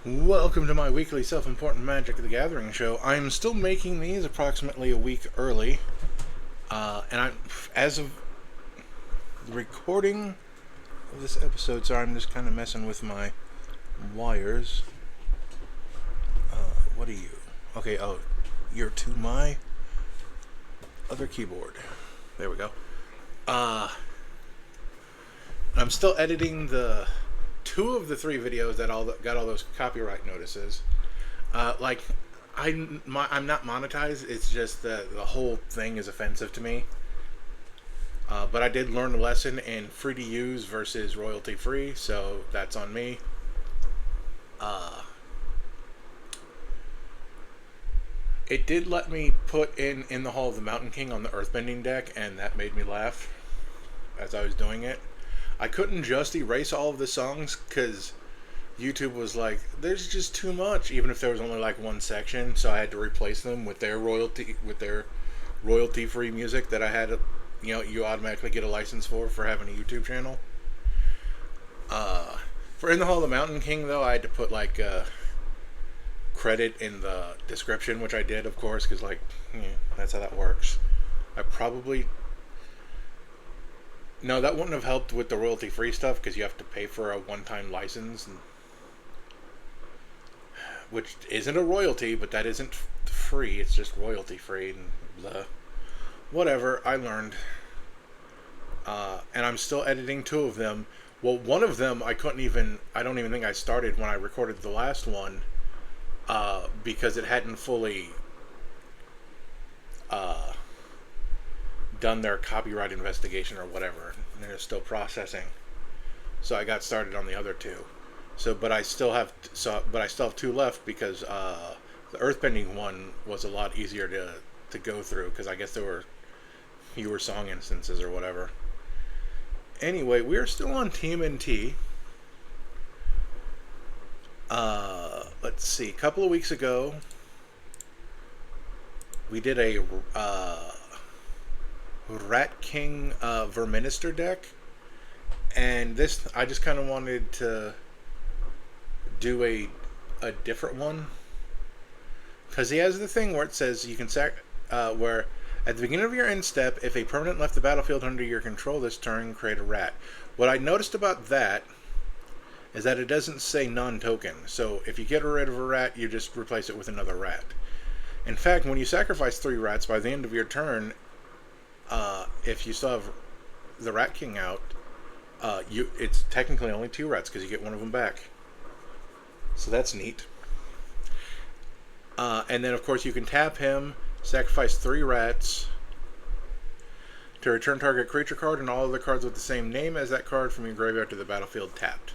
Welcome to my weekly self-important Magic the Gathering show. I'm still making these approximately a week early, as of the recording of this episode, so I'm just kind of messing with my wires. What are you? Okay, you're to my other keyboard. There we go. I'm still editing the two of the three videos that got all those copyright notices. I'm not monetized. It's just that the whole thing is offensive to me. But I did learn a lesson in free to use versus royalty free, so that's on me. It did let me put in the Hall of the Mountain King on the Earthbending deck, and that made me laugh as I was doing it. I couldn't just erase all of the songs because YouTube was like, there's just too much, even if there was only like one section, so I had to replace them with their royalty free music that I had, you automatically get a license for having a YouTube channel. For In the Hall of the Mountain King, though, I had to put like credit in the description, which I did, of course, because that's how that works. No, that wouldn't have helped with the royalty-free stuff because you have to pay for a one-time license, which isn't a royalty, but that isn't free. It's just royalty-free and blah. Whatever, I learned. And I'm still editing two of them. Well, one of them I don't even think I started when I recorded the last one because it hadn't fully done their copyright investigation or whatever, and they're still processing. So I got started on the other two. But I still have two left because the Earthbending one was a lot easier to go through because I guess there were fewer song instances or whatever. Anyway, we are still on TMNT. Let's see. A couple of weeks ago, we did a Rat King Verminister deck, and this I just kind of wanted to do a different one because he has the thing where it says you can where at the beginning of your end step, if a permanent left the battlefield under your control this turn, create a rat. What I noticed about that is that it doesn't say non-token, so if you get rid of a rat, you just replace it with another rat. In fact, when you sacrifice 3 rats by the end of your turn, if you still have the Rat King out, it's technically only 2 rats because you get one of them back. So that's neat. And then, of course, you can tap him, sacrifice 3 rats to return target creature card and all other cards with the same name as that card from your graveyard to the battlefield tapped.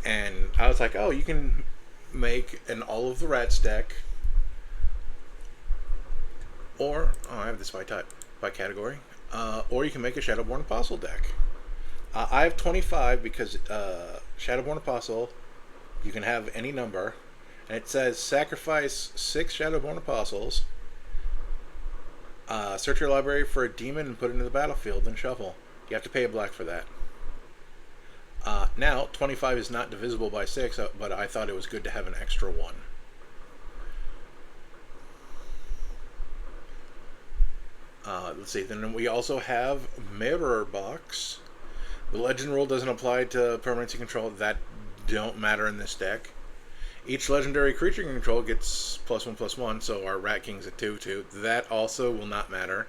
And I was like, oh, you can make an all of the rats deck. Or, I have this by category. Or you can make a Shadowborn Apostle deck. I have 25 because Shadowborn Apostle, you can have any number. And it says sacrifice 6 Shadowborn Apostles, search your library for a demon and put it into the battlefield, then shuffle. You have to pay a black for that. Now, 25 is not divisible by 6, but I thought it was good to have an extra 1. Let's see, then we also have Mirror Box. The legend rule doesn't apply to permanency control. That don't matter in this deck. Each legendary creature you control gets +1/+1, so our Rat King's a 2/2. That also will not matter.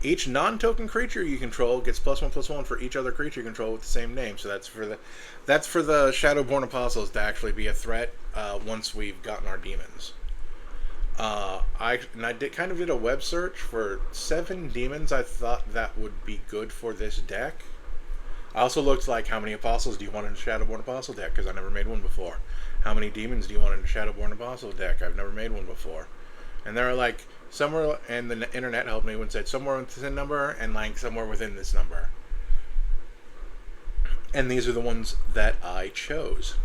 Each non-token creature you control gets +1/+1 for each other creature you control with the same name. So that's for the Shadowborn Apostles to actually be a threat once we've gotten our demons. I did a web search for 7 demons. I thought that would be good for this deck. I also looked like how many apostles do you want in a Shadowborn Apostle deck because I never made one before. How many demons do you want in a Shadowborn Apostle deck? I've never made one before. And there are like somewhere, and the internet helped me when it said somewhere within this number and like somewhere within this number. And these are the ones that I chose.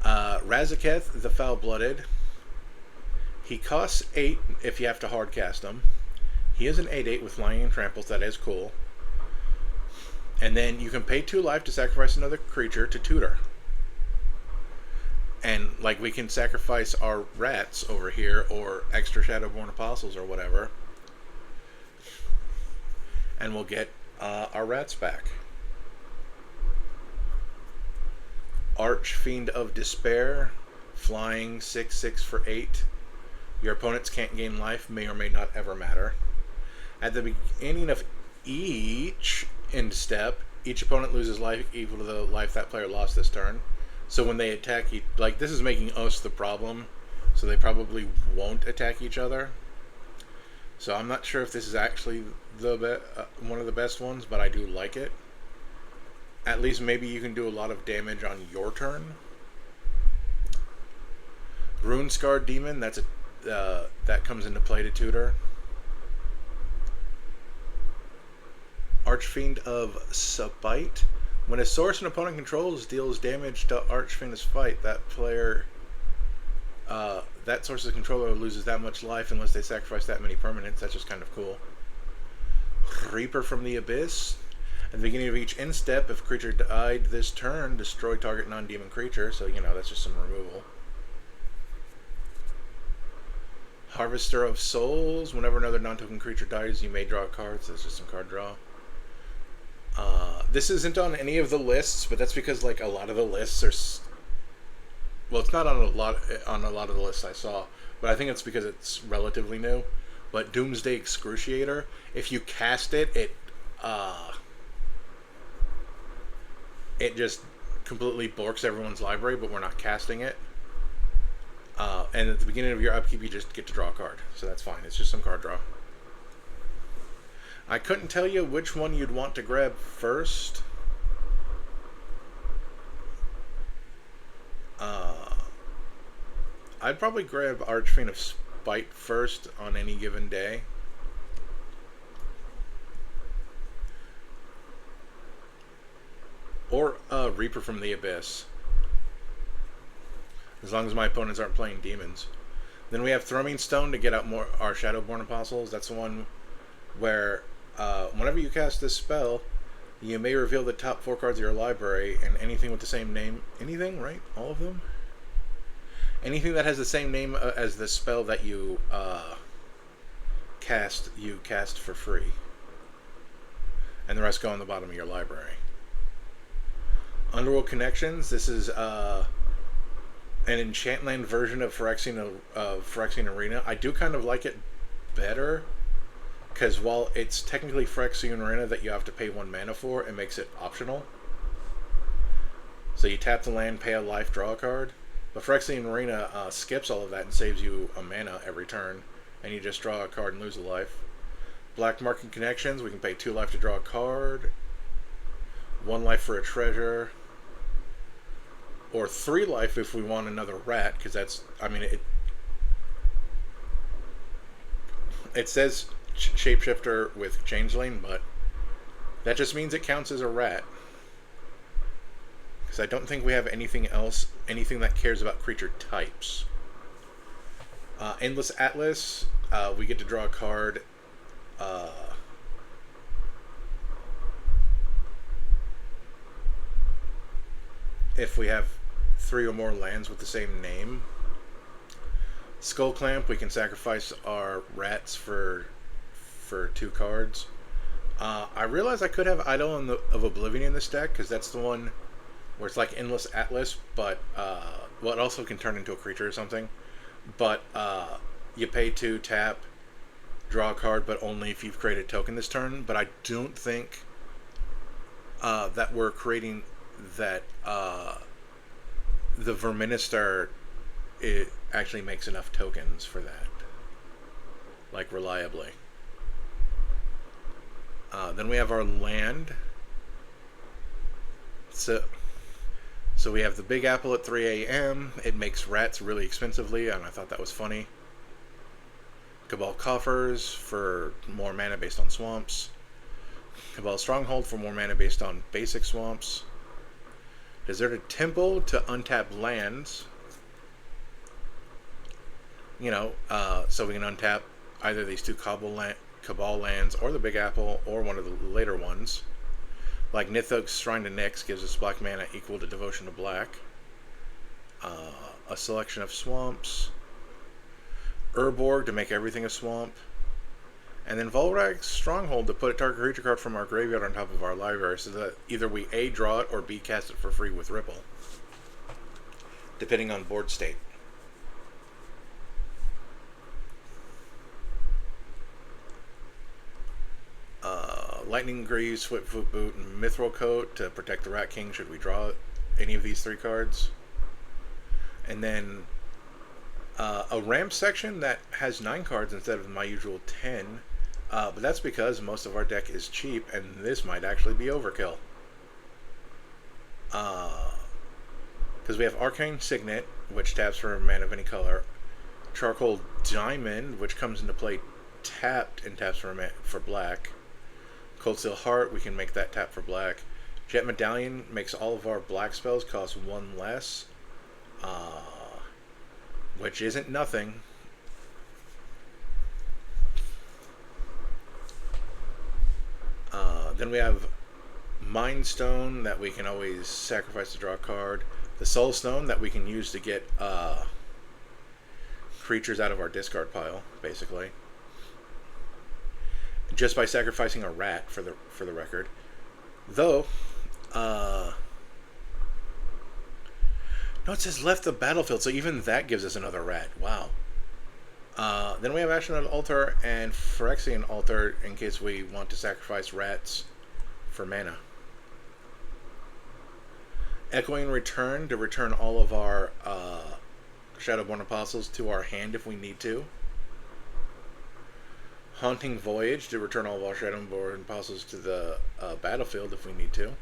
Razaketh, the Foul-Blooded. He costs 8 if you have to hard cast him. He is an 8/8 with flying and tramples. That is cool. And then you can pay 2 life to sacrifice another creature to tutor. And like we can sacrifice our rats over here or extra Shadowborn Apostles or whatever. And we'll get our rats back. Archfiend of Despair, flying 6/6 for 8. Your opponents can't gain life, may or may not ever matter. At the beginning of each end step, each opponent loses life equal to the life that player lost this turn. So when they attack, like this is making us the problem, so they probably won't attack each other. So I'm not sure if this is actually the one of the best ones, but I do like it. At least maybe you can do a lot of damage on your turn. Rune-Scarred Demon, that's that comes into play to tutor. Archfiend of Spite. When a source an opponent controls deals damage to Archfiend of Spite, that player, that source's controller loses that much life unless they sacrifice that many permanents. That's just kind of cool. Reaper from the Abyss. At the beginning of each end step, if a creature died this turn, destroy target non-demon creature. So, you know, that's just some removal. Harvester of Souls. Whenever another non-token creature dies, you may draw a card. So that's just some card draw. This isn't on any of the lists, but that's because like a lot of the lists are. Well, it's not on a lot of the lists I saw, but I think it's because it's relatively new. But Doomsday Excruciator, if you cast it, it just completely borks everyone's library, but we're not casting it. And at the beginning of your upkeep, you just get to draw a card, so that's fine. It's just some card draw. I couldn't tell you which one you'd want to grab first. I'd probably grab Archfiend of Spite first on any given day. Or Reaper from the Abyss. As long as my opponents aren't playing demons. Then we have Thrumming Stone to get out more our Shadowborn Apostles. That's the one where whenever you cast this spell, you may reveal the top 4 cards of your library and anything with the same name. Anything, right? All of them? Anything that has the same name as the spell that you cast for free. And the rest go on the bottom of your library. Underworld Connections. This is an Enchantland version of Phyrexian Arena. I do kind of like it better, because while it's technically Phyrexian Arena that you have to pay 1 mana for, it makes it optional. So you tap the land, pay a life, draw a card. But Phyrexian Arena skips all of that and saves you a mana every turn, and you just draw a card and lose a life. Black Market Connections, we can pay 2 life to draw a card, 1 life for a treasure, or 3 life if we want another rat, because that's, I mean, it says Shapeshifter with Changeling, but that just means it counts as a rat. Because I don't think we have anything else, anything that cares about creature types. Endless Atlas, we get to draw a card. If we have 3 or more lands with the same name. Skull Clamp, we can sacrifice our rats for 2 cards. I realize I could have Idol of Oblivion in this deck, because that's the one where it's like Endless Atlas, but well, it also can turn into a creature or something. But you pay 2, tap, draw a card, but only if you've created a token this turn. But I don't think that we're creating that the Verminister, it actually makes enough tokens for that, like reliably. Then we have our land. So we have the Big Apple at 3 a.m. It makes rats really expensively, and I thought that was funny. Cabal Coffers for more mana based on swamps. Cabal Stronghold for more mana based on basic swamps. Deserted Temple to untap lands. You know, so we can untap either these 2 Cabal lands or the Big Apple or one of the later ones. Like Nithok's Shrine to Nyx gives us black mana equal to Devotion to Black. A selection of swamps. Urborg to make everything a swamp. And then Volrag's Stronghold to put a target creature card from our graveyard on top of our library so that either we A, draw it, or B, cast it for free with Ripple. Depending on board state. Lightning Greaves, Swiftfoot Boot, and Mithril Coat to protect the Rat King should we draw any of these 3 cards. And then a ramp section that has 9 cards instead of my usual 10. But that's because most of our deck is cheap, and this might actually be overkill. Because we have Arcane Signet, which taps for a mana of any color. Charcoal Diamond, which comes into play tapped and taps for black. Cold Steel Heart, we can make that tap for black. Jet Medallion makes all of our black spells cost 1 less. Which isn't nothing. Then we have Mind Stone that we can always sacrifice to draw a card. The Soul Stone that we can use to get creatures out of our discard pile, basically. Just by sacrificing a rat, for the record. Though, no, it says left the battlefield, so even that gives us another rat. Wow. Then we have Ashnod Altar and Phyrexian Altar in case we want to sacrifice rats for mana. Echoing Return to return all of our Shadowborn Apostles to our hand if we need to. Haunting Voyage to return all of our Shadowborn Apostles to the battlefield if we need to.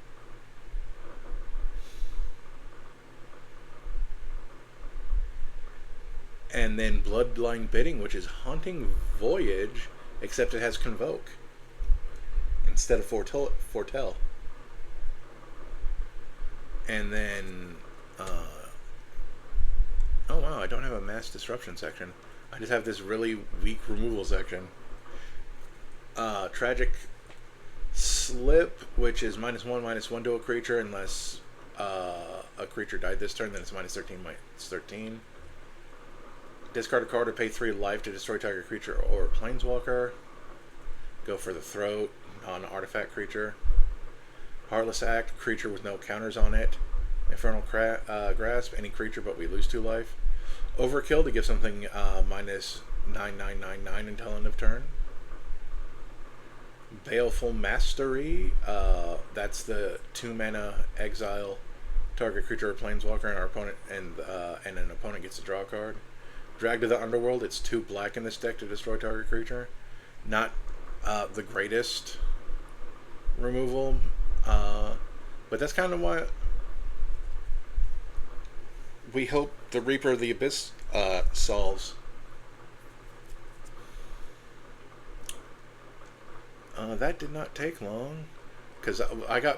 And then Bloodline Bidding, which is Haunting Voyage, except it has Convoke instead of Foretell. And then, oh wow, I don't have a Mass Disruption section. I just have this really weak removal section. Tragic Slip, which is -1/-1 to a creature unless a creature died this turn, then it's -13/-13. Discard a card or pay 3 life to destroy target creature or planeswalker. Go for the Throat, non-artifact creature. Heartless Act, creature with no counters on it. Infernal Grasp, any creature but we lose 2 life. Overkill to give something -9/9/9/9 until end of turn. Baleful Mastery, that's the 2 mana exile target creature or planeswalker, and our opponent and an opponent gets to draw a card. Drag to the Underworld, it's 2 black in this deck to destroy target creature. Not the greatest removal, but that's kind of why we hope the Reaper of the Abyss solves. That did not take long, because I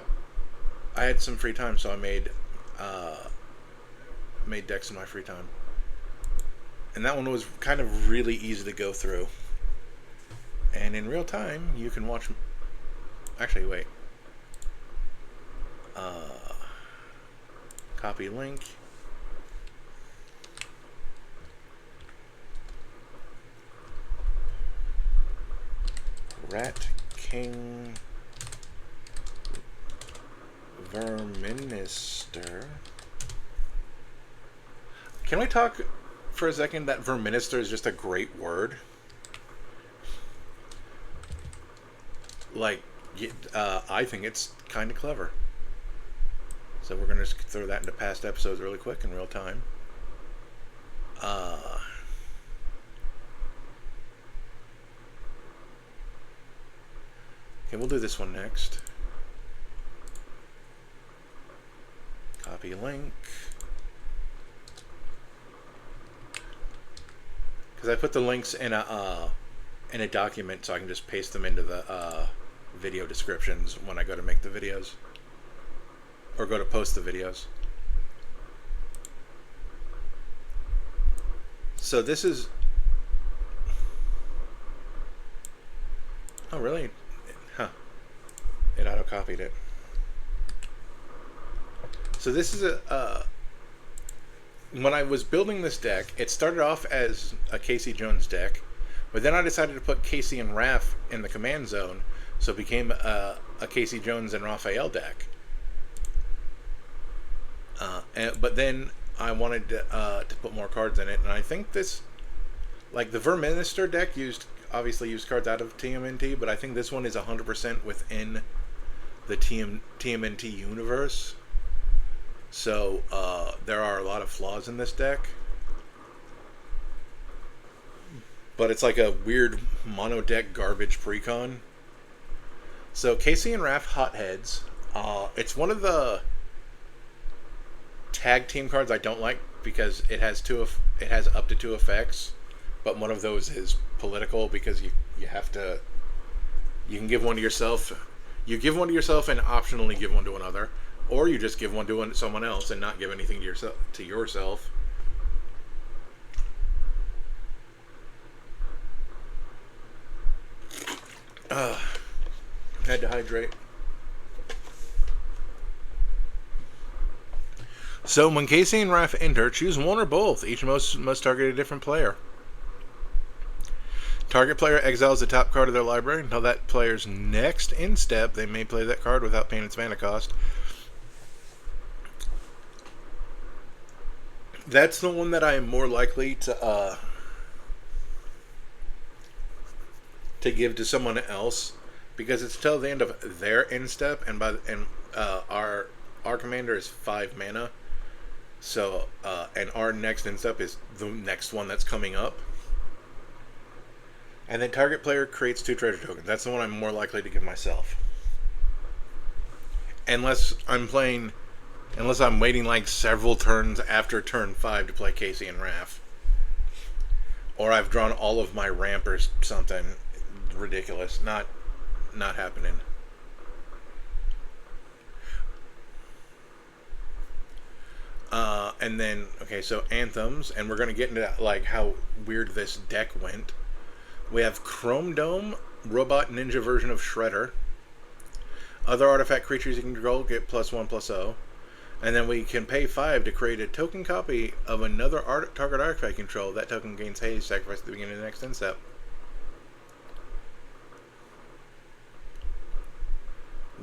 had some free time, so I made decks in my free time. And that one was kind of really easy to go through. And in real time, you can watch... Actually, wait. Copy link. Rat King Verminister. Can we talk for a second that Verminister is just a great word? Like, I think it's kind of clever. So we're going to throw that into past episodes really quick in real time. Okay, we'll do this one next. Copy link. Because I put the links in a document so I can just paste them into the video descriptions when I go to make the videos. Or go to post the videos. So this is... Oh, really? Huh. It auto-copied it. So this is when I was building this deck, it started off as a Casey Jones deck, but then I decided to put Casey and Raph in the command zone, so it became a Casey Jones and Raphael deck. But then I wanted to put more cards in it, and I think this, like the Verminister deck, obviously used cards out of TMNT, but I think this one is 100% within the TMNT universe. So there are a lot of flaws in this deck, but it's like a weird mono deck garbage precon. So Casey and Raph Hotheads. It's one of the tag team cards I don't like because it has up to 2 effects, but one of those is political because you can give one to yourself. You give one to yourself and optionally give one to another, or you just give one to someone else and not give anything to yourself. Had to hydrate. So when Casey and Raph enter, choose one or both. Each must target a different player. Target player exiles the top card of their library until that player's next end step. They may play that card without paying its mana cost. That's the one that I am more likely to give to someone else because it's till the end of their end step, and our commander is 5 mana. So and our next end step is the next one that's coming up. And then target player creates 2 treasure tokens. That's the one I'm more likely to give myself. Unless I'm waiting like several turns after turn 5 to play Casey and Raph. Or I've drawn all of my ramp or something ridiculous. Not happening. And then, okay, so anthems, and we're going to get into like how weird this deck went. We have Chrome Dome, Robot Ninja version of Shredder. Other artifact creatures you can control get +1/+0. And then we can pay 5 to create a token copy of another target artifact control. That token gains haste, sacrifice at the beginning of the next end step.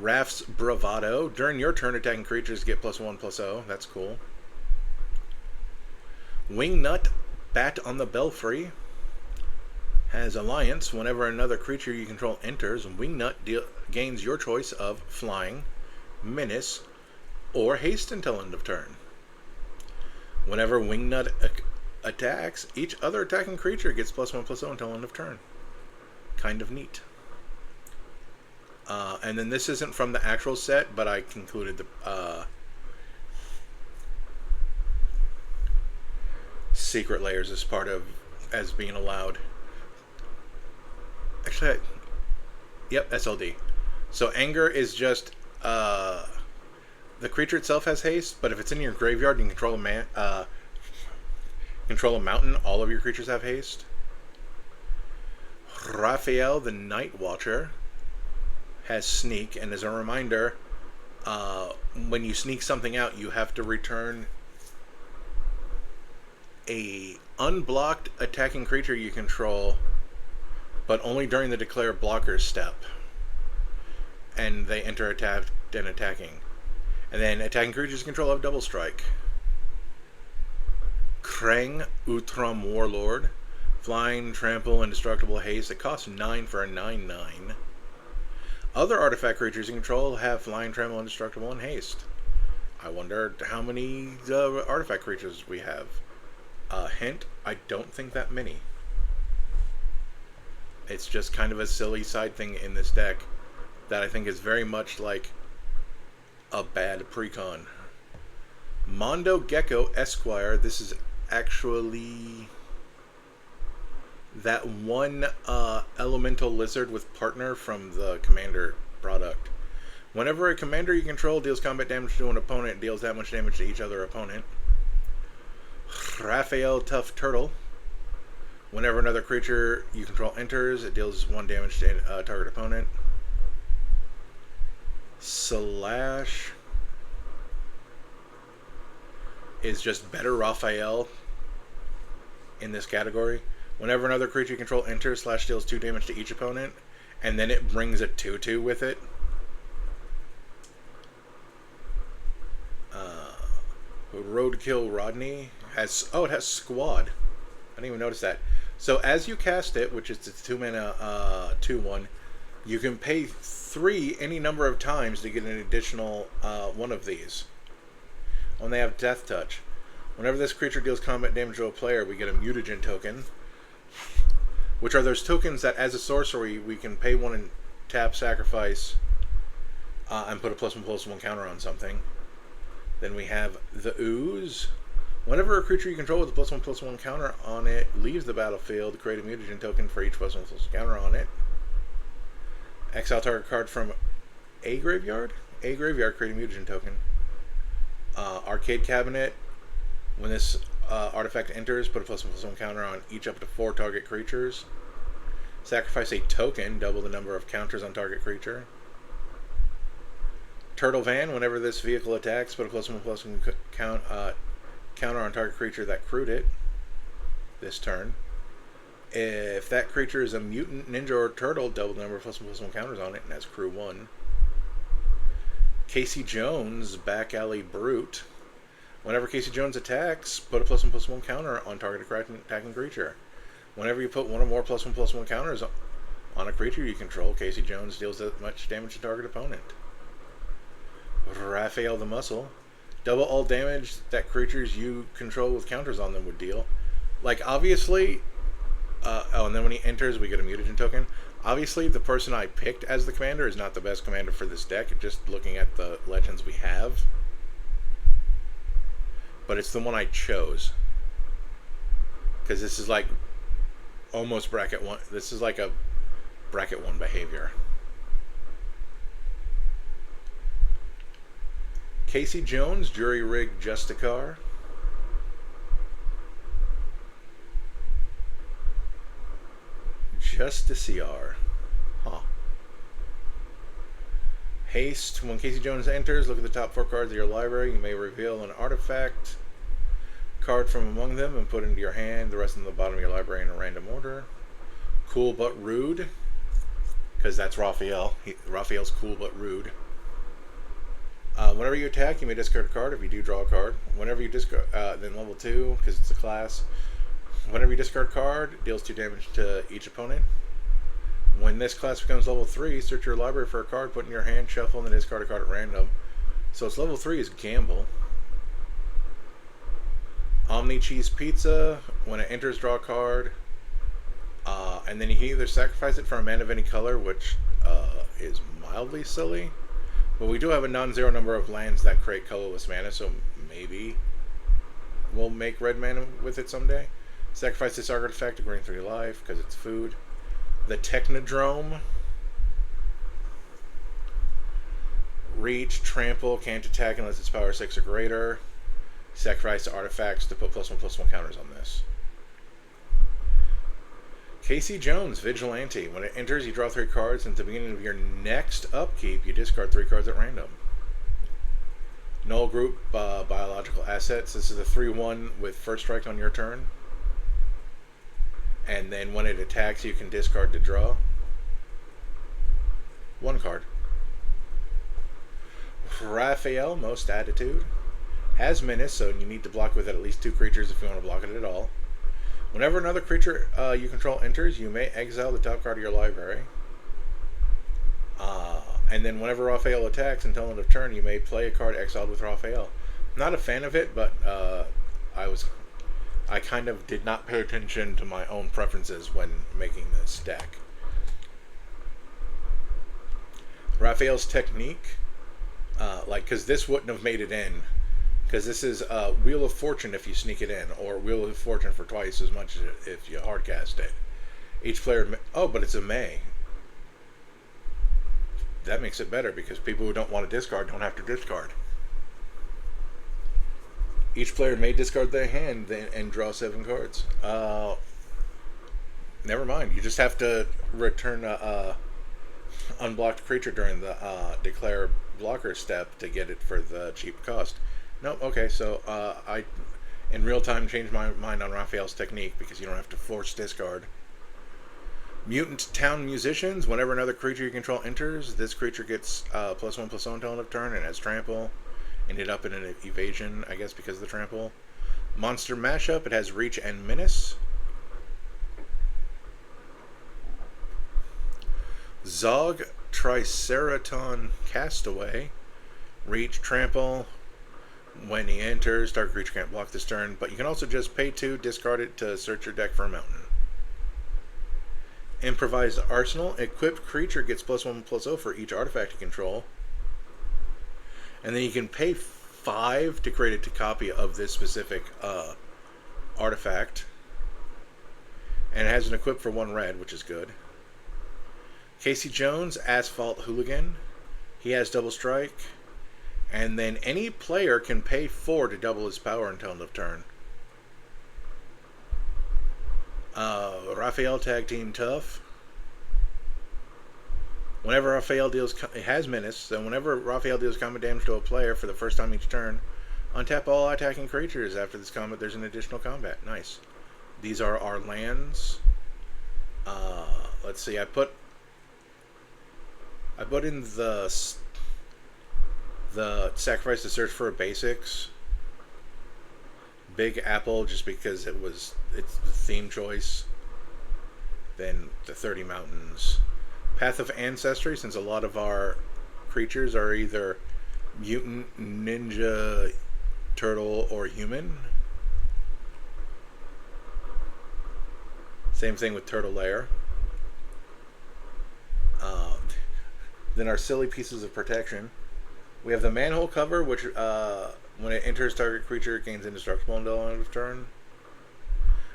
Raph's Bravado. During your turn, attacking creatures get +1/+0. That's cool. Wingnut, Bat on the Belfry. Has Alliance. Whenever another creature you control enters, Wingnut gains your choice of Flying, Menace, or Haste until end of turn. Whenever Wingnut attacks, each other attacking creature gets +1/+0 until end of turn. Kind of neat. And then this isn't from the actual set, but I concluded the secret layers as being allowed. Actually, yep, SLD. So anger is just the creature itself has haste, but if it's in your graveyard and you control a mountain, all of your creatures have haste. Raphael, the Night Watcher, has sneak, and as a reminder, when you sneak something out, you have to return a unblocked attacking creature you control, but only during the declare blockers step, and they enter attacked and attacking. And then attacking creatures control have double strike. Krang, Utrum Warlord, flying, trample, indestructible haste. It costs 9 for a 9/9. Other artifact creatures you control have flying, trample, indestructible, and haste. I wonder how many artifact creatures we have. Hint, I don't think that many. It's just kind of a silly side thing in this deck that I think is very much like a bad precon. Mondo Gecko Esquire. This is actually that one elemental lizard with partner from the commander product. Whenever a commander you control deals combat damage to an opponent, it deals that much damage to each other opponent. Raphael Tough Turtle. Whenever another creature you control enters, it deals 1 damage to target opponent. Slash is just better Raphael in this category. Whenever another creature you control enters / deals 2 damage to each opponent, and then it brings a 2/2 with it. Roadkill Rodney has it has Squad. I didn't even notice that. So as you cast it, which is its 2-mana 2/1, you can pay 3 any number of times to get an additional one of these. When they have Death Touch. Whenever this creature deals combat damage to a player, we get a mutagen token. Which are those tokens that, as a sorcery, we can pay 1 and tap, sacrifice, and put a +1/+1 counter on something. Then we have the Ooze. Whenever a creature you control with a +1/+1 counter on it leaves the battlefield, create a mutagen token for each +1/+1 counter on it. Exile target card from a graveyard. A graveyard, create a mutagen token. Arcade Cabinet. When this artifact enters, put a +1/+1 counter on each up to 4 target creatures. Sacrifice a token, double the number of counters on target creature. Turtle Van, whenever this vehicle attacks, put a +1/+1 counter on target creature that crewed it this turn. If that creature is a mutant, ninja, or turtle, double the number of +1/+1 counters on it, and that's crew 1. Casey Jones, Back Alley Brute. Whenever Casey Jones attacks, put a +1/+1 counter on target attacking creature. Whenever you put 1 or more +1/+1 counters on a creature you control, Casey Jones deals that much damage to target opponent. Raphael the Muscle. Double all damage that creatures you control with counters on them would deal. Like, obviously... and then when he enters, we get a mutagen token. Obviously, the person I picked as the commander is not the best commander for this deck, just looking at the legends we have. But it's the one I chose. Because this is like almost bracket 1. This is like a bracket 1 behavior. Casey Jones, Jury Rig Justicar. Justiciar. Huh. Haste. When Casey Jones enters, look at the top 4 cards of your library. You may reveal an artifact card from among them and put it into your hand. The rest in the bottom of your library in a random order. Cool but rude. Because that's Raphael. Raphael's cool but rude. Whenever you attack, you may discard a card. If you do, draw a card. Whenever you discard, then level 2, because it's a class. Whenever you discard a card, deals 2 damage to each opponent. When this class becomes level 3, search your library for a card, put in your hand, shuffle, and then discard a card at random. So it's level 3 is Gamble. Omni Cheese Pizza. When it enters, draw a card. And then you can either sacrifice it for a mana of any color, which is mildly silly. But we do have a non-zero number of lands that create colorless mana, so maybe we'll make red mana with it someday. Sacrifice this artifact to bring 3 life, because it's food. The Technodrome. Reach, trample, can't attack unless it's power 6 or greater. Sacrifice the artifacts to put +1/+1 counters on this. Casey Jones, Vigilante. When it enters, you draw 3 cards, and at the beginning of your next upkeep, you discard 3 cards at random. Null Group, Biological Assets. This is a 3/1 with first strike on your turn. And then when it attacks, you can discard to draw 1 card. Raphael, Most Attitude. Has Menace, so you need to block with it at least 2 creatures if you want to block it at all. Whenever another creature you control enters, you may exile the top card of your library. And then whenever Raphael attacks until end of turn, you may play a card exiled with Raphael. Not a fan of it, but I kind of did not pay attention to my own preferences when making this deck. Raphael's Technique, because this wouldn't have made it in. Because this is Wheel of Fortune if you sneak it in, or Wheel of Fortune for twice as much as if you hardcast it. Each player... Oh, but it's a May. That makes it better, because people who don't want to discard don't have to discard. Each player may discard their hand and draw 7 cards. Never mind. You just have to return a unblocked creature during the declare blocker step to get it for the cheap cost. Nope. Okay, so I in real time changed my mind on Raphael's technique because you don't have to force discard. Mutant Town Musicians. Whenever another creature you control enters, this creature gets +1/+1 until end of turn and has trample. Ended up in an evasion, I guess, because of the trample. Monster Mashup. It has reach and menace. Zog Triceraton Castaway. Reach, trample. When he enters, target creature can't block this turn, but you can also just pay 2, discard it to search your deck for a mountain. Improvised Arsenal. Equipped creature gets +1/+0 for each artifact you control. And then you can pay 5 to create a copy of this specific artifact. And it has an equip for 1 red, which is good. Casey Jones, Asphalt Hooligan. He has double strike. And then any player can pay 4 to double his power until end of turn. Raphael Tag Team Tough. Whenever Raphael deals... It has menace, so whenever Raphael deals combat damage to a player for the first time each turn, untap all attacking creatures. After this combat, there's an additional combat. Nice. These are our lands. Let's see, I put in the sacrifice to search for a basics. Big Apple, just because it's the theme choice. Then the 30 Mountains. Path of Ancestry, since a lot of our creatures are either mutant, ninja, turtle, or human. Same thing with Turtle Lair. Then our silly pieces of protection. We have the Manhole Cover, which when it enters target creature, gains indestructible until end of turn.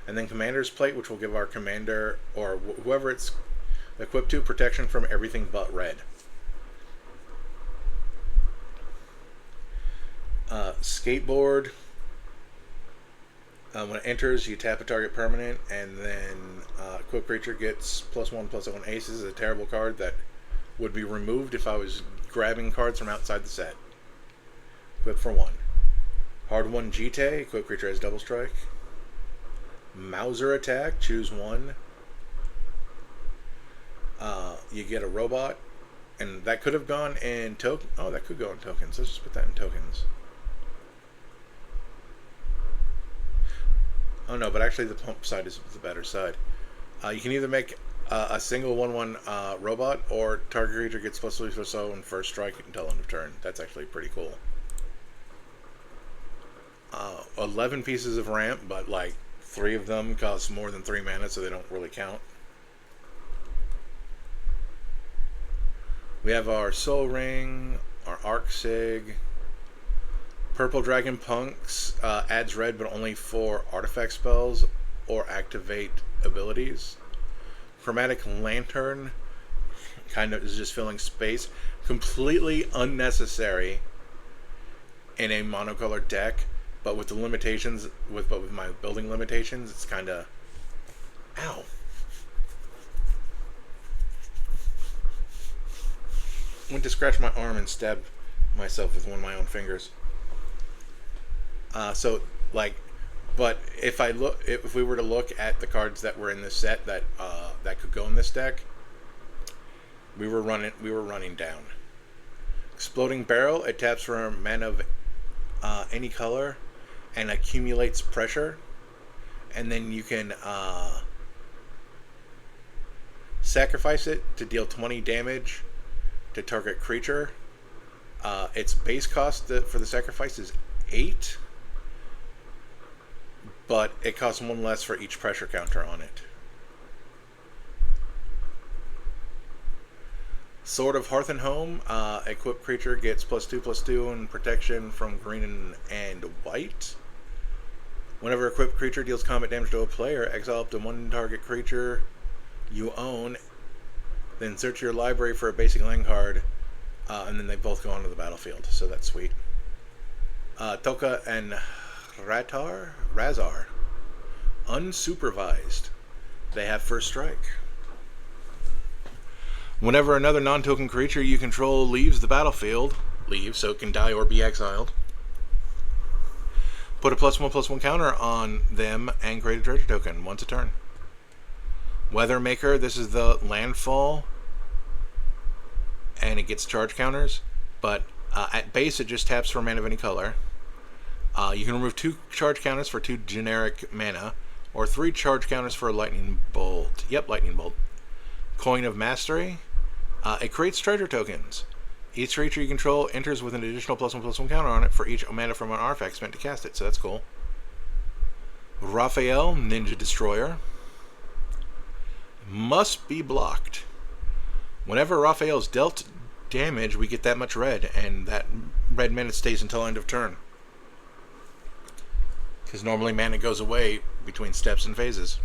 And then Commander's Plate, which will give our commander, or whoever it's equipped to, protection from everything but red. Skateboard. When it enters, you tap a target permanent, and then equipped creature gets +1/+1 aces. Is a terrible card that would be removed if I was grabbing cards from outside the set. Equip for 1. Hard 1 Jite. Equipped creature has double strike. Mauser Attack. Choose 1. You get a robot, and that could have gone in token. Oh, that could go in tokens. Let's just put that in tokens. Oh no, but actually the pump side is the better side. You can either make a single 1/1 robot, or target creature gets +3/+0 and first strike until end of turn. That's actually pretty cool. 11 pieces of ramp, but like 3 of them cost more than 3 mana, so they don't really count. We have our Soul Ring, our Arc Sig. Purple Dragon Punks adds red, but only for artifact spells or activate abilities. Chromatic Lantern kind of is just filling space. Completely unnecessary in a monocolored deck, but with the limitations, with my building limitations, it's kind of... Ow. Went to scratch my arm and stabbed myself with one of my own fingers. But if we were to look at the cards that were in this set that could go in this deck, we were running down. Exploding Barrel. It taps for a mana of any color and accumulates pressure, and then you can sacrifice it to deal 20 damage to target creature. Its base cost for the sacrifice is 8. But it costs 1 less for each pressure counter on it. Sword of Hearth and Home. Equipped creature gets +2/+2 and protection from green and white. Whenever equipped creature deals combat damage to a player, exile up to 1 target creature you own. Then search your library for a basic land card, and then they both go onto the battlefield. So that's sweet. Toka and Razar. Unsupervised. They have first strike. Whenever another non-token creature you control leaves the battlefield, so it can die or be exiled, Put a +1/+1 counter on them and create a treasure token once a turn. Weathermaker, this is the landfall, and it gets charge counters, but at base it just taps for mana of any color. You can remove 2 charge counters for 2 generic mana, or 3 charge counters for a lightning bolt. Yep, lightning bolt. Coin of Mastery. It creates treasure tokens. Each creature you control enters with an additional +1/+1 counter on it for each mana from an artifact spent to cast it, so that's cool. Raphael, Ninja Destroyer. Must be blocked. Whenever Raphael's dealt damage, we get that much red, and that red mana stays until end of turn. Because normally mana goes away between steps and phases.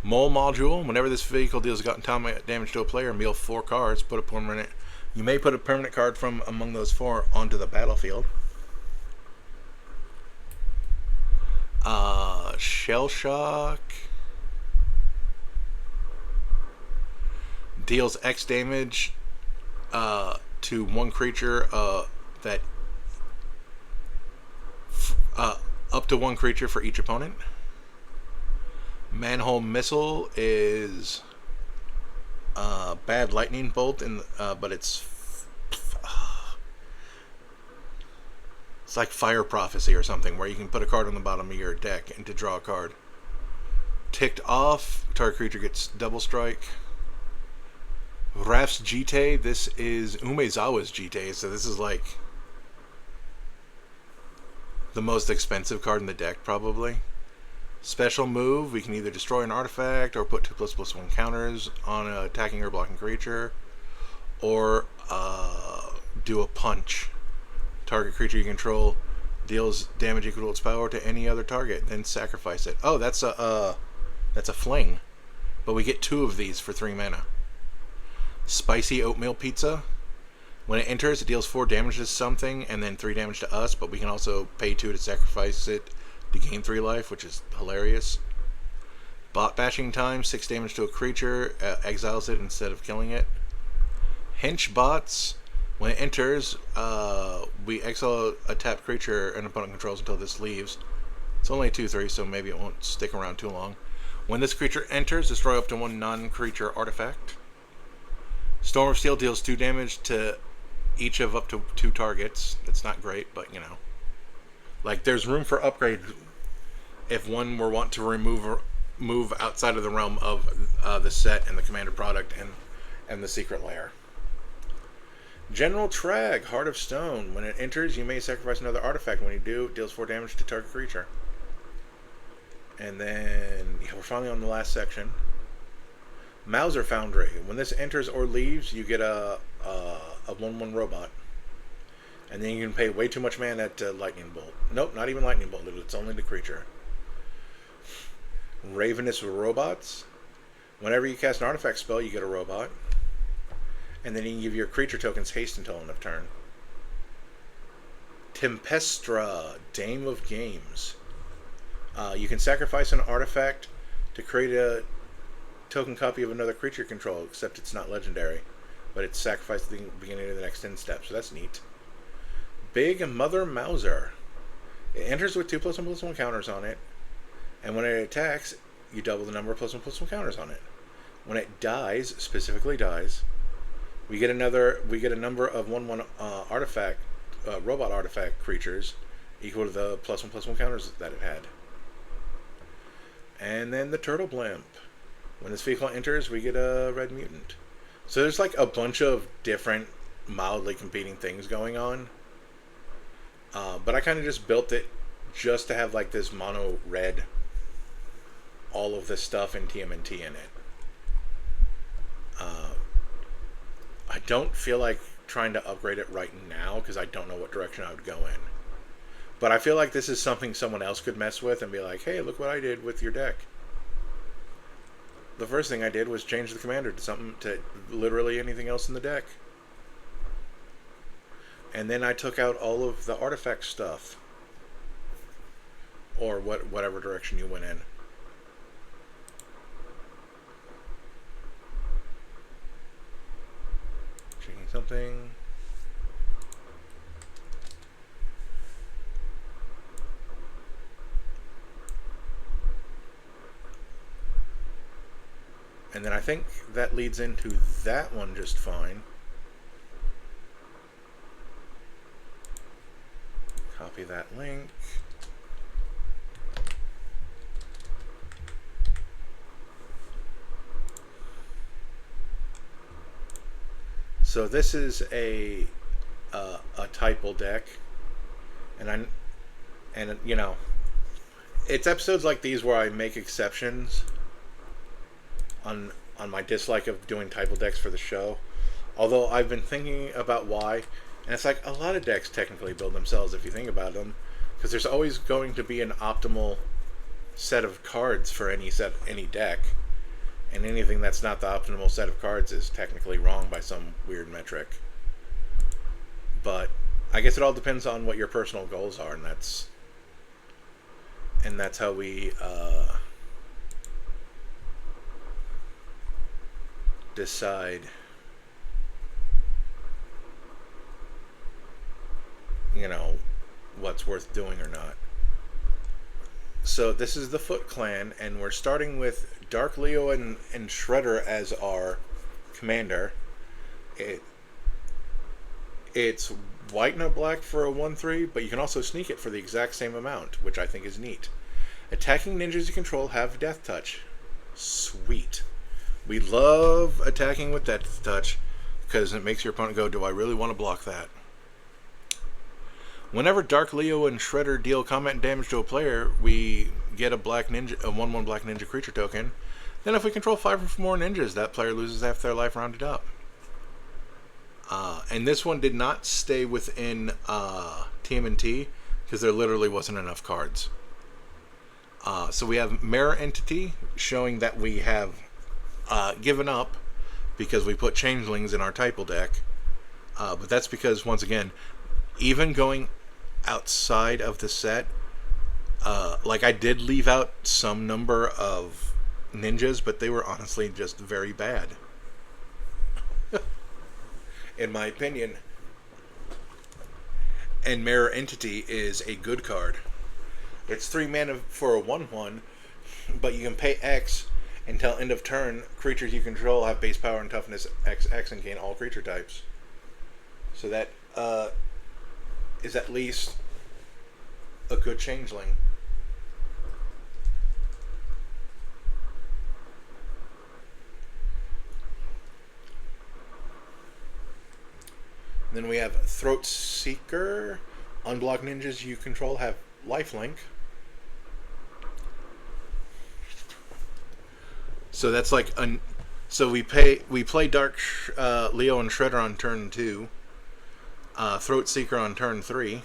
Mole Module. Whenever this vehicle deals combat damage to a player, mill 4 cards. Put a permanent. You may put a permanent card from among those 4 onto the battlefield. Shell Shock. Deals X damage to one creature that up to one creature for each opponent. Manhole Missile is bad lightning bolt, but it's like Fire Prophecy or something, where you can put a card on the bottom of your deck and to draw a card. Ticked Off, target creature gets double strike. Raph's Jite, this is Umezawa's Jite, so this is like the most expensive card in the deck, probably. Special move, we can either destroy an artifact or put 2/++1 counters on an attacking or blocking creature, or do a punch. Target creature you control deals damage equal to its power to any other target, then sacrifice it. Oh, that's a fling, but we get 2 of these for 3 mana. Spicy Oatmeal Pizza. When it enters, it deals 4 damage to something and then 3 damage to us, but we can also pay 2 to sacrifice it to gain 3 life, which is hilarious. Bot Bashing Time, 6 damage to a creature, exiles it instead of killing it. Hench Bots. When it enters, we exile a tapped creature an opponent controls until this leaves. It's only a 2/3, so maybe it won't stick around too long. When this creature enters, destroy up to 1 non-creature artifact. Storm of Steel deals 2 damage to each of up to 2 targets. That's not great, but you know. Like, there's room for upgrade if one were want to move outside of the realm of the set and the commander product and the secret lair. General Trag, Heart of Stone. When it enters, you may sacrifice another artifact. When you do, it deals 4 damage to target creature. And then, yeah, we're finally on the last section. Mauser Foundry. When this enters or leaves, you get a 1/1 robot. And then you can pay way too much mana at Lightning Bolt. Nope, not even Lightning Bolt. It's only the creature. Ravenous Robots. Whenever you cast an artifact spell, you get a robot. And then you can give your creature tokens haste until end of turn. Tempestra, Dame of Games. You can sacrifice an artifact to create a token copy of another creature control, except it's not legendary. But it's sacrificed at the beginning of the next end step, so that's neat. Big Mother Mauser. It enters with 2/+1/+1 counters on it, and when it attacks, you double the number of +1/+1 counters on it. When it dies, specifically dies, we get a number of 1/1 artifact, robot artifact creatures equal to the +1/+1 counters that it had. And then the Turtle Blimp. When this vehicle enters, we get a red mutant. So there's like a bunch of different mildly competing things going on. But I kind of just built it just to have like this mono red, all of this stuff in TMNT in it. I don't feel like trying to upgrade it right now because I don't know what direction I would go in. But I feel like this is something someone else could mess with and be like, hey, look what I did with your deck. The first thing I did was change the commander to literally anything else in the deck. And then I took out all of the artifact stuff. Or whatever direction you went in. Checking something. And then I think that leads into that one just fine. Copy that link. So this is a typal deck, and you know, it's episodes like these where I make exceptions on my dislike of doing typal decks for the show. Although I've been thinking about why, and it's like a lot of decks technically build themselves if you think about them, because there's always going to be an optimal set of cards for any deck. And anything that's not the optimal set of cards is technically wrong by some weird metric. But I guess it all depends on what your personal goals are, and that's how we decide, you know, what's worth doing or not. So this is the Foot Clan, and we're starting with Dark Leo and Shredder as our commander. It's white and a black for a 1/3, but you can also sneak it for the exact same amount, which I think is neat. Attacking ninjas you control have Death Touch. Sweet. We love attacking with Death Touch because it makes your opponent go, do I really want to block that? Whenever Dark Leo and Shredder deal combat damage to a player, we get a 1/1 black ninja creature token. Then if we control 5 or more ninjas, that player loses half their life rounded up. And this one did not stay within TMNT because there literally wasn't enough cards. So we have Mirror Entity showing that we have given up because we put Changelings in our typal deck. But that's because, once again, even going outside of the set, like I did leave out some number of ninjas, but they were honestly just very bad. In my opinion. And Mirror Entity is a good card. It's 3 mana for a 1/1, but you can pay X until end of turn. Creatures you control have base power and toughness XX and gain all creature types. So that is at least a good changeling. Then we have Throat Seeker. Unblocked ninjas you control have lifelink. So that's like so we play Dark Leo and Shredder on turn 2. Throat Seeker on turn 3.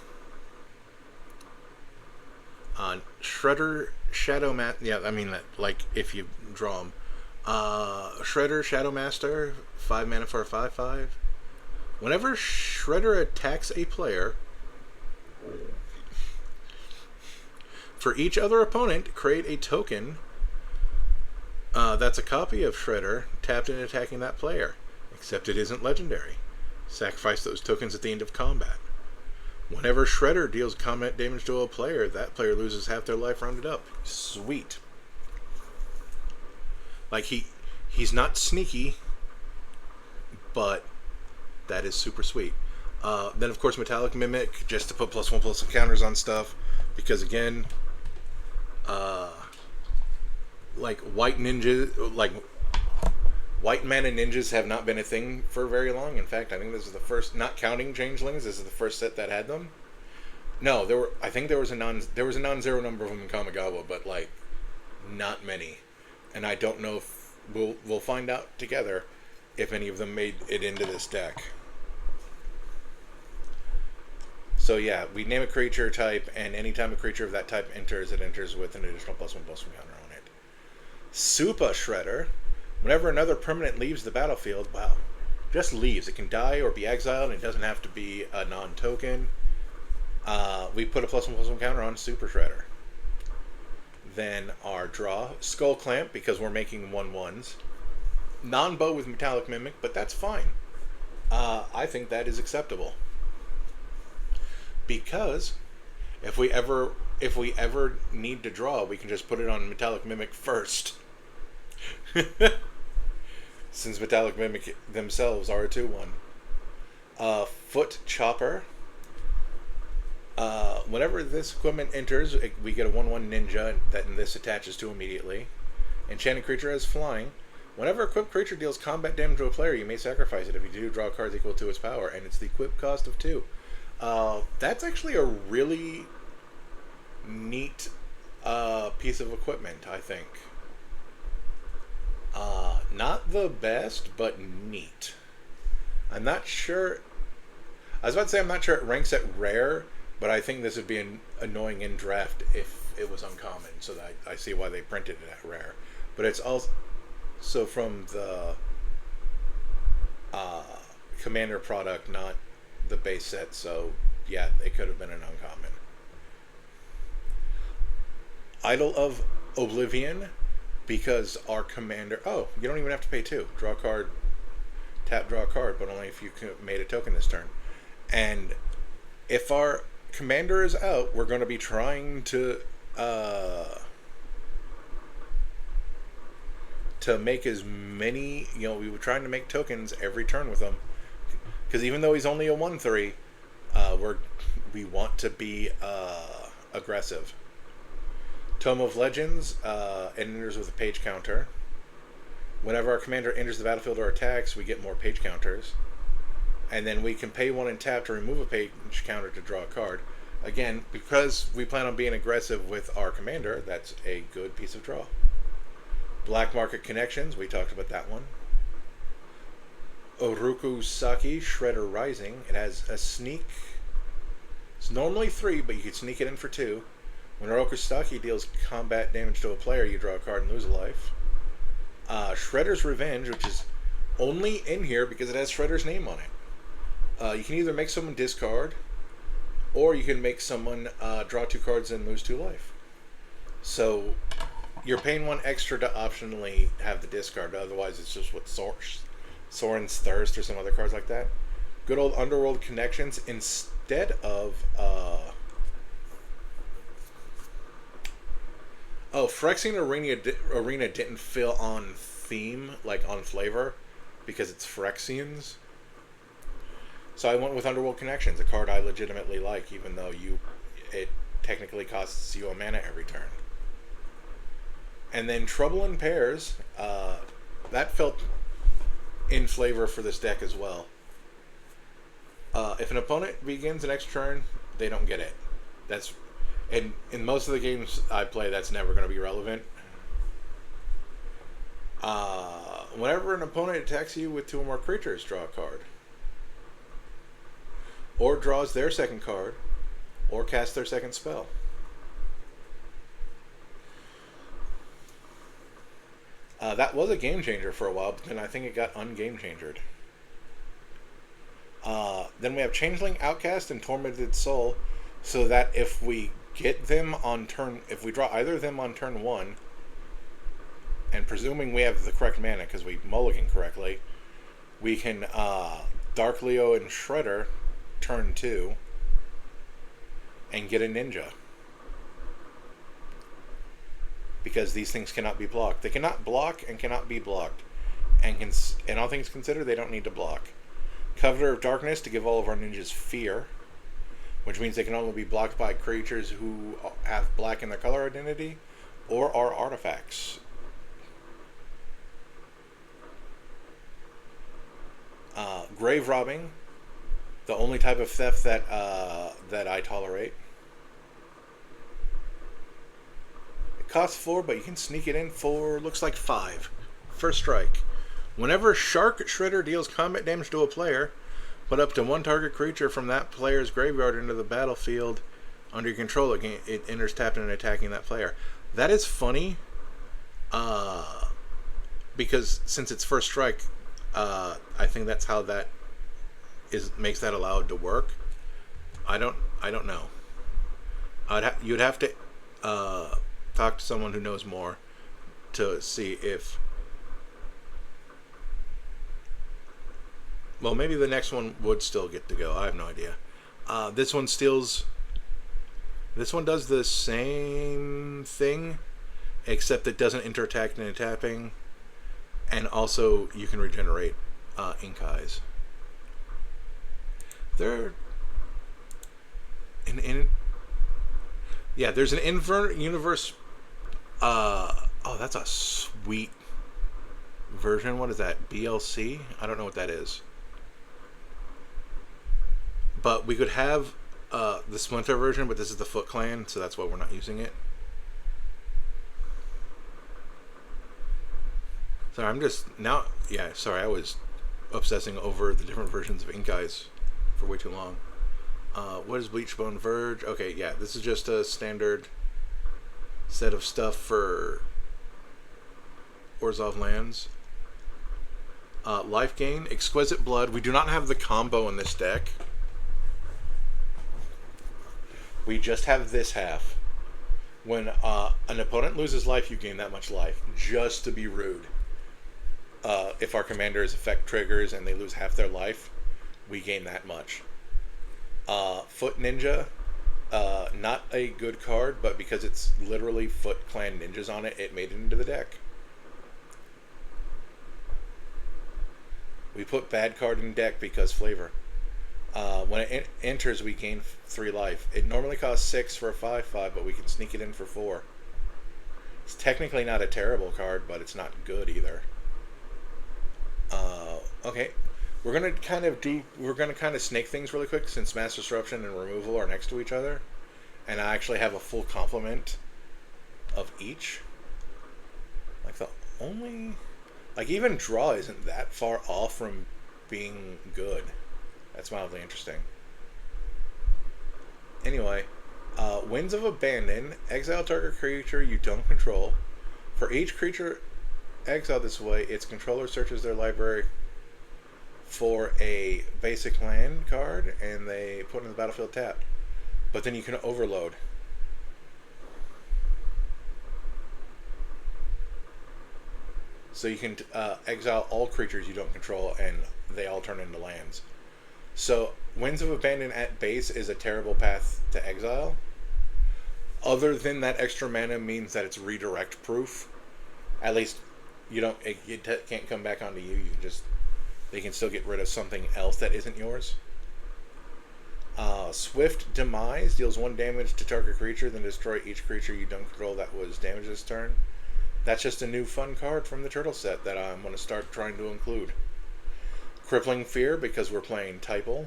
Shredder Shadow Master. Yeah, I mean that, like if you draw them. Shredder Shadow Master, 5 mana for a 5/5. Whenever Shredder attacks a player, for each other opponent, create a token that's a copy of Shredder tapped in attacking that player, except it isn't legendary. Sacrifice those tokens at the end of combat. Whenever Shredder deals combat damage to a player, that player loses half their life rounded up. Sweet. Like he's not sneaky, but that is super sweet. Then of course Metallic Mimic, just to put +1/+1 counters on stuff, because again, like white mana ninjas have not been a thing for very long. In fact, I think this is the first, not counting Changelings, this is the first set that had them. No, I think there was a non-zero number of them in Kamigawa, but like not many. And I don't know if we'll find out together if any of them made it into this deck. So yeah, we name a creature type, and anytime a creature of that type enters, it enters with an additional +1/+1 counter on it. Super Shredder. Whenever another permanent leaves the battlefield, wow, just leaves. It can die or be exiled, and it doesn't have to be a non-token. We put a +1/+1 counter on Super Shredder. Then our draw, Skull Clamp, because we're making 1/1s. Non-bow with Metallic Mimic, but that's fine. I think that is acceptable. Because if we ever need to draw, we can just put it on Metallic Mimic first. since Metallic Mimic themselves are a 2/1. Foot Chopper. Whenever this equipment enters, we get a 1/1 ninja that this attaches to immediately. Enchanted creature has flying. Whenever a equipped creature deals combat damage to a player, you may sacrifice it. If you do, draw cards equal to its power, and it's the equip cost of 2. That's actually a really neat piece of equipment, I think. Not the best, but neat. I'm not sure. I was about to say I'm not sure it ranks at rare, but I think this would be annoying in draft if it was uncommon. So that I see why they printed it at rare. But it's also from the Commander product, not the base set. So yeah, it could have been an uncommon. Idol of Oblivion, because our commander... Oh, you don't even have to pay 2. Draw a card, tap, draw a card, but only if you made a token this turn. And if our commander is out, we're going to be trying to make as many... we were trying to make tokens every turn with him. Because even though he's only a 1/3, we want to be aggressive. Tome of Legends, it enters with a page counter. Whenever our commander enters the battlefield or attacks, we get more page counters. And then we can pay 1 and tap to remove a page counter to draw a card. Again, because we plan on being aggressive with our commander, that's a good piece of draw. Black Market Connections, we talked about that one. Oroku Saki, Shredder Rising. It has a sneak. It's normally 3, but you can sneak it in for 2. When Oroku Saki deals combat damage to a player, you draw a card and lose a life. Shredder's Revenge, which is only in here because it has Shredder's name on it. You can either make someone discard, or you can make someone draw 2 cards and lose 2 life. So you're paying 1 extra to optionally have the discard. Otherwise, it's just with Soren's Thirst or some other cards like that. Good old Underworld Connections instead of... Phyrexian Arena didn't feel on theme, like on flavor, because it's Phyrexians. So I went with Underworld Connections, a card I legitimately like, even though it technically costs you a mana every turn. And then Trouble in Pairs, that felt in flavor for this deck as well. If an opponent begins the next turn, they don't get it. And in most of the games I play, that's never going to be relevant. Whenever an opponent attacks you with 2 or more creatures, draw a card. Or draws their second card, or casts their second spell. That was a game changer for a while, but then I think it got ungame changered. Then we have Changeling, Outcast, and Tormented Soul, so that if we get them on turn... If we draw either of them on turn 1, and presuming we have the correct mana because we mulligan correctly, we can Dark Leo and Shredder turn 2 and get a ninja. Because these things cannot be blocked. They cannot block and cannot be blocked. And all things considered, they don't need to block. Coveter of Darkness to give all of our ninjas fear, which means they can only be blocked by creatures who have black in their color identity or are artifacts. Grave Robbing, the only type of theft that I tolerate. It costs 4, but you can sneak it in for, looks like 5. First strike. Whenever Shark Shredder deals combat damage to a player, put up to 1 target creature from that player's graveyard into the battlefield under your control. It enters tapped and attacking that player. That is funny, because since it's first strike, I think that's how that makes that allowed to work. I don't know. You'd have to talk to someone who knows more to see if... Well, maybe the next one would still get to go. I have no idea. This one steals... This one does the same thing, except it doesn't enter attack and tapping. And also, you can regenerate ink eyes. There, there's an invert universe. Oh, that's a sweet version. What is that? BLC? I don't know what that is. But we could have the Splinter version, but this is the Foot Clan, so that's why we're not using it. Sorry, I'm just now. Yeah, sorry, I was obsessing over the different versions of Ink Eyes for way too long. What is Bleachbone Verge? Okay, yeah, this is just a standard set of stuff for Orzhov lands. Life Gain, Exquisite Blood. We do not have the combo in this deck. We just have this half. When an opponent loses life, you gain that much life, just to be rude. If our commander's effect triggers and they lose half their life, we gain that much. Foot Ninja, not a good card, but because it's literally Foot Clan ninjas on it, it made it into the deck. We put bad card in deck because flavor. When it enters, we gain 3 life. It normally costs 6 for a 5/5, but we can sneak it in for 4. It's technically not a terrible card, but it's not good either. Okay, we're gonna kind of snake things really quick since Mass Disruption and Removal are next to each other, and I actually have a full complement of each. Even Draw isn't that far off from being good. That's mildly interesting. Anyway, Winds of Abandon. Exile target creature you don't control. For each creature exiled this way, its controller searches their library for a basic land card, and they put it in the battlefield tapped. But then you can overload. So you can exile all creatures you don't control, and they all turn into lands. So Winds of Abandon at base is a terrible path to exile. Other than that extra mana means that it's redirect proof. At least it can't come back onto you. They can still get rid of something else that isn't yours. Swift Demise deals 1 damage to target creature, then destroy each creature you don't control that was damaged this turn. That's just a new fun card from the Turtle set that I'm going to start trying to include. Crippling Fear, because we're playing Typal.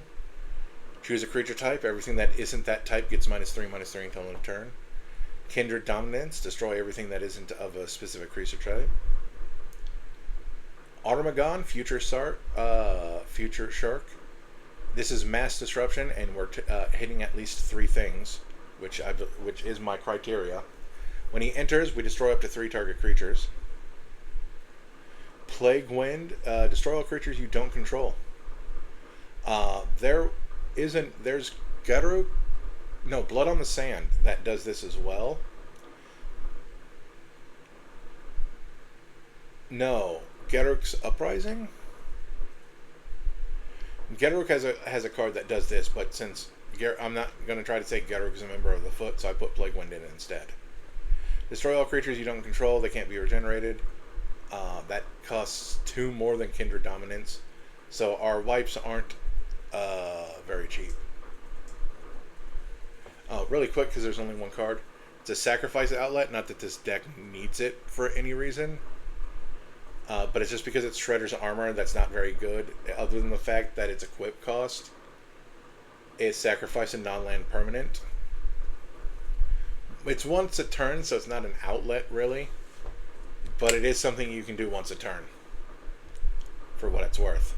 Choose a creature type. Everything that isn't that type gets -3/-3 until end of turn. Kindred Dominance. Destroy everything that isn't of a specific creature type. Automagon, Future Shark. This is Mass Disruption, and we're hitting at least 3 things, which is my criteria. When he enters, we destroy up to 3 target creatures. Plague Wind, destroy all creatures you don't control. There's Garuk, no, Blood on the Sand that does this as well. No, Garruk's Uprising. Garruk has a card that does this, but since I'm not going to try to say Garruk is a member of the Foot, so I put Plague Wind in instead. Destroy all creatures you don't control. They can't be regenerated. That costs 2 more than Kindred Dominance, so our wipes aren't very cheap. Really quick, because there's only 1 card. It's a Sacrifice Outlet. Not that this deck needs it for any reason, but it's just because it's Shredder's Armor that's not very good, other than the fact that its equip cost is Sacrifice a non-land permanent. It's once a turn, so it's not an outlet, really. But it is something you can do once a turn, for what it's worth.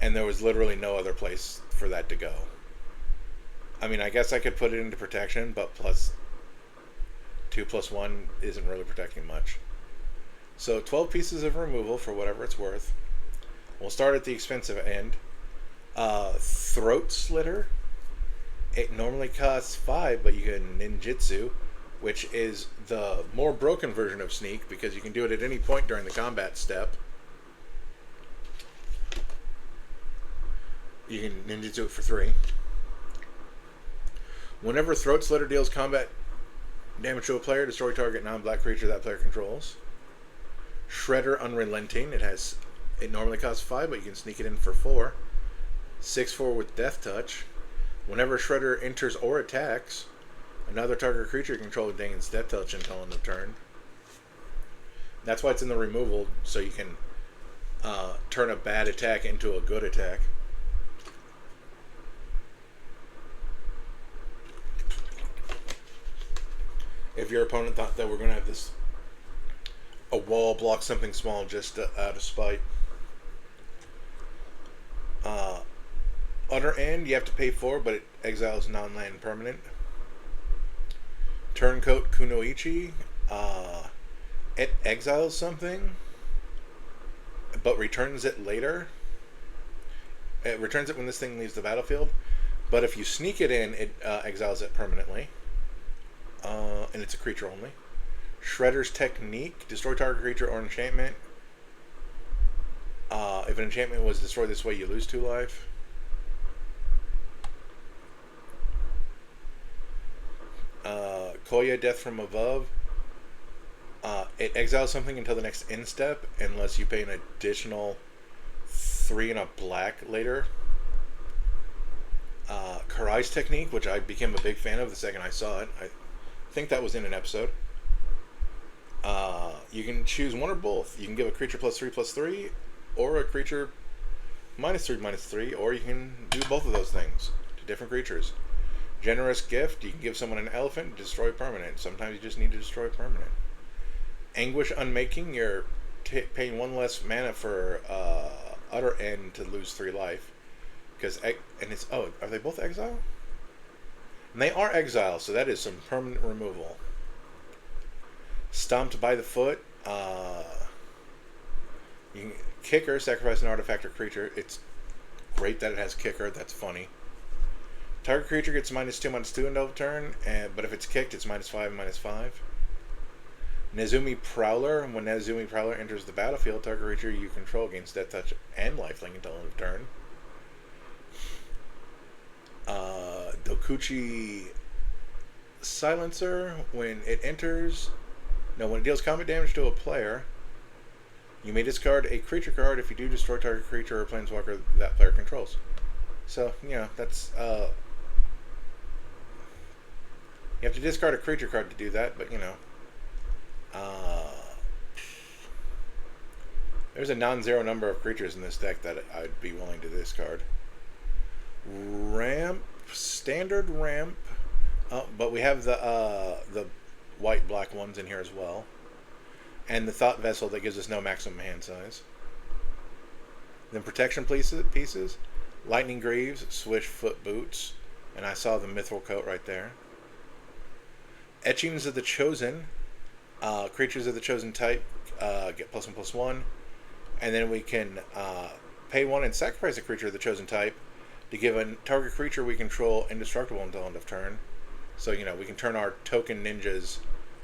And there was literally no other place for that to go. I mean, I guess I could put it into protection, but +2/+1 isn't really protecting much. So 12 pieces of removal for whatever it's worth. We'll start at the expensive end. Throat Slitter. It normally costs 5, but you can ninjutsu, which is the more broken version of Sneak, because you can do it at any point during the combat step. You can ninjutsu it for 3. Whenever Throat Slitter deals combat damage to a player, destroy target non-black creature that player controls. Shredder Unrelenting. It normally costs 5, but you can sneak it in for 4. 6/4 with Death Touch. Whenever Shredder enters or attacks, another target creature you control gains Death Touch until end of turn. That's why it's in the removal, so you can turn a bad attack into a good attack. If your opponent thought that we're going to have a wall block something small just out of spite. Utter End, you have to pay 4, but it exiles non-land permanent. Turncoat Kunoichi, it exiles something, but returns it later. It returns it when this thing leaves the battlefield, but if you sneak it in, it exiles it permanently. And it's a creature only. Shredder's Technique, destroy target creature or enchantment. If an enchantment was destroyed this way, you lose 2 life. Koya, Death from Above. It exiles something until the next end step, unless you pay an additional 3 and a black later. Karai's Technique, which I became a big fan of the second I saw it. I think that was in an episode. You can choose one or both. You can give a creature +3/+3, or a creature -3/-3, or you can do both of those things to different creatures. Generous Gift, you can give someone an elephant, destroy permanent. Sometimes you just need to destroy permanent. Anguish Unmaking, you're paying 1 less mana for Utter End to lose 3 life. Are they both exile? And they are exile, so that is some permanent removal. Stomped by the Foot, you can Kicker, sacrifice an artifact or creature. It's great that it has Kicker, that's funny. Target creature gets -2/-2 until turn, but if it's kicked, it's -5 and -5. Nezumi Prowler, when Nezumi Prowler enters the battlefield, target creature you control gains Death Touch and lifelink until end of turn. Dokuchi Silencer, when it deals combat damage to a player, you may discard a creature card. If you do, destroy target creature or planeswalker that player controls. So, that's you have to discard a creature card to do that, but there's a non-zero number of creatures in this deck that I'd be willing to discard. Ramp, standard ramp, but we have the white-black ones in here as well, and the Thought Vessel that gives us no maximum hand size. Then protection pieces, Lightning Greaves, Swish Foot Boots, and I saw the Mithril Coat right there. Etchings of the Chosen, creatures of the chosen type get +1/+1, and then we can pay 1 and sacrifice a creature of the chosen type to give a target creature we control indestructible until end of turn. So, we can turn our token ninjas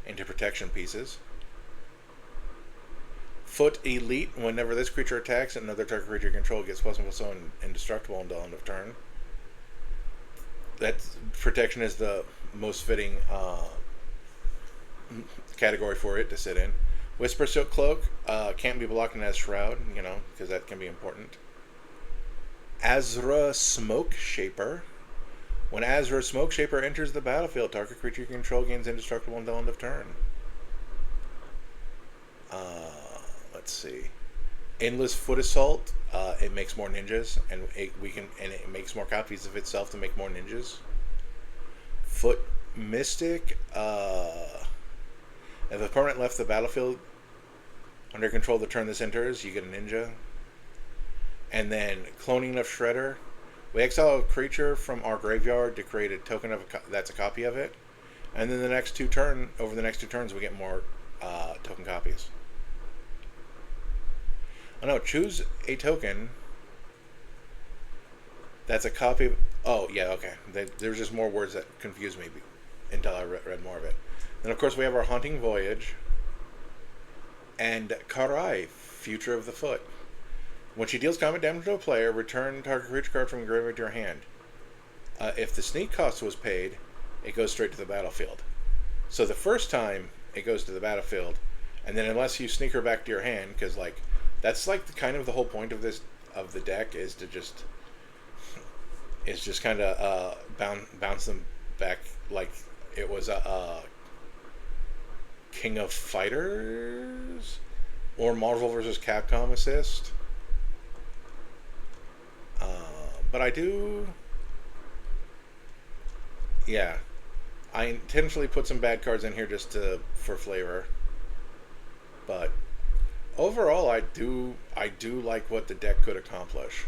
into protection pieces. Foot Elite, whenever this creature attacks, another target creature you control gets +1/+1 indestructible until end of turn. That protection is the most fitting category for it to sit in. Whisper Silk Cloak can't be blocked in as Shroud, because that can be important. Azra Smoke Shaper. When Azra Smoke Shaper enters the battlefield, target creature you control gains indestructible until end of turn. Let's see. Endless Foot Assault. It makes more ninjas, and it makes more copies of itself to make more ninjas. Foot Mystic. If a permanent left the battlefield under control the turn this enters, you get a ninja. And then Cloning of Shredder. We exile a creature from our graveyard to create a token that's a copy of it. And then over the next two turns, we get more token copies. Oh no, choose a token that's a copy of... Oh, yeah, okay. There's just more words that confuse me until I read more of it. Then, of course, we have our Haunting Voyage and Karai, Future of the Foot. When she deals combat damage to a player, return target creature card from your graveyard to your hand. If the sneak cost was paid, it goes straight to the battlefield. So the first time it goes to the battlefield, And then unless you sneak her back to your hand, because like that's like the whole point of the deck is to just kind of bounce them back like it was a King of Fighters or Marvel vs. Capcom assist. But I do, yeah, I intentionally put some bad cards in here just for flavor. But overall, I do like what the deck could accomplish.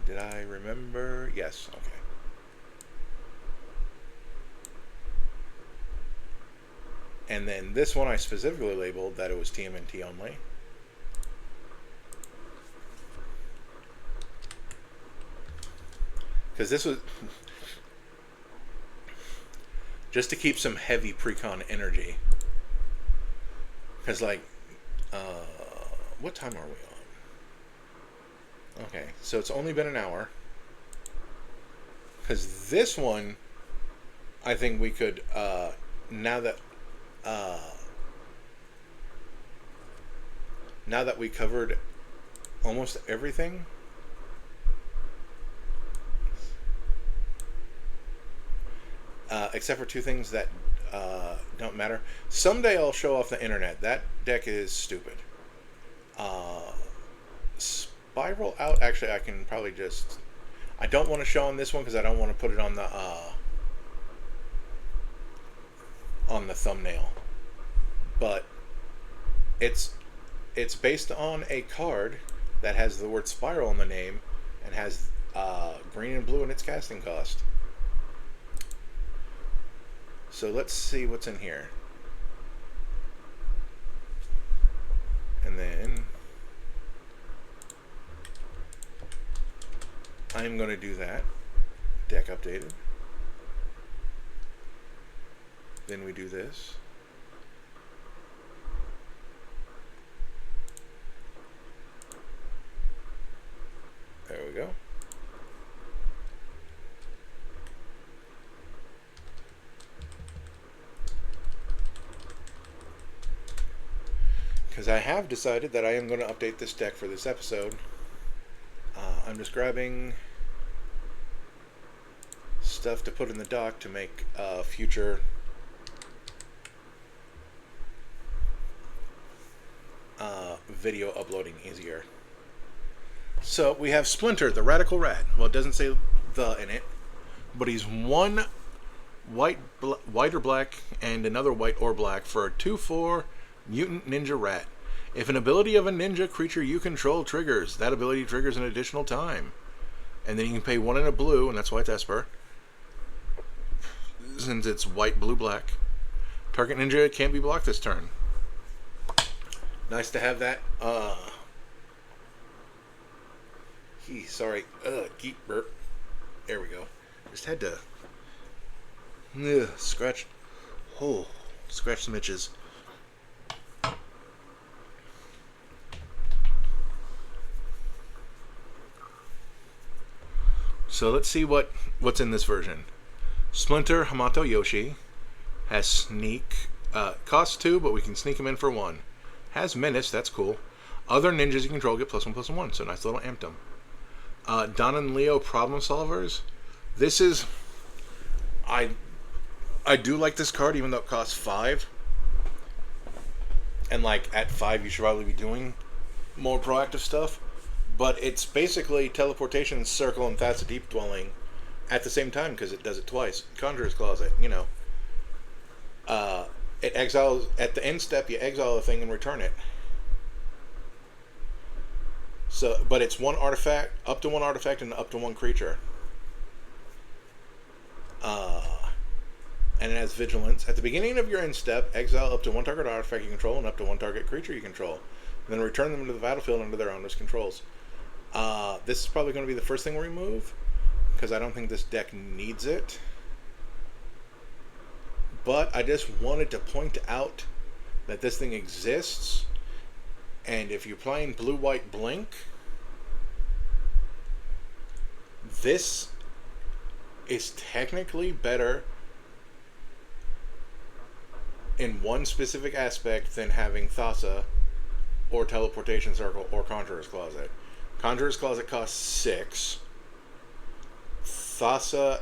Did I remember? Yes. Okay. And then this one I specifically labeled that it was TMNT only. Because this was just to keep some heavy precon energy. Because like, what time are we on? Okay, so it's only been an hour. Because this one, I think we could, now that we covered almost everything, except for two things that don't matter. Someday I'll show off the internet. That deck is stupid. Spiral out. Actually, I can probably just. I don't want to show on this one because I don't want to put it on the thumbnail. But it's based on a card that has the word Spiral in the name and has green and blue in its casting cost. So let's see what's in here. And then I'm going to do that. Deck updated. Then we do this. There we go. Because I have decided that I am going to update this deck for this episode. I'm just grabbing stuff to put in the dock to make future video uploading easier. So we have Splinter, the Radical Rat. Well, it doesn't say the in it, but he's one white or black and another white or black for a 2/4 mutant ninja rat. If an ability of a ninja creature you control triggers, that ability triggers an additional time. And then you can pay 1 and a blue, and that's why it's Esper. Since it's white, blue, black. Target ninja can't be blocked this turn. Nice to have that. Geek burp. There we go. Just had to scratch some itches. So let's see what's in this version. Splinter Hamato Yoshi has sneak. Costs 2, but we can sneak him in for 1. Has menace, that's cool. Other ninjas you control get +1/+1, so nice little amptum. Don and Leo problem solvers. This is I do like this card even though it costs 5. And like at 5 you should probably be doing more proactive stuff. But it's basically teleportation, circle, and Thats of Deep Dwelling at the same time because it does it twice. Conjurer's Closet, you know. It exiles at the end step. You exile a thing and return it. So, but it's one artifact, up to 1 artifact, and up to 1 creature. And it has vigilance. At the beginning of your end step, exile up to 1 target artifact you control and up to 1 target creature you control. And then return them to the battlefield under their owner's controls. This is probably going to be the first thing we remove because I don't think this deck needs it. But I just wanted to point out that this thing exists, and if you're playing blue-white blink, this is technically better in one specific aspect than having Thassa or Teleportation Circle or Conjurer's Closet. Conjurer's Closet costs 6. Thassa,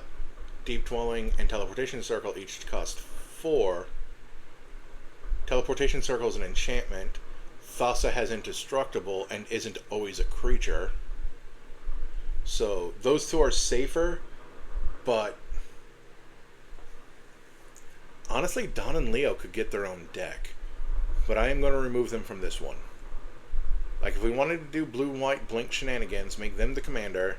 Deep Dwelling, and Teleportation Circle each cost 4. Teleportation Circle is an enchantment. Thassa has Indestructible and isn't always a creature. So those two are safer, but honestly, Don and Leo could get their own deck. But I am going to remove them from this one. Like, if we wanted to do blue and white blink shenanigans, make them the commander.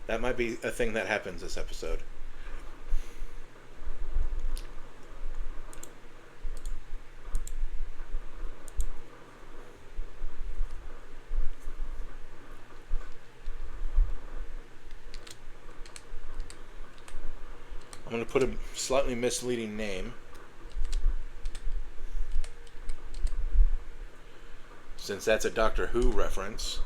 That might be a thing that happens this episode. I'm going to put a slightly misleading name, since that's a Doctor Who reference.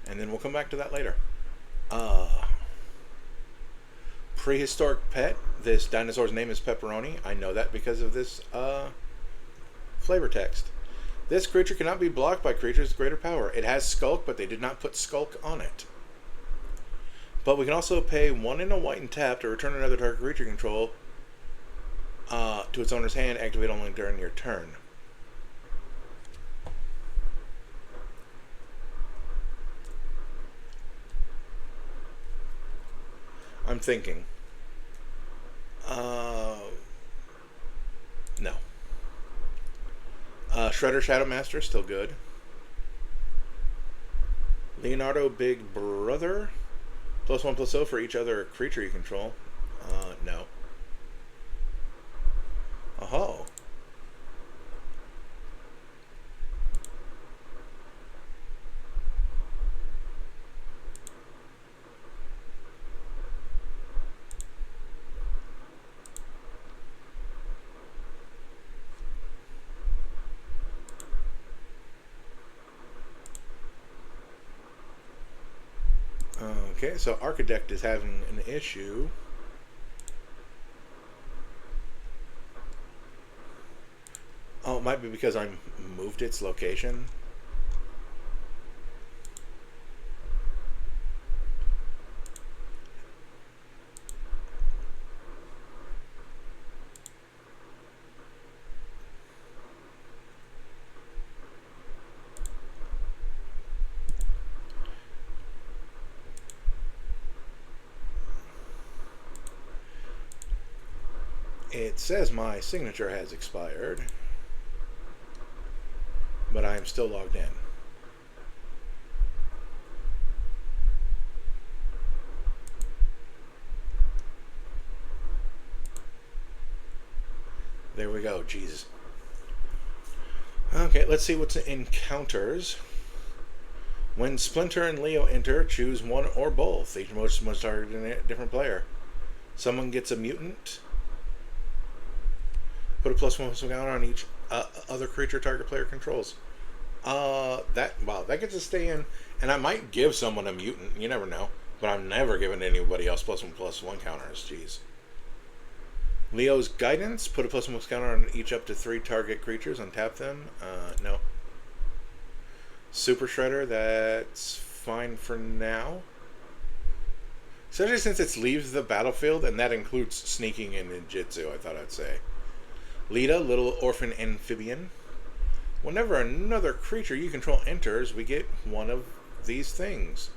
And then we'll come back to that later. Prehistoric pet. This dinosaur's name is Pepperoni. I know that because of this flavor text. This creature cannot be blocked by creatures with greater power. It has Skulk, but they did not put Skulk on it. But we can also pay 1 and a white and tap to return another target creature control to its owner's hand. Activate only during your turn. I'm thinking. No. Shredder Shadow Master, still good. Leonardo Big Brother. +1/+0 for each other creature you control. No. Oh. Okay, so Architect is having an issue. Oh, it might be because I moved its location. It says my signature has expired, but I am still logged in. There we go, Jesus. Okay, let's see what's in encounters. When Splinter and Leo enter, choose one or both. Each motion must target a different player. Someone gets a mutant. Put a +1/+1 counter on each other creature target player controls. That gets to stay in, and I might give someone a mutant. You never know, but I'm never giving anybody else +1/+1 counters. Jeez. Leo's Guidance. Put a +1/+1 counter on each up to 3 target creatures. Untap them. No. Super Shredder. That's fine for now. Especially since it leaves the battlefield, and that includes sneaking in ninjutsu, I thought I'd say. Lita, Little Orphan Amphibian. Whenever another creature you control enters, we get one of these things.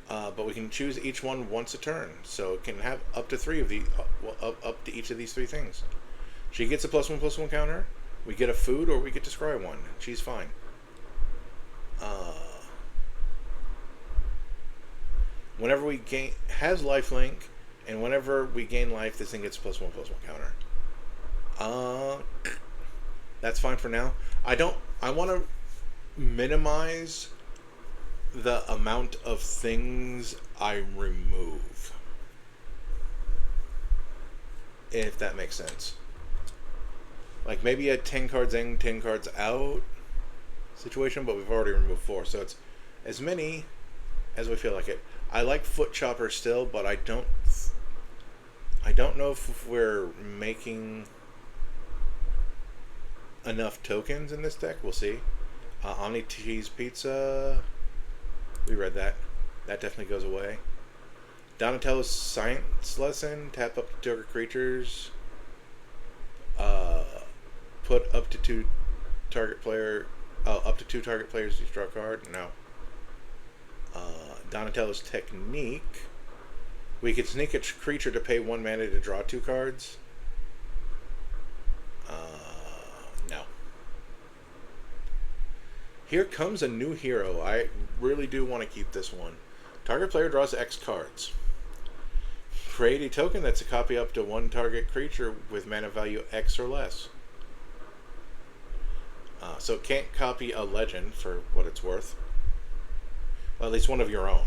But we can choose each one once a turn. So it can have up to 3 of the up to each of these 3 things. She gets a +1/+1 counter. We get a food, or we get to scry one. She's fine. Whenever we gain, has lifelink, and whenever we gain life, this thing gets a +1/+1 counter. That's fine for now. I want to minimize the amount of things I remove. If that makes sense. Like maybe a 10 cards in, 10 cards out situation, but we've already removed 4. So it's as many as we feel like it. I like Foot Chopper still, but I don't know if we're making enough tokens in this deck. We'll see. Omni Cheese Pizza. We read that. That definitely goes away. Donatello's Science Lesson. Tap up to target creatures. Put up to 2 target player. Up to 2 target players to draw a card. No. Donatello's Technique. We could sneak a creature to pay 1 mana to draw 2 cards. No. Here comes a new hero. I really do want to keep this one. Target player draws X cards. Create a token that's a copy up to 1 target creature with mana value X or less. So it can't copy a legend for what it's worth. Well, at least one of your own.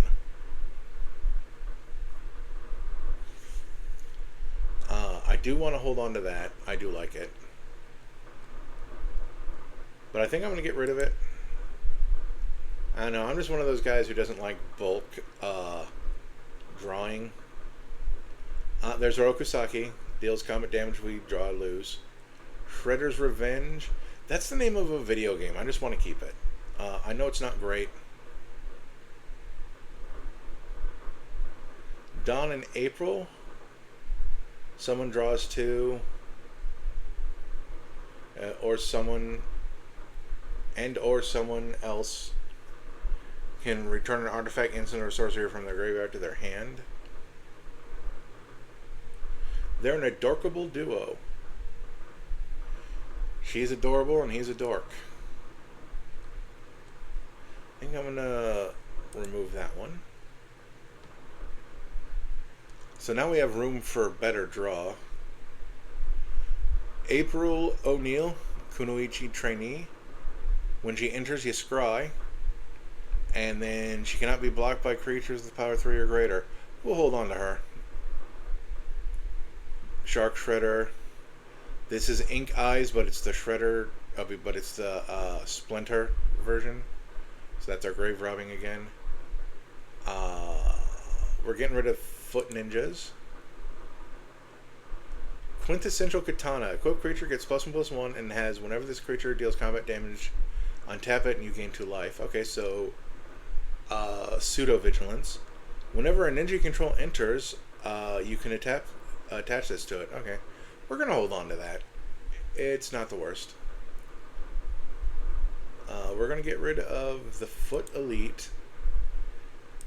I do want to hold on to that. I do like it. But I think I'm going to get rid of it. I don't know. I'm just one of those guys who doesn't like bulk drawing. There's Rokusaki. Deals combat damage. We draw, lose. Shredder's Revenge. That's the name of a video game. I just want to keep it. I know it's not great. Dawn in April. Someone draws 2. Or someone else can return an artifact, instant, or sorcery from their graveyard to their hand. They're an adorkable duo. She's adorable and he's a dork. I think I'm gonna remove that one. So now we have room for better draw. April O'Neil, Kunoichi trainee. When she enters, you scry. And then she cannot be blocked by creatures with power 3 or greater. We'll hold on to her. Shark Shredder. This is Ink Eyes, but it's the Shredder, but it's the Splinter version. So that's our grave robbing again. We're getting rid of Foot Ninjas. Quintessential Katana. Equipped creature gets +1/+1 and has, whenever this creature deals combat damage, untap it and you gain 2 life. Okay, so Pseudo Vigilance. Whenever a ninja you control enters, you can attach this to it. Okay. We're going to hold on to that. It's not the worst. We're going to get rid of the Foot Elite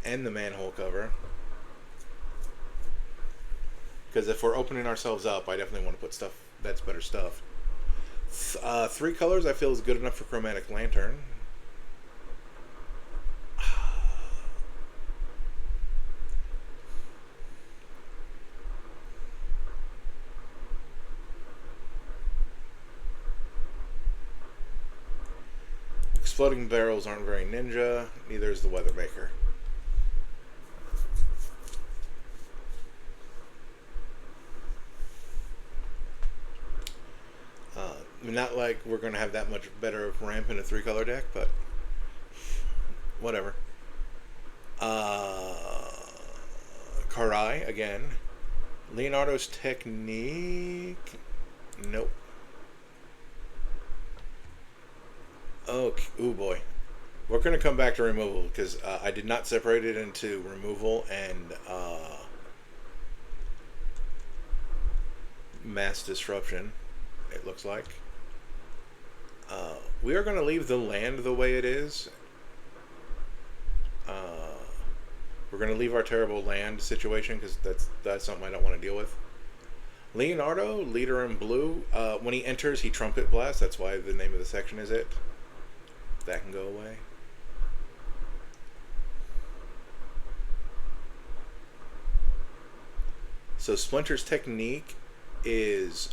and the Manhole cover. Because if we're opening ourselves up, I definitely want to put stuff that's better stuff. 3 colors I feel is good enough for Chromatic Lantern. Exploding Barrels aren't very ninja, neither is the Weathermaker. Not like we're going to have that much better ramp in a 3-color deck, but whatever. Karai, again. Leonardo's Technique. Nope. Okay. Ooh, boy. We're going to come back to removal because I did not separate it into removal and mass disruption, it looks like. We are going to leave the land the way it is. We're going to leave our terrible land situation because that's something I don't want to deal with. Leonardo, leader in blue. When he enters, he trumpet blasts. That's why the name of the section is it. That can go away. So Splinter's Technique is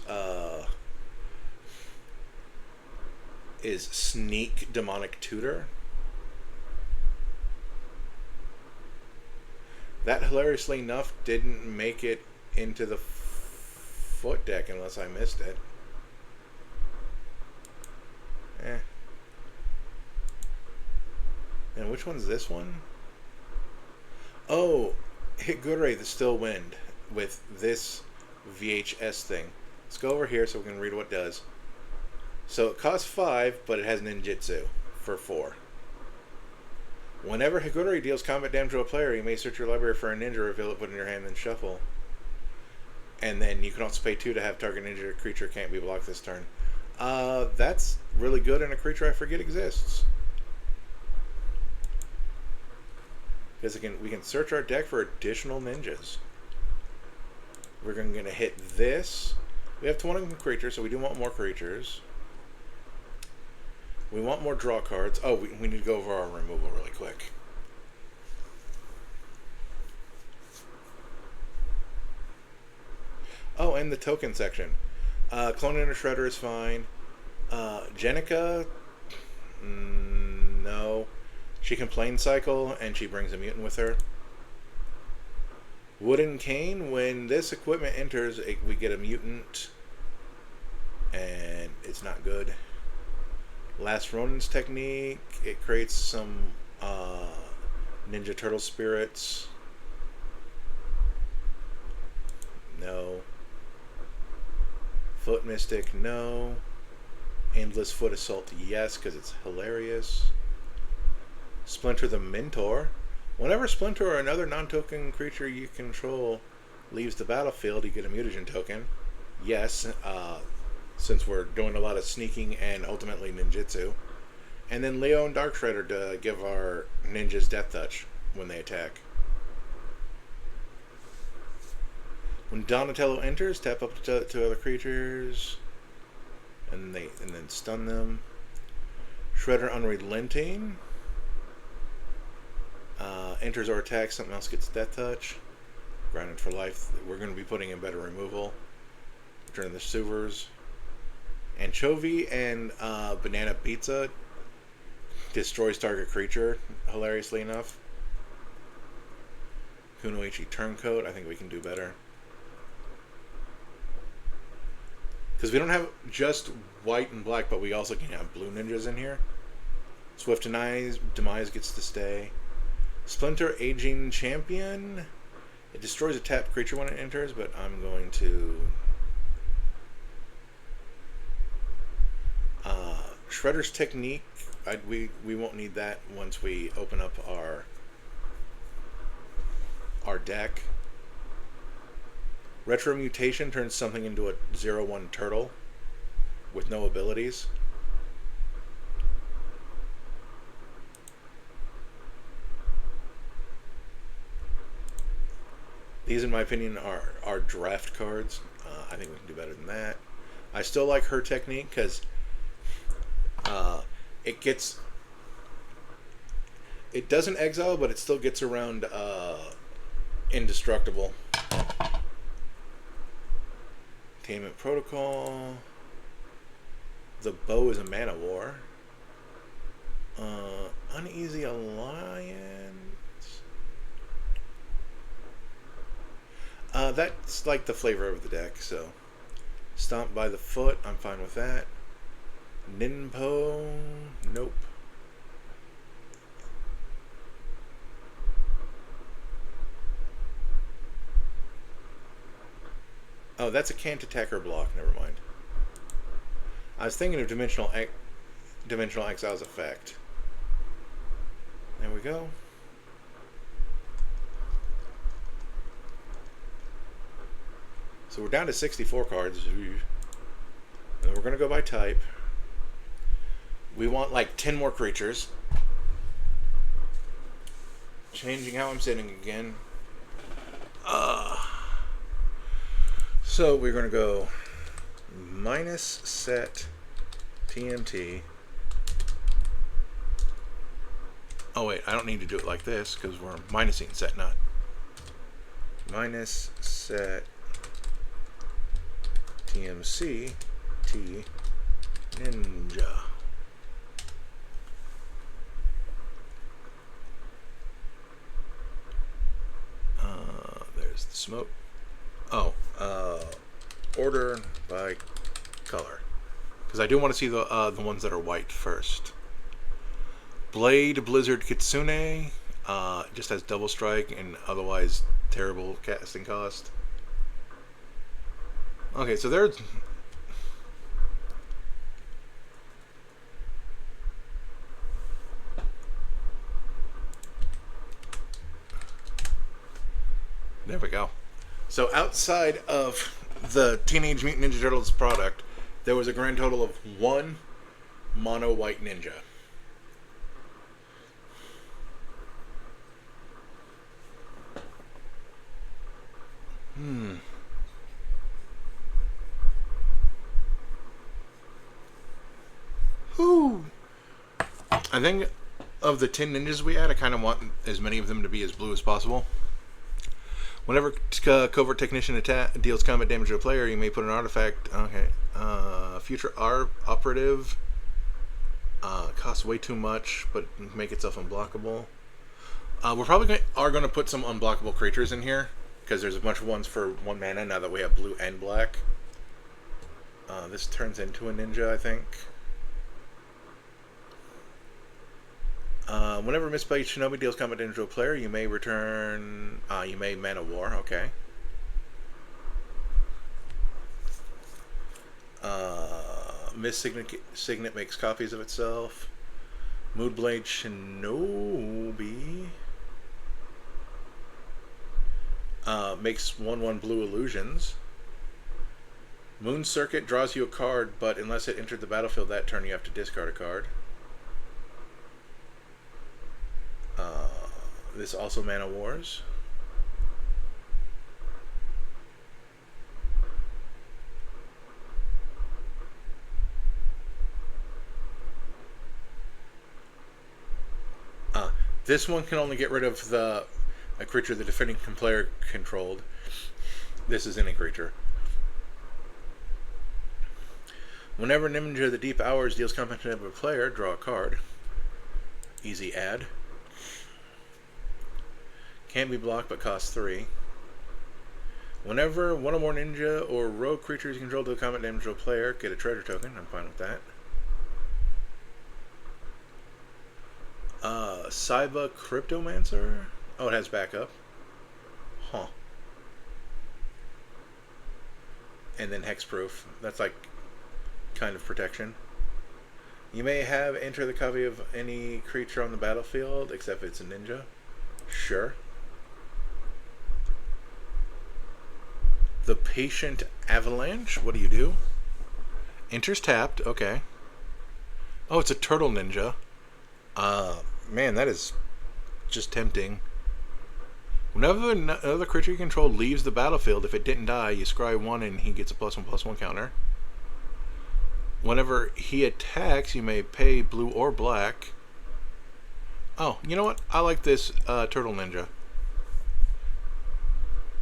Sneak Demonic Tutor. That, hilariously enough, didn't make it into the foot deck unless I missed it. Eh. And which one's this one? Oh, Higure the Still Wind with this VHS thing. Let's go over here so we can read what it does. So it costs 5, but it has ninjutsu for 4. Whenever Higure deals combat damage to a player, you may search your library for a ninja, reveal it, put it in your hand, then shuffle. And then you can also pay 2 to have target ninja creature can't be blocked this turn. That's really good in a creature I forget exists. Because we can search our deck for additional ninjas. We're going to hit this. We have 20 creatures, so we do want more creatures. We want more draw cards. Oh, we need to go over our removal really quick. Oh, and the token section. Cloning a Shredder is fine. Jenica? No. She can plane cycle, and she brings a mutant with her. Wooden Cane, when this equipment enters, we get a mutant, and it's not good. Last Ronin's Technique, it creates some Ninja Turtle spirits. No. Foot Mystic, no. Endless Foot Assault, yes, because it's hilarious. Splinter the Mentor. Whenever Splinter or another non-token creature you control leaves the battlefield, you get a mutagen token. Yes, since we're doing a lot of sneaking and ultimately ninjutsu. And then Leo and Dark Shredder to give our ninjas Death Touch when they attack. When Donatello enters, tap up to other creatures, and then stun them. Shredder Unrelenting. Enters or attacks, something else gets Death Touch. Grounded for life. We're going to be putting in better removal. Return the sewers. Anchovy and Banana Pizza destroys target creature, hilariously enough. Kunoichi Turncoat, I think we can do better. Because we don't have just white and black, but we also can have blue ninjas in here. Swift Demise gets to stay. Splinter Aging Champion. It destroys a tapped creature when it enters, but I'm going to... Shredder's Technique. We won't need that once we open up our deck. Retro Mutation turns something into a 0/1 turtle with no abilities. These, in my opinion, are draft cards. I think we can do better than that. I still like her technique because it doesn't exile, but it still gets around indestructible. Containment Protocol. The Bow is a Mana War. Uneasy Alliance. That's like the flavor of the deck, so. Stomp by the Foot, I'm fine with that. Ninpo, nope. Oh, that's a can't attacker block, never mind. I was thinking of Dimensional Exile's effect. There we go. So we're down to 64 cards. And we're going to go by type. We want like 10 more creatures. Changing how I'm sitting again. So we're going to go minus set TMNT. Oh wait, I don't need to do it like this because we're minusing set nut. Minus set TMC T Ninja. smoke. Oh, order by color, because I do want to see the ones that are white first. Blade Blizzard Kitsune just has double strike and otherwise terrible casting cost. Okay, so there's. There we go. So outside of the Teenage Mutant Ninja Turtles product, there was a grand total of 1 mono white ninja. Whew. I think of the 10 ninjas we had, I kind of want as many of them to be as blue as possible. Whenever Covert Technician deals combat damage to a player, you may put an artifact. Okay. Future Operative. Costs way too much, but make itself unblockable. We're probably going to put some unblockable creatures in here, because there's a bunch of ones for 1 mana now that we have blue and black. This turns into a ninja, I think. Whenever Misplaced Shinobi deals combat damage to a player, you may return. You may Mana War. Okay. Miss Signet makes copies of itself. Moodblade Shinobi makes 1/1 blue illusions. Moon Circuit draws you a card, but unless it entered the battlefield that turn, you have to discard a card. This also Mana Wars. This one can only get rid of a creature the defending player controlled. This is any creature. Whenever Ninja the Deep Hours deals combat to a player, draw a card. Easy add. Can't be blocked but costs 3. Whenever one or more ninja or rogue creatures control deal combat damage to a player, get a treasure token. I'm fine with that. Saiba Cryptomancer? Oh, it has backup. Huh. And then Hexproof. That's like kind of protection. You may have enter the copy of any creature on the battlefield, except if it's a ninja. Sure. The Patient Avalanche. What do you do? Enters tapped. Okay. Oh, it's a turtle ninja. Man, that is just tempting. Whenever another creature you control leaves the battlefield, if it didn't die, you scry 1 and he gets a +1/+1 counter. Whenever he attacks, you may pay blue or black. Oh, you know what? I like this turtle ninja.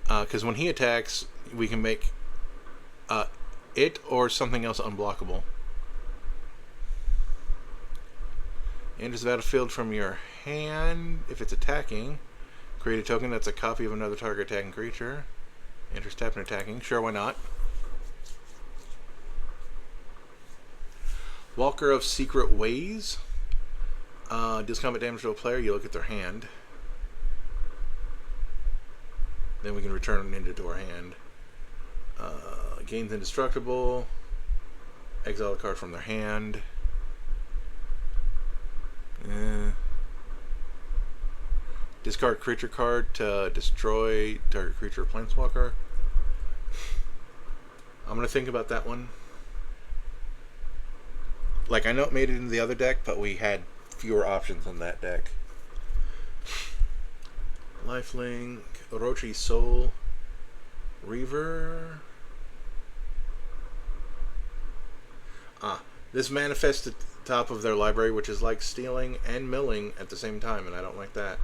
Because when he attacks, we can make it or something else unblockable. Enters the battlefield from your hand. If it's attacking, create a token that's a copy of another target attacking creature. Enters tapped and attacking. Sure, why not? Walker of Secret Ways. Deals combat damage to a player. You look at their hand. Then we can return a ninja to our hand. Gains indestructible. Exile a card from their hand. Discard creature card to destroy target creature or planeswalker. I'm going to think about that one. Like, I know it made it into the other deck, but we had fewer options on that deck. Lifelink, Orochi Soul, Reaver. This manifests at the top of their library, which is like stealing and milling at the same time, and I don't like that.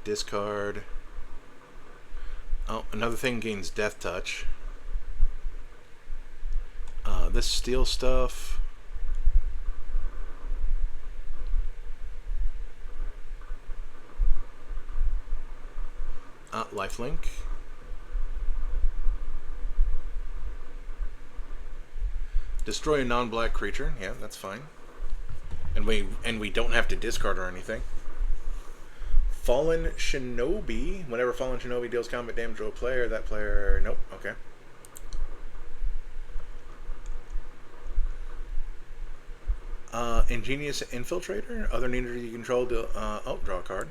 Discard. Oh, another thing gains Death Touch. This steal stuff. lifelink. Destroy a non-black creature. Yeah, that's fine. And we don't have to discard or anything. Fallen Shinobi. Whenever Fallen Shinobi deals combat damage to a player, that player... Nope. Okay. Ingenious Infiltrator. Other ninjas you control oh, draw a card.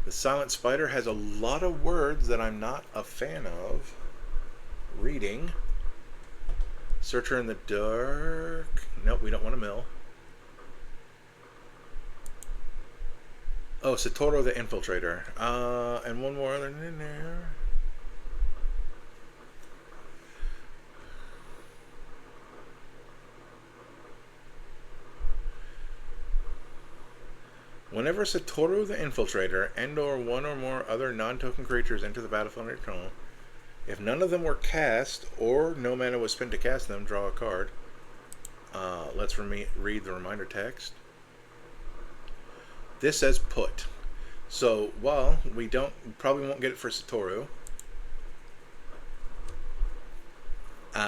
The Silent Spider has a lot of words that I'm not a fan of reading. Searcher in the Dark. Nope, we don't want to mill. Oh, Satoru the Infiltrator. And one more other in there. Whenever Satoru the Infiltrator and or one or more other non-token creatures enter the battlefield under control, if none of them were cast or no mana was spent to cast them, draw a card. Let's read the reminder text. This says put. So while we probably won't get it for Satoru,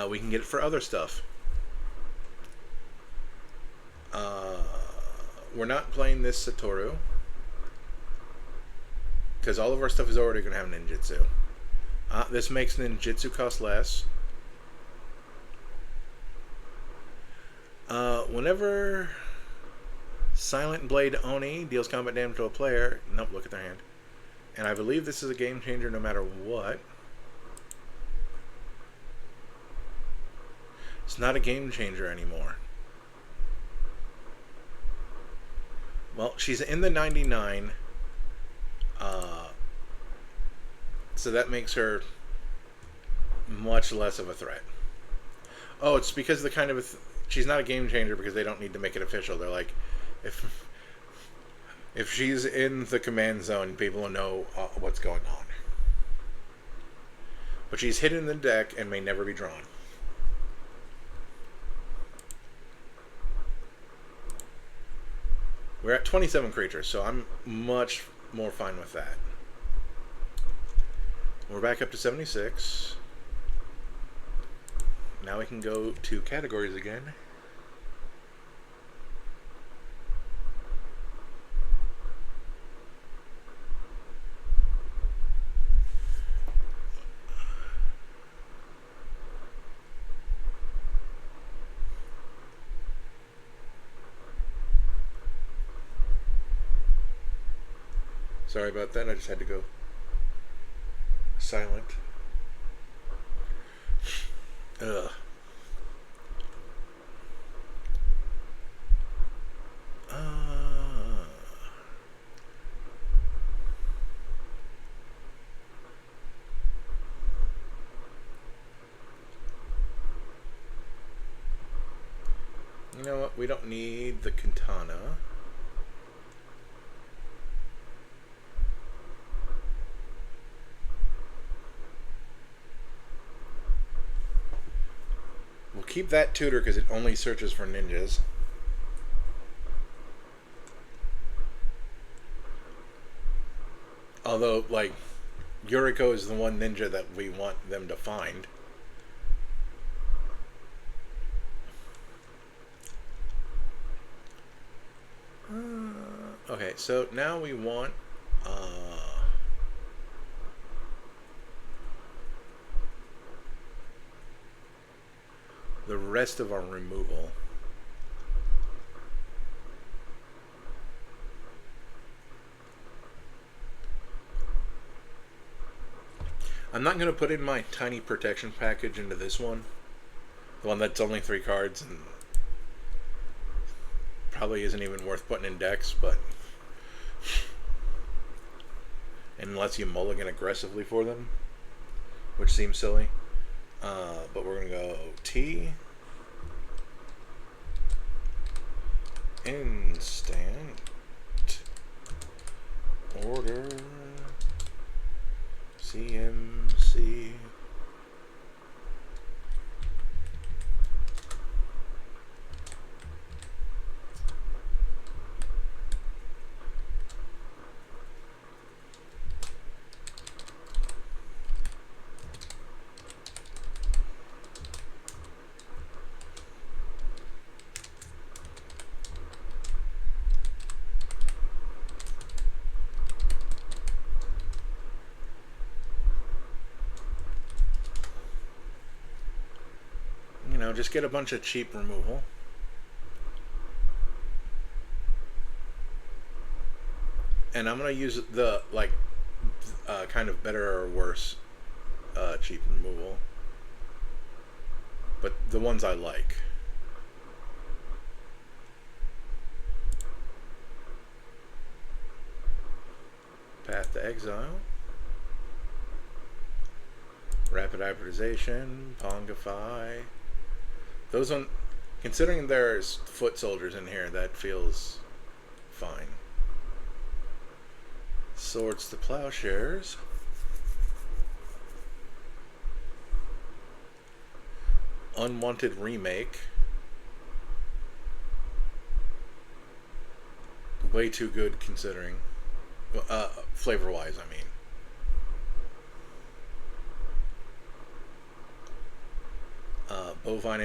we can get it for other stuff. We're not playing this Satoru because all of our stuff is already going to have ninjutsu. This makes ninjutsu cost less. Whenever Silent Blade Oni deals combat damage to a player, nope, look at their hand. And I believe this is a game changer no matter what. It's not a game changer anymore. Well, she's in the 99, so that makes her much less of a threat. Oh, it's because the kind of she's not a game changer because they don't need to make it official. They're like, if she's in the command zone, people will know what's going on. But she's hidden in the deck and may never be drawn. We're at 27 creatures, so I'm much more fine with that. We're back up to 76. Now we can go to categories again. Sorry about that, I just had to go silent. Ugh. You know what? We don't need the katana. We'll keep that tutor because it only searches for ninjas. Although, like, Yuriko is the one ninja that we want them to find. Okay, so now we want the rest of our removal. I'm not going to put in my tiny protection package into this one. The one that's only 3 cards and probably isn't even worth putting in decks, but unless you mulligan aggressively for them, which seems silly. But we're going to go T. Instant. Order. CMC. know, just get a bunch of cheap removal. And I'm going to use the, like, kind of better or worse cheap removal. But the ones I like. Path to Exile. Rapid Hybridization. Pongify. Those on, considering there's foot soldiers in here, that feels fine. Swords to Plowshares. Unwanted Remake. Way too good considering. Flavor-wise, I mean. Bovine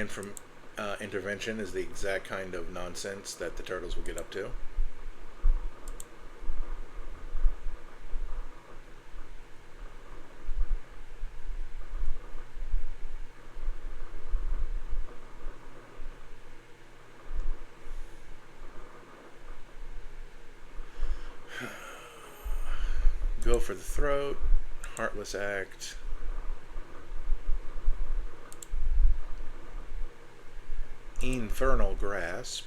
Intervention is the exact kind of nonsense that the turtles will get up to. Go for the Throat, Heartless Act. Infernal Grasp.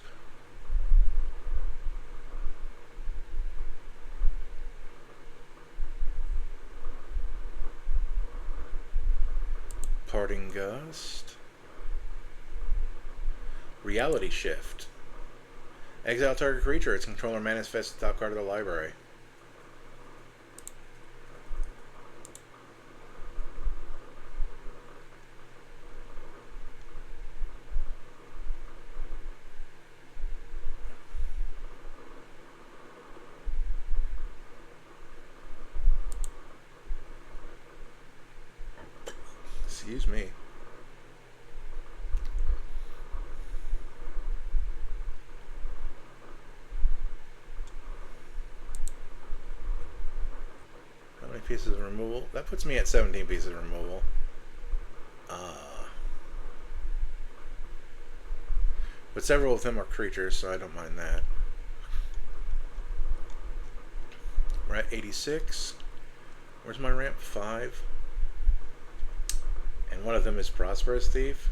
Parting Gust. Reality Shift. Exile target creature. Its controller manifests the top card of the library. Excuse me. How many pieces of removal? That puts me at 17 pieces of removal. But several of them are creatures, so I don't mind that. We're at 86. Where's my ramp? 5. And one of them is Prosperous Thief.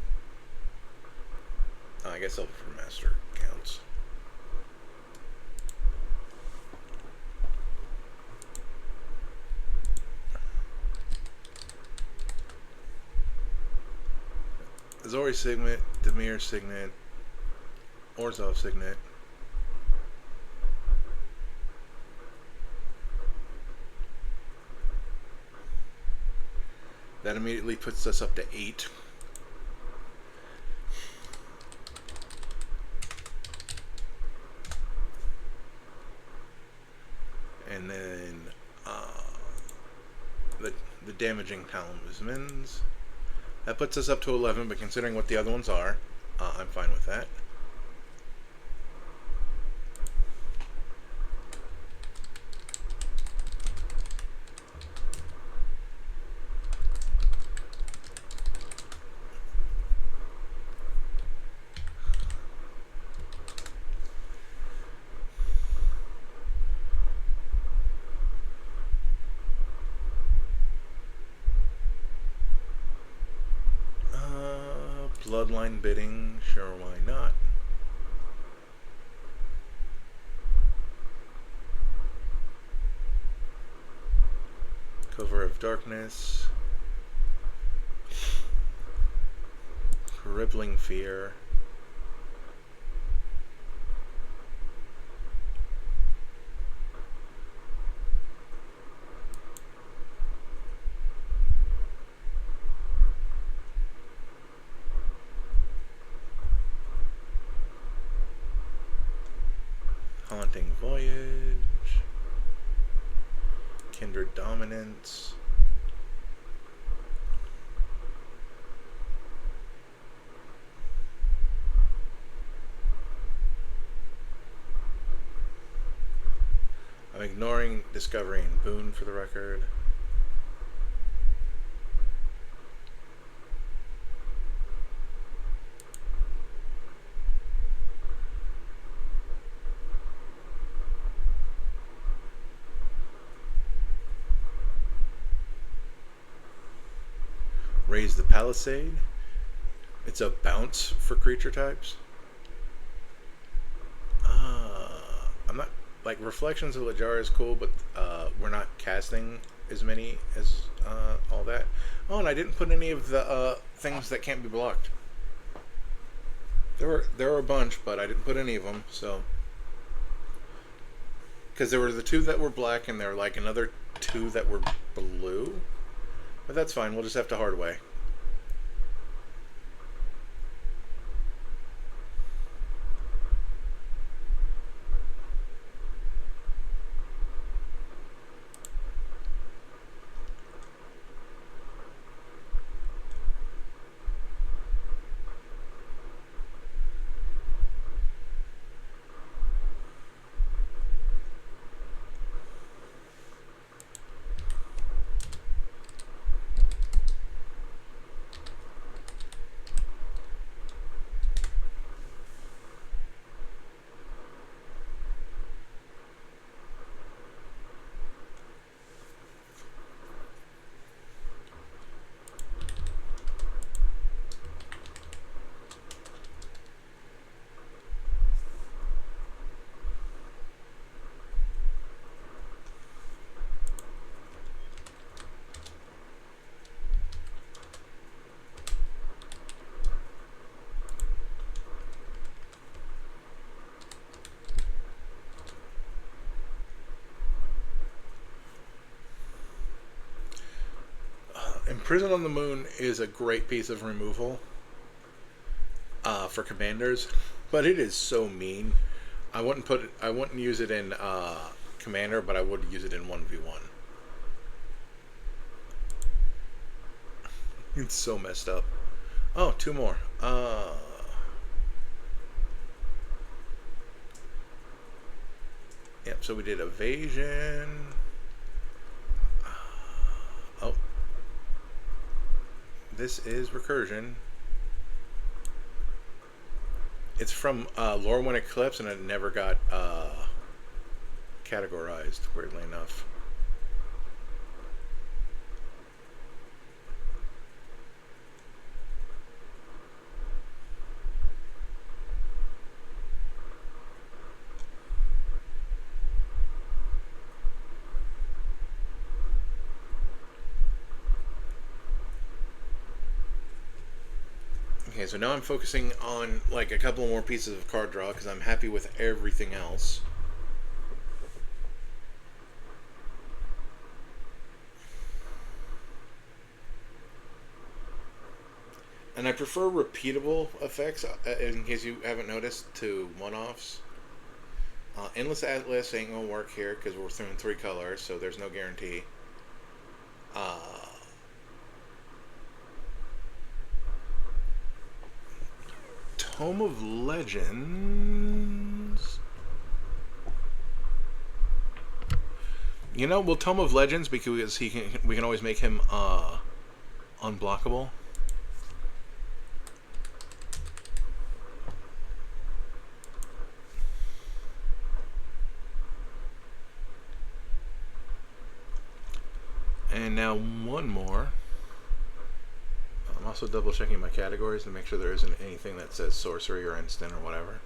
I guess Verminister counts. Azori Signet, Demir Signet, Orzhov Signet. That immediately puts us up to 8. And then the damaging talismans. That puts us up to 11, but considering what the other ones are, I'm fine with that. Bloodline bidding, sure, why not? Cover of Darkness, Crippling Fear, Haunting Voyage, Kindred Dominance, I'm ignoring Discovery and Boon for the record. Raise the Palisade. It's a bounce for creature types. I'm not like Reflections of Lajara is cool, but we're not casting as many as all that. Oh, and I didn't put any of the things that can't be blocked. There were a bunch, but I didn't put any of them. So because there were the 2 that were black, and there were like another 2 that were blue. But that's fine. We'll just have to hard way. Imprison on the Moon is a great piece of removal for commanders, but it is so mean. I wouldn't use it in commander, but I would use it in 1v1. It's so messed up. Oh, 2 more. Yep, so we did evasion. Oh. This is recursion. It's from Lorwyn Eclipse, and it never got categorized, weirdly enough. Okay, so now I'm focusing on like a couple more pieces of card draw because I'm happy with everything else. And I prefer repeatable effects, in case you haven't noticed, to one-offs. Endless Atlas ain't gonna work here because we're throwing 3 colors, so there's no guarantee. Tome of Legends. You know, we'll Tome of Legends because we can always make him unblockable. And now one more. I'm also double checking my categories to make sure there isn't anything that says sorcery or instant or whatever.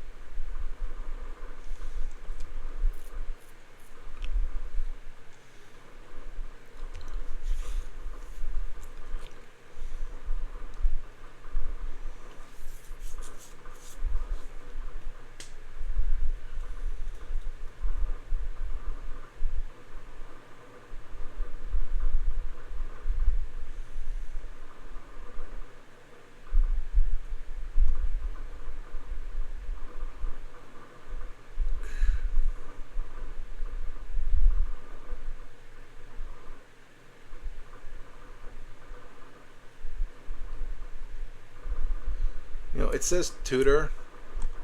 You know, it says tutor,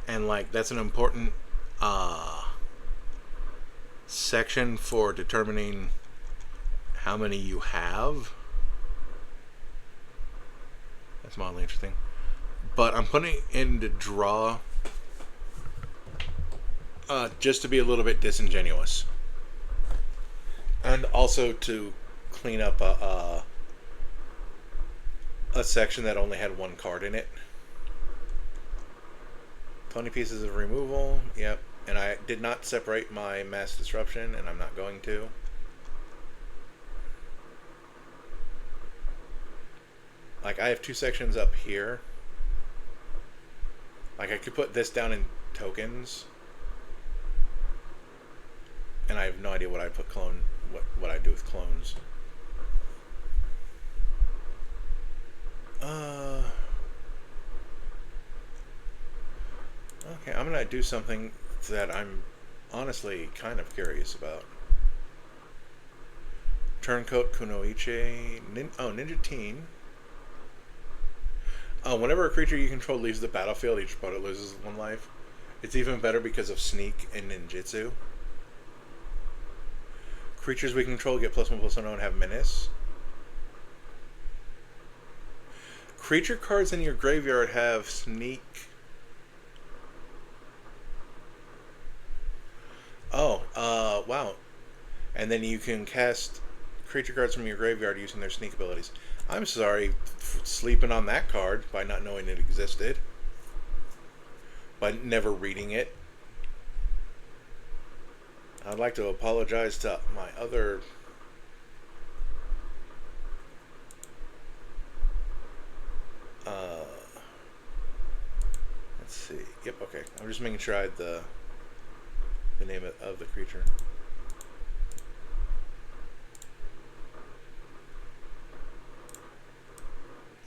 and like that's an important section for determining how many you have. That's mildly interesting. But I'm putting it in to draw just to be a little bit disingenuous. And also to clean up a section that only had one card in it. 20 pieces of removal, yep. And I did not separate my mass disruption, and I'm not going to. Like, I have two sections up here. Like, I could put this down in tokens. And I have no idea what I put what I do with clones. Okay, I'm gonna do something that I'm honestly kind of curious about. Turncoat Kunoichi. Ninja Teen. Whenever a creature you control leaves the battlefield, each opponent loses 1 life. It's even better because of Sneak and Ninjutsu. Creatures we control get +1/+1 and have Menace. Creature cards in your graveyard have Sneak. Oh, wow. And then you can cast creature cards from your graveyard using their Sneak abilities. I'm sorry for sleeping on that card by not knowing it existed. By never reading it. I'd like to apologize to my other... let's see. Yep, okay. I'm just making sure I had the name of the creature.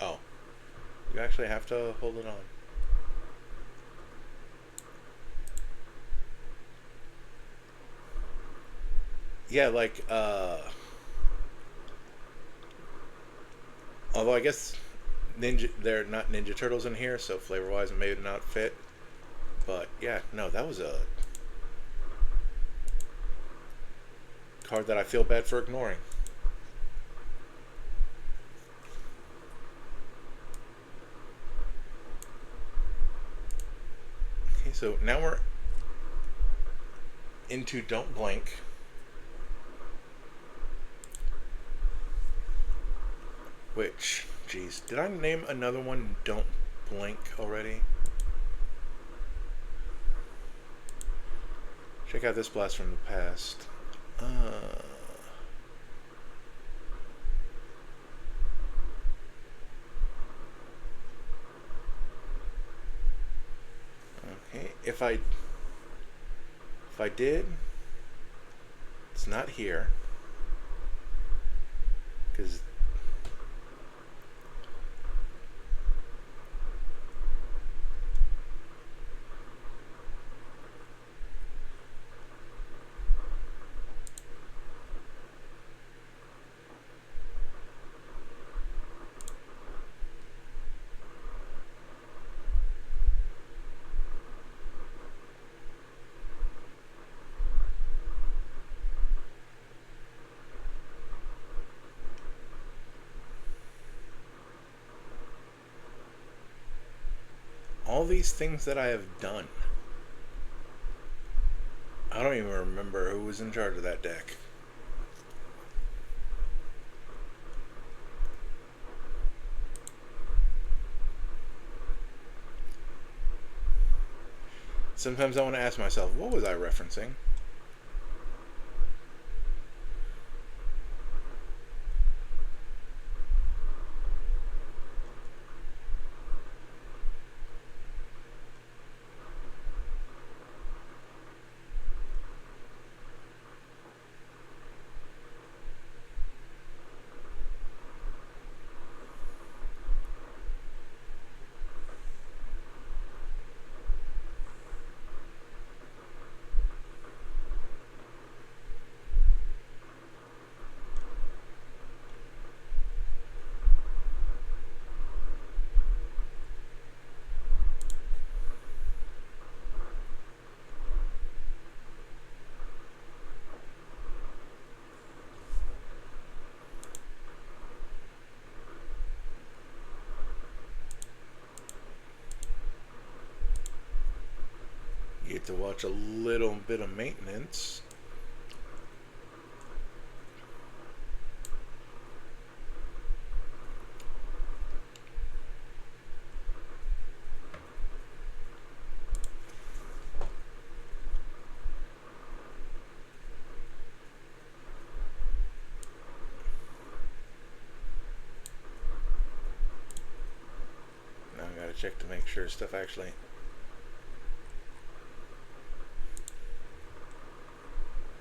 Oh. You actually have to hold it on. Yeah, like, although I guess they're not Ninja Turtles in here, so flavor-wise it may not fit. But, yeah, no, that was a card that I feel bad for ignoring. Okay, so now we're into Don't Blink. Which, geez, did I name another one Don't Blink already? Check out this blast from the past. Okay, if I did, it's not here, because all these things that I have done. I don't even remember who was in charge of that deck. Sometimes I want to ask myself, what was I referencing? You get to watch a little bit of maintenance. check to make sure stuff actually.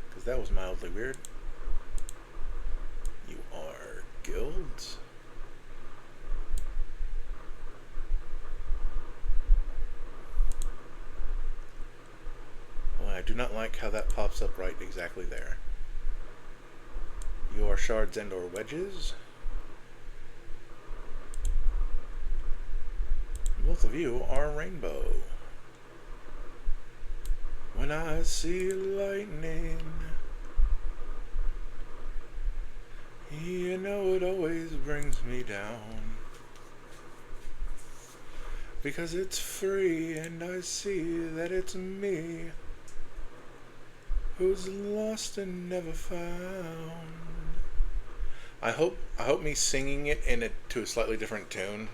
Because that was mildly weird. You are guilds. Well, I do not like how that pops up right exactly there. You are shards and or wedges. Both of you are rainbow. When I see lightning, you know it always brings me down. Because it's free and I see that it's me who's lost and never found. I hope me singing it to a slightly different tune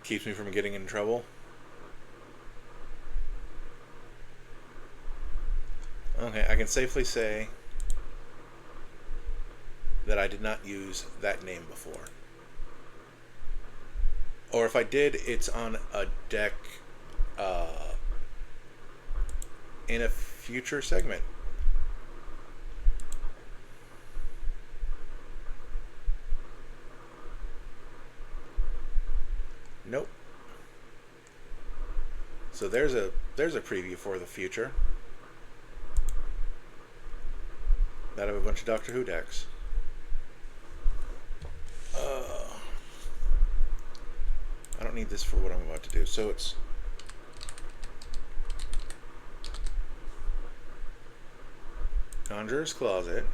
keeps me from getting in trouble. Okay, I can safely say that I did not use that name before. Or if I did, it's on a deck in a future segment. Nope. So there's a preview for the future. That have a bunch of Doctor Who decks. I don't need this for what I'm about to do. So it's Conjurer's Closet,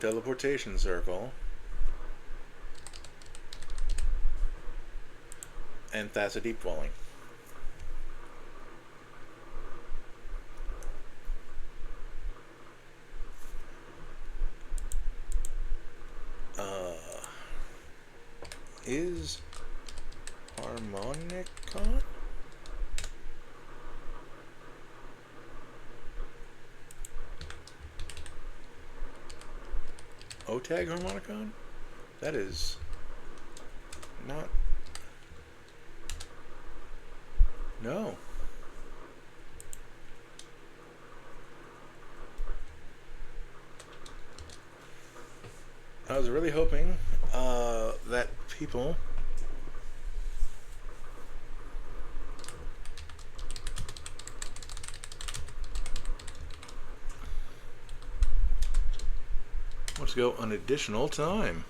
Teleportation Circle, and Thassa Deep Dwelling. Is Harmonicon? OTAG Harmonicon? That is not... No. I was really hoping that people let's go an additional time.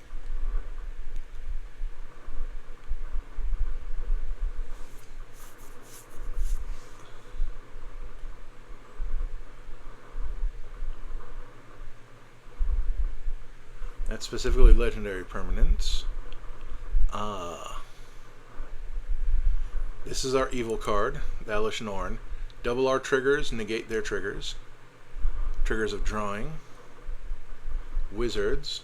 That's specifically legendary permanents. This is our evil card, the Elish Norn. Double our triggers, negate their triggers. Triggers of drawing. Wizards.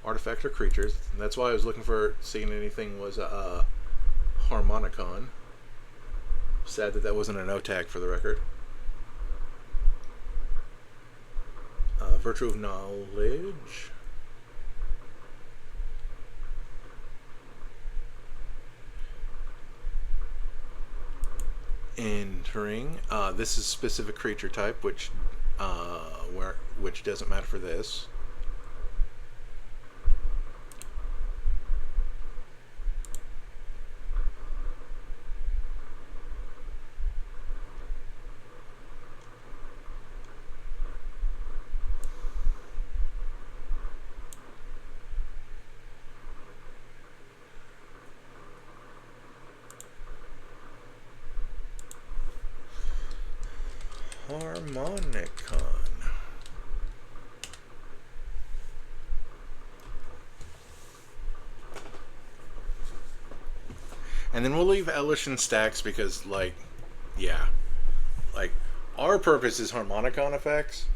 Artifact or creatures. And that's why I was looking for seeing anything was Harmonicon. Sad that wasn't an OTAG for the record. Virtue of Knowledge. Entering. This is specific creature type, which doesn't matter for this. Harmonicon. And then we'll leave Elish in stacks because, like, yeah. Like, our purpose is Harmonicon effects.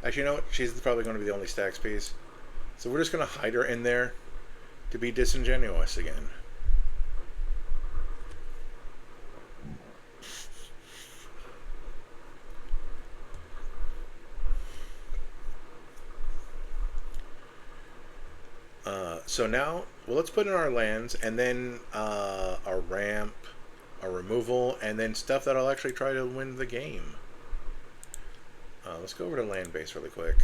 Actually, you know what? She's probably going to be the only stacks piece. So we're just going to hide her in there to be disingenuous again. So now, well, let's put in our lands, and then our ramp, our removal, and then stuff that'll actually try to win the game. Let's go over to land base really quick.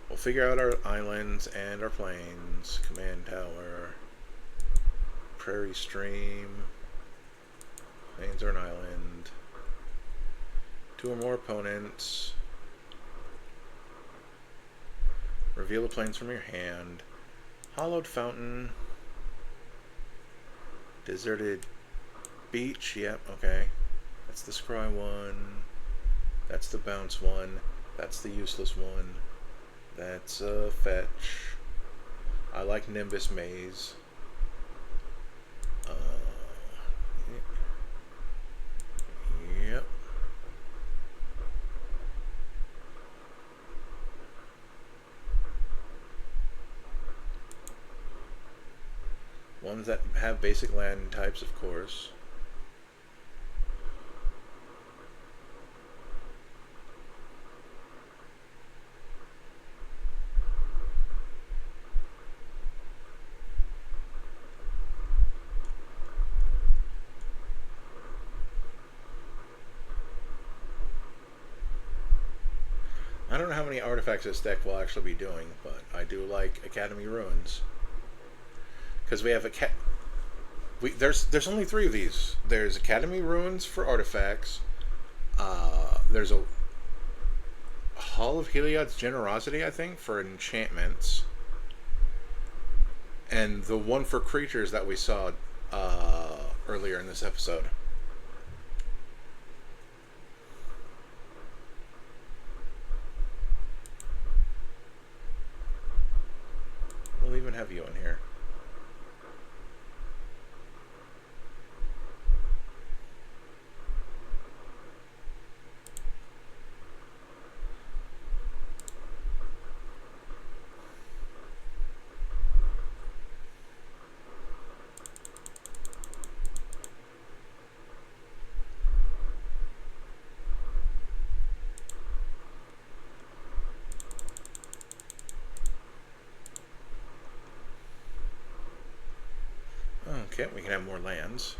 We'll figure out our islands and our plains. Command tower. Prairie stream. Plains are an island. 2 or more opponents. Reveal the plains from your hand. Hollowed fountain. Deserted beach. Yep, okay. That's the scry one. That's the bounce one. That's the useless one. That's fetch. I like Nimbus Maze. Yep. Ones that have basic land types, of course. I don't know how many artifacts this deck will actually be doing, but I do like Academy Ruins. Because we have there's only 3 of these. There's Academy Ruins for artifacts. There's a Hall of Heliod's Generosity, I think, for enchantments. And the one for creatures that we saw earlier in this episode. We'll even have you in here. Okay, we can have more lands.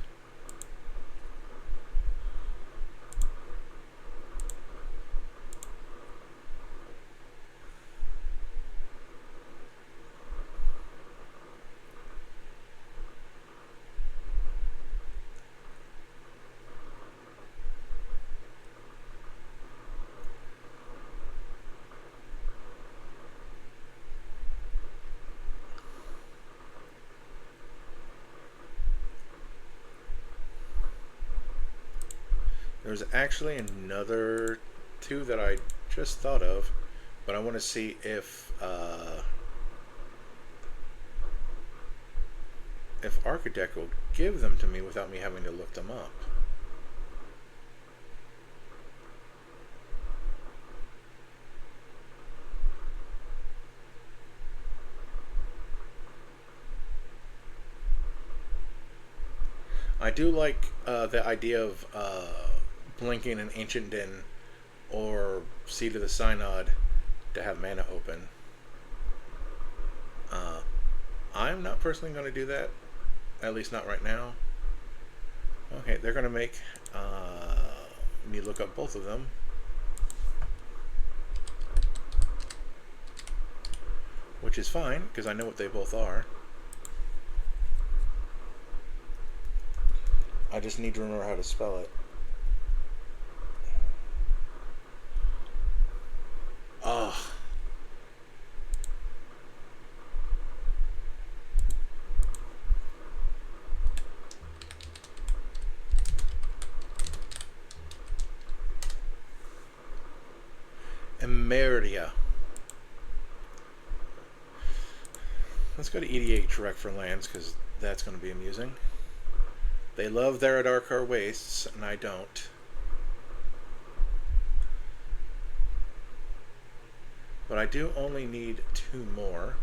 There's actually another 2 that I just thought of, but I want to see if Architect will give them to me without me having to look them up. I do like the idea of blinking an Ancient Den or Seed of the Synod to have mana open. I'm not personally going to do that, at least not right now. Okay, they're going to make me look up both of them. Which is fine, because I know what they both are. I just need to remember how to spell it. Oh. Emeria. Let's go to EDH Rec for lands, because that's going to be amusing. They love their Adarkar Wastes, and I don't. But I do only need 2 more.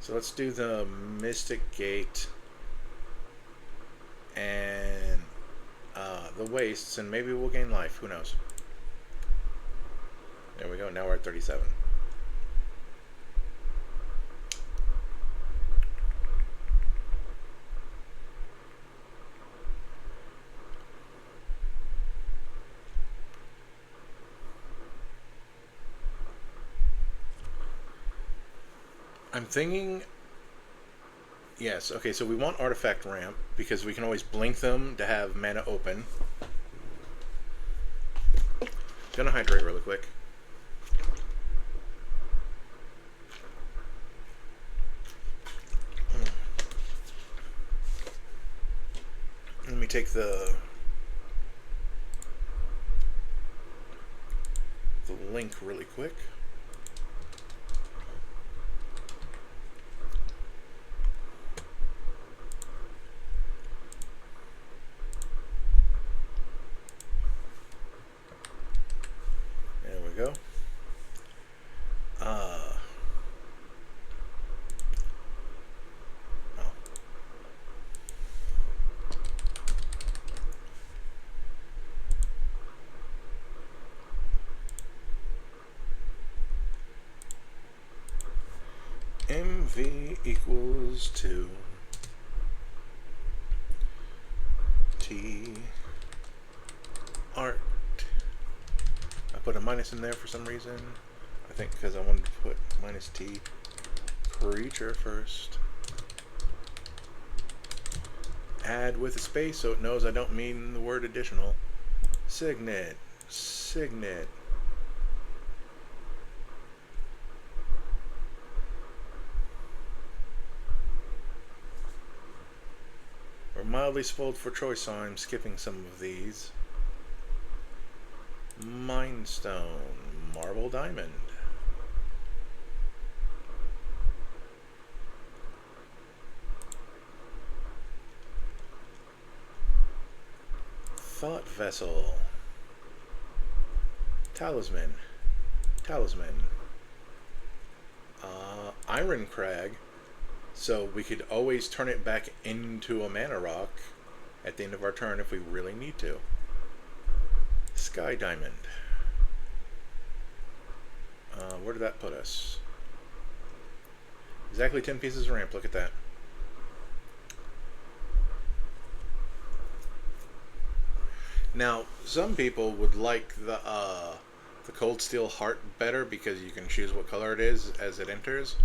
So let's do the Mystic Gate the wastes, and maybe we'll gain life. Who knows? There we go. Now we're at 37. I'm thinking... Yes, okay, so we want Artifact Ramp, because we can always blink them to have mana open. Gonna hydrate really quick. Let me take the link really quick. There we go. MV equals 2 T art. I put a minus in there for some reason. I think because I wanted to put minus T creature first. Add with a space so it knows I don't mean the word additional. Signet. Signet. We're mildly spoiled for choice, so I'm skipping some of these. Mindstone, Marble Diamond. Thought Vessel. Talisman. Talisman. Iron Crag. So we could always turn it back into a mana rock at the end of our turn if we really need to. Sky Diamond. Where did that put us? Exactly 10 pieces of ramp. Look at that. Now, some people would like the Cold Steel Heart better because you can choose what color it is as it enters.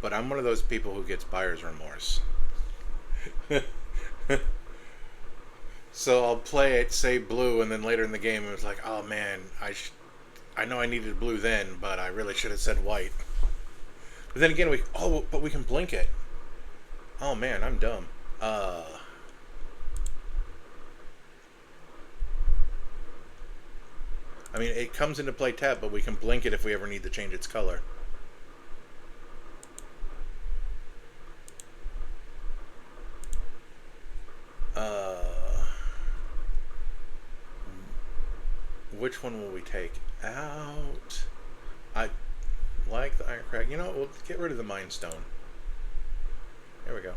But I'm one of those people who gets buyer's remorse. So I'll play it, say blue, and then later in the game it was like, oh man, I know I needed blue then, but I really should have said white. But then again, but we can blink it. Oh man, I'm dumb. I mean, it comes into play tap, but we can blink it if we ever need to change its color. Which one will we take out? I like the Iron Crag. You know what? We'll get rid of the Mind Stone. There we go.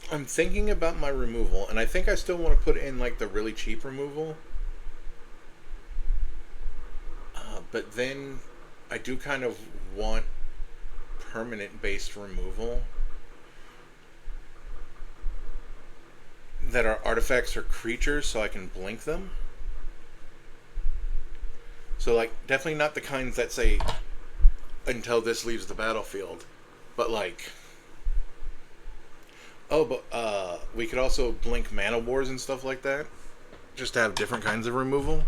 I'm thinking about my removal, and I think I still want to put in like the really cheap removal. But then I do kind of want permanent based removal that are artifacts or creatures so I can blink them. So like definitely not the kinds that say until this leaves the battlefield, but like we could also blink Mana Wars and stuff like that just to have different kinds of removal.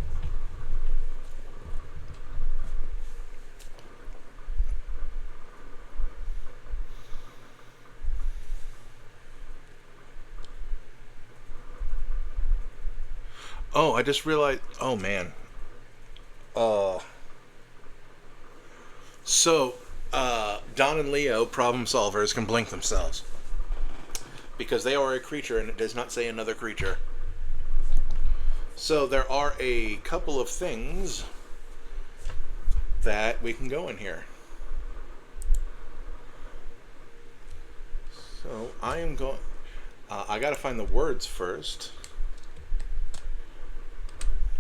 Oh, I just realized... Oh, man. Don and Leo, problem solvers, can blink themselves. Because they are a creature, and it does not say another creature. So there are a couple of things that we can go in here. So I am going. I gotta find the words first.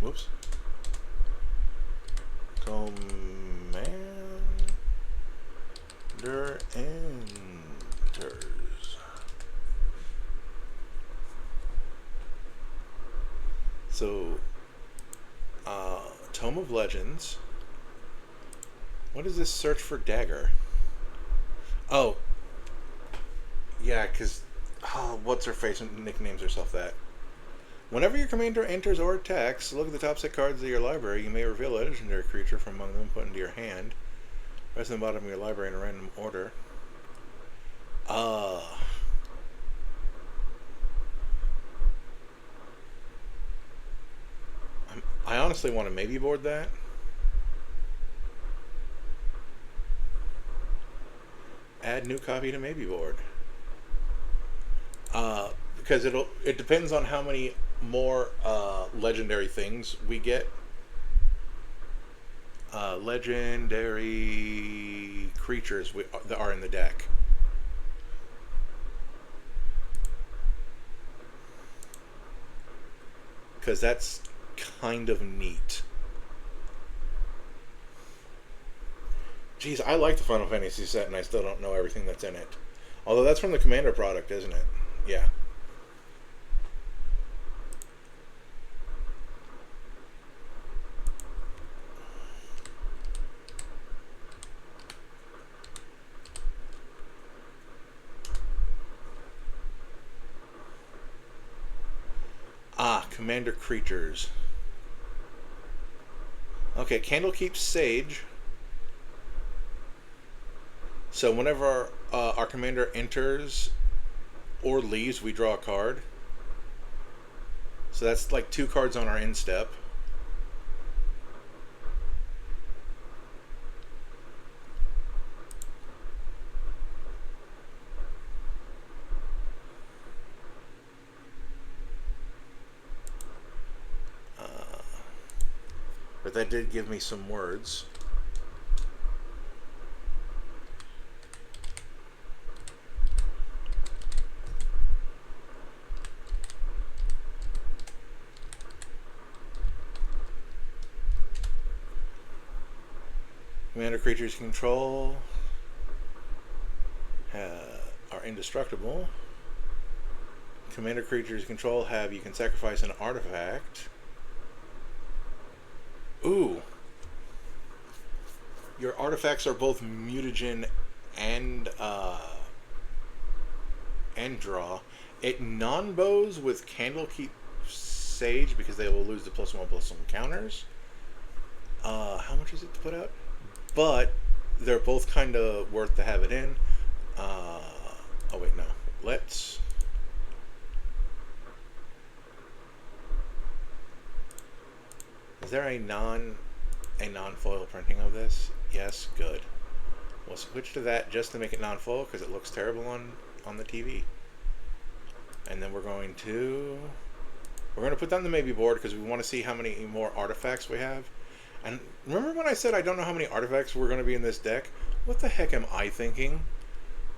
Whoops. Commander enters. So, Tome of Legends. What is this search for dagger? Oh. Yeah, because... what's her face nicknames herself that? Whenever your commander enters or attacks, look at the top 6 cards of your library. You may reveal a legendary creature from among them, put into your hand. Rest in the bottom of your library in a random order. I honestly want to maybe board that. Add new copy to maybe board. Because it depends on how many more legendary things we get. Legendary creatures that are in the deck. Because that's kind of neat. Geez, I like the Final Fantasy set and I still don't know everything that's in it. Although that's from the Commander product, isn't it? Yeah. Commander creatures. Okay, Candlekeep Sage. So whenever our commander enters or leaves, we draw a card. So that's like 2 cards on our end step. But that did give me some words. Commander creatures control are indestructible. Commander creatures control have you can sacrifice an artifact. Ooh. Your artifacts are both mutagen and draw. It non-bows with Candlekeep Sage because they will lose the +1/+1 counters. How much is it to put out? But they're both kind of worth to have it in. Oh wait, no. Let's. Is there a non-foil printing of this? Yes, good. We'll switch to that just to make it non-foil because it looks terrible on the TV. And then we're going to put that on the maybe board because we want to see how many more artifacts we have. And remember when I said I don't know how many artifacts were going to be in this deck? What the heck am I thinking?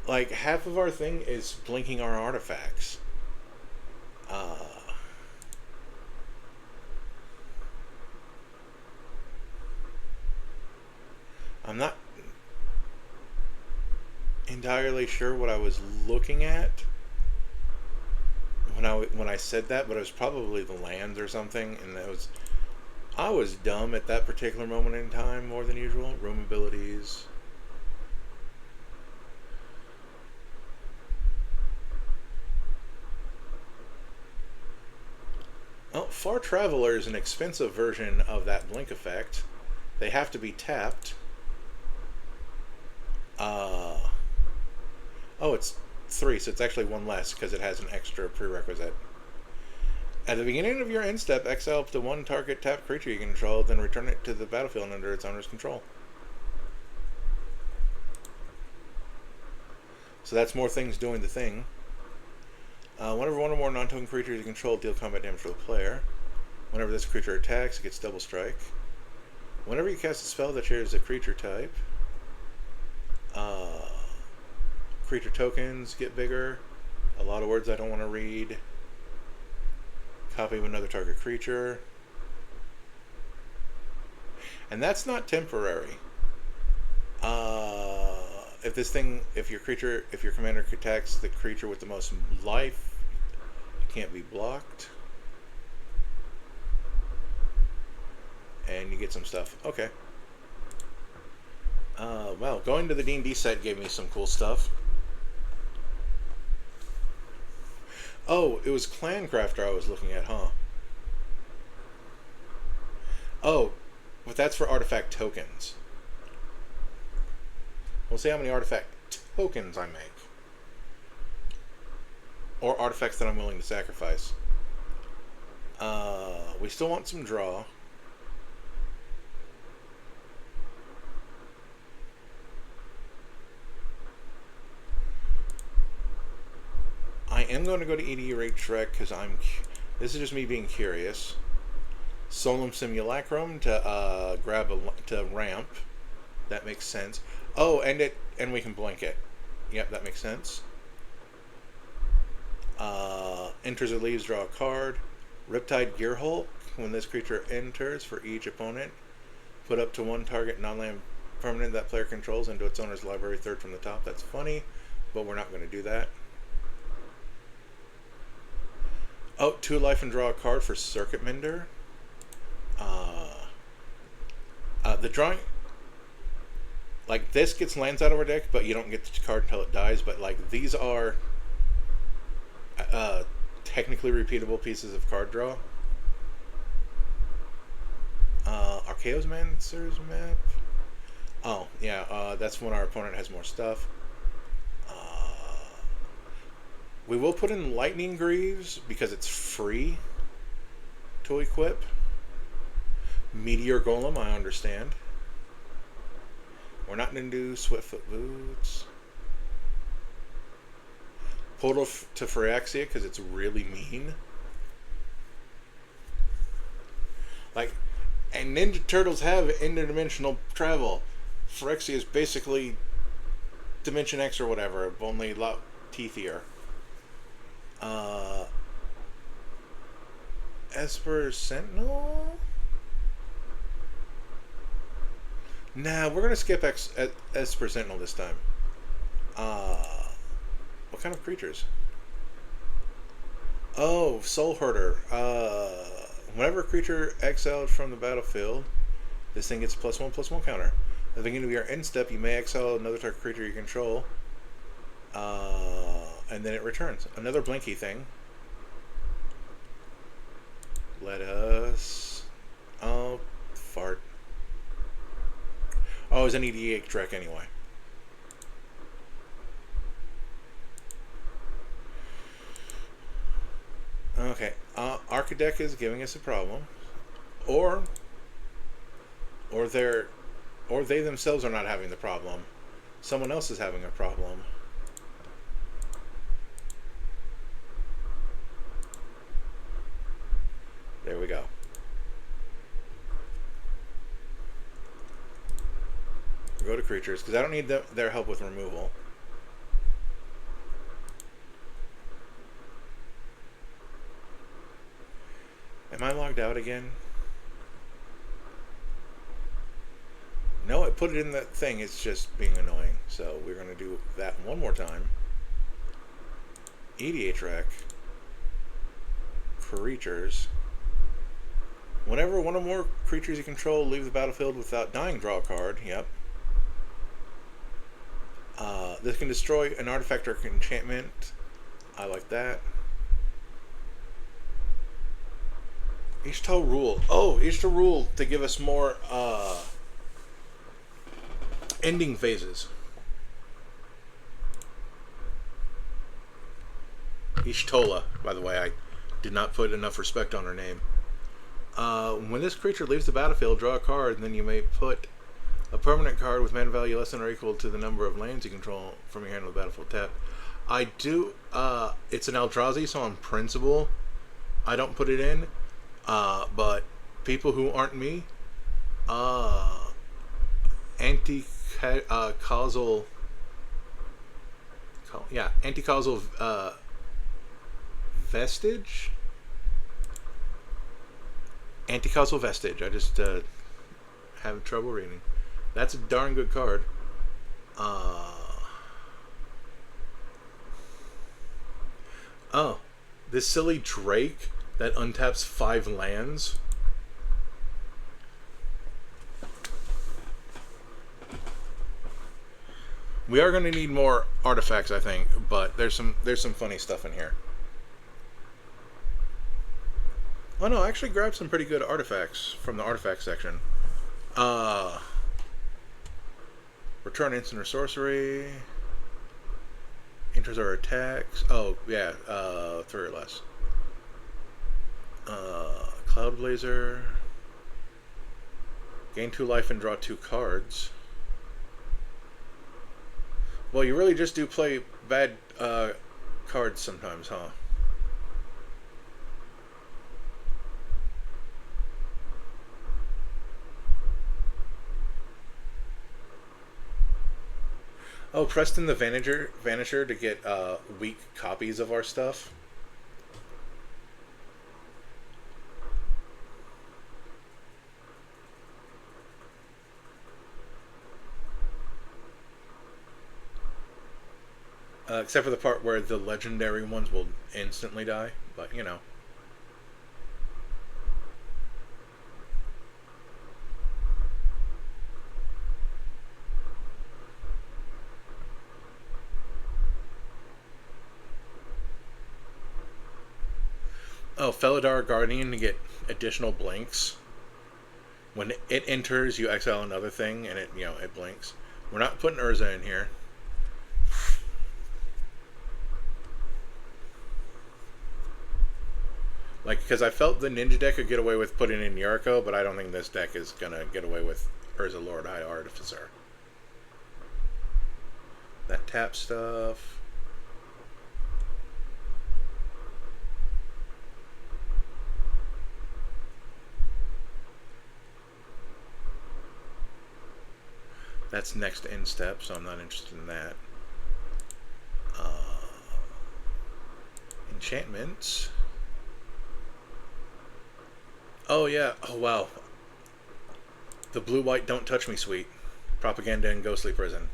Like half of our thing is blinking our artifacts. I'm not entirely sure what I was looking at when I said that, but it was probably the lands or something, and I was dumb at that particular moment in time more than usual. Room abilities. Oh, Far Traveler is an expensive version of that blink effect. They have to be tapped. Oh, it's 3, so it's actually 1 less because it has an extra prerequisite. At the beginning of your end step, exile up to 1 target tapped creature you control, then return it to the battlefield under its owner's control. So that's more things doing the thing. Whenever one or more non-token creatures you control deal combat damage to the player. Whenever this creature attacks, it gets double strike. Whenever you cast a spell that shares a creature type, creature tokens get bigger. A lot of words I don't want to read. Copy of another target creature. And that's not temporary. If your commander attacks the creature with the most life, it can't be blocked. And you get some stuff. Okay. Well, going to the D&D set gave me some cool stuff. Oh, it was Clancrafter I was looking at, huh? Oh, but that's for artifact tokens. We'll see how many artifact tokens I make. Or artifacts that I'm willing to sacrifice. We still want some draw. I am going to go to EDH Rec because this is just me being curious. Solemn Simulacrum to to ramp. That makes sense. Oh, and we can blink it. Yep, that makes sense. Enters or leaves, draw a card. Riptide Gearhulk. When this creature enters, for each opponent, put up to one target non-land permanent that player controls into its owner's library, third from the top. That's funny, but we're not going to do that. Oh, 2 life and draw a card for Circuit Mender. The drawing, like this gets lands out of our deck, but you don't get the card until it dies. But like these are technically repeatable pieces of card draw. Archaeomancer's map. Oh yeah, that's when our opponent has more stuff. We will put in Lightning Greaves because it's free to equip. Meteor Golem, I understand. We're not going to do Swiftfoot Boots. Portal to Phyrexia because it's really mean. Like, and Ninja Turtles have interdimensional travel. Phyrexia is basically Dimension X or whatever, only a lot teethier. Esper Sentinel? Nah, we're gonna skip Esper Sentinel this time. What kind of creatures? Oh, Soul Herder. Whenever a creature exiled from the battlefield, this thing gets +1/+1 counter. At the beginning of your end step, you may exile another target creature you control. And then it returns. Another blinky thing. Let us... Oh, fart. Oh, it's an EDH Trek anyway. Okay. Archidec is giving us a problem. Or they themselves are not having the problem. Someone else is having a problem. There we go. Go to creatures, because I don't need their help with removal. Am I logged out again? No, it put it in the thing. It's just being annoying. So we're going to do that one more time. EDH Rec. Creatures. Whenever one or more creatures you control leave the battlefield without dying, draw a card. Yep. This can destroy an artifact or enchantment. I like that. Ishtar Rule. Oh, Ishtar Rule to give us more ending phases. Ishtola, by the way. I did not put enough respect on her name. When this creature leaves the battlefield, draw a card, and then you may put a permanent card with mana value less than or equal to the number of lands you control from your hand on the battlefield tap. I do, it's an Eldrazi, so on principle, I don't put it in. But people who aren't me, uh, anti-causal, anti-causal vestige, anti-causal vestige. I just have trouble reading. That's a darn good card. Oh, this silly Drake that untaps 5 lands. We are going to need more artifacts, I think, but there's some funny stuff in here. Oh no, I actually grabbed some pretty good artifacts from the artifact section. Return instant or sorcery. Enters our attacks. Oh, yeah, 3 or less. Cloud Blazer. Gain 2 life and draw 2 cards. Well, you really just do play bad cards sometimes, huh? Oh, Preston the Vanisher to get weak copies of our stuff. Except for the part where the legendary ones will instantly die, but you know. Oh, Felidar Guardian to get additional blinks. When it enters, you exile another thing, and it blinks. We're not putting Urza in here. Like, because I felt the Ninja deck could get away with putting in Yuriko, but I don't think this deck is going to get away with Urza Lord High Artificer. That tap stuff. That's next end step, so I'm not interested in that. Enchantments. Oh yeah. Oh wow. The blue-white Don't Touch Me Suite. Propaganda in Ghostly Prison.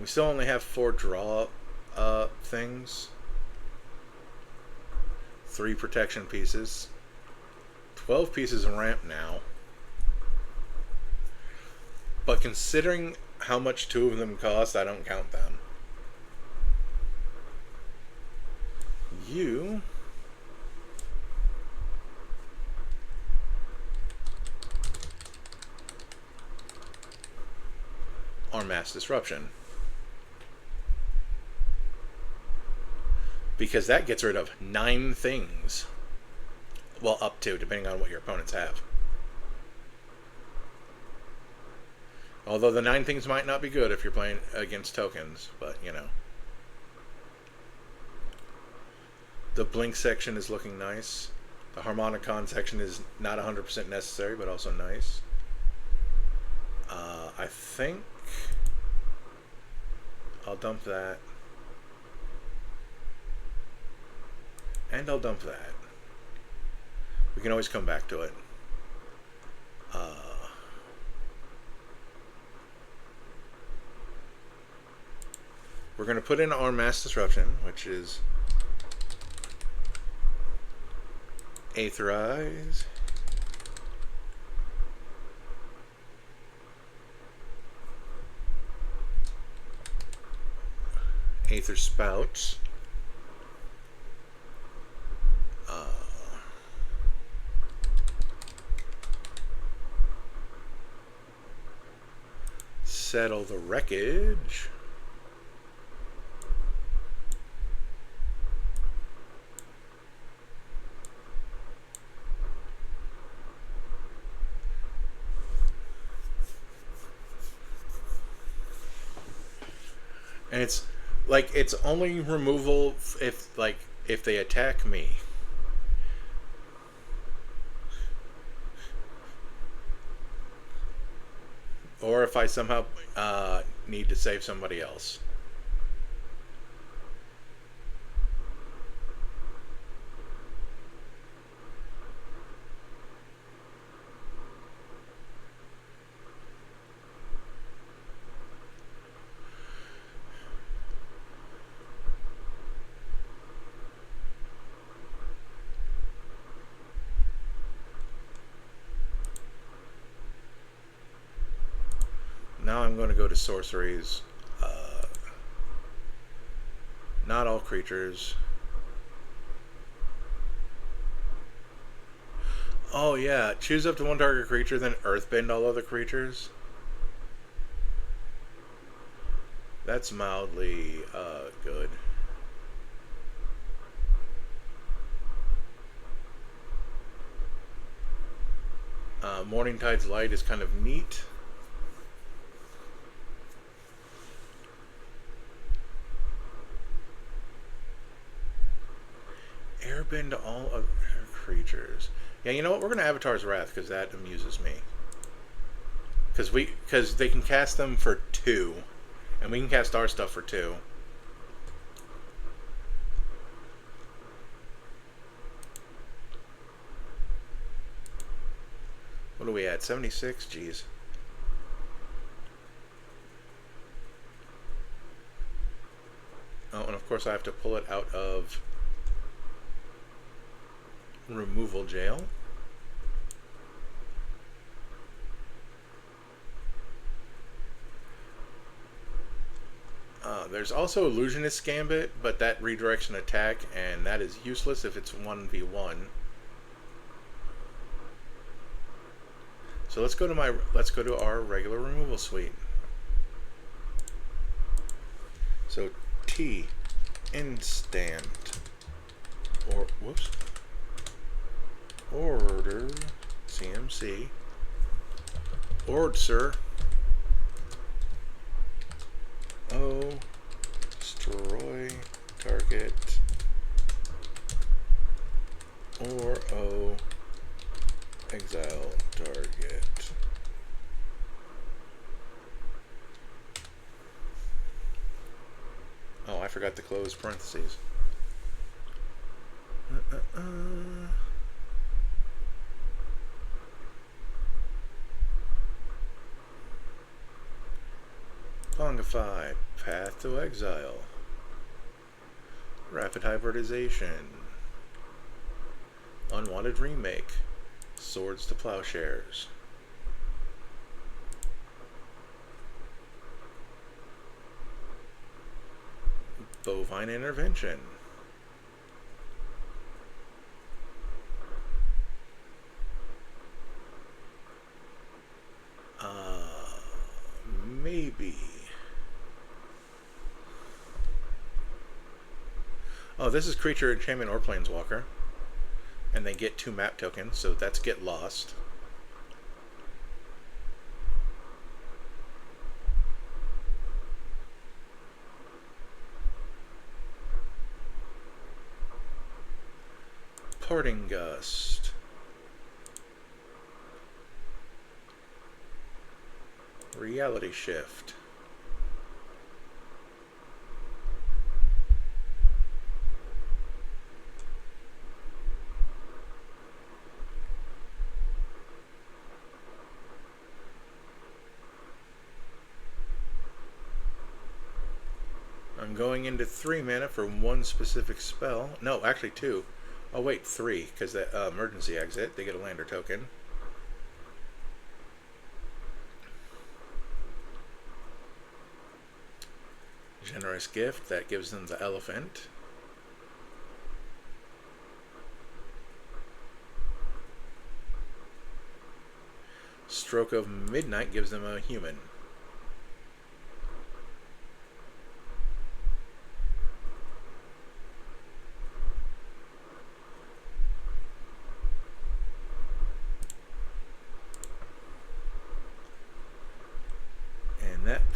We still only have 4 draw things. 3 protection pieces. 12 pieces of ramp now. But considering how much 2 of them cost, I don't count them. You are Mass Disruption. Because that gets rid of 9 things. Well, up to, depending on what your opponents have. Although the 9 things might not be good if you're playing against tokens, but you know. The Blink section is looking nice. The Harmonicon section is not 100% necessary, but also nice. I think I'll dump that. And I'll dump that. We can always come back to it. We're going to put in our Mass Disruption, which is Aetherize. Aether Spout. Settle the Wreckage. And it's like it's only removal if they attack me. Or if I somehow need to save somebody else. Now I'm going to go to sorceries. Not all creatures. Oh yeah, choose up to one target creature, then earthbend all other creatures. That's mildly good. Morningtide's Light is kind of neat. Airbend all other creatures. Yeah, you know what? We're gonna Avatar's Wrath because that amuses me. Because they can cast them for 2, and we can cast our stuff for 2. What are we at? 76? Jeez. Oh, and of course I have to pull it out of removal jail. There's also Illusionist Gambit, but that redirects an attack, and that is useless if it's 1v1. So let's go to our regular removal suite. So T instant or whoops. Order CMC. Ordser. O destroy target or O exile target. Oh, I forgot to close parentheses. Pongify, Path to Exile, Rapid Hybridization, Unwanted Remake, Swords to Plowshares, Bovine Intervention, maybe. Oh, this is creature, enchantment, or planeswalker. And they get 2 map tokens, so that's Get Lost. Parting Gust. Reality Shift. I'm going into 3 mana for 1 specific spell. No, actually 2. Oh wait, 3, because that emergency exit, they get a lander token. Generous Gift, that gives them the elephant. Stroke of Midnight gives them a human.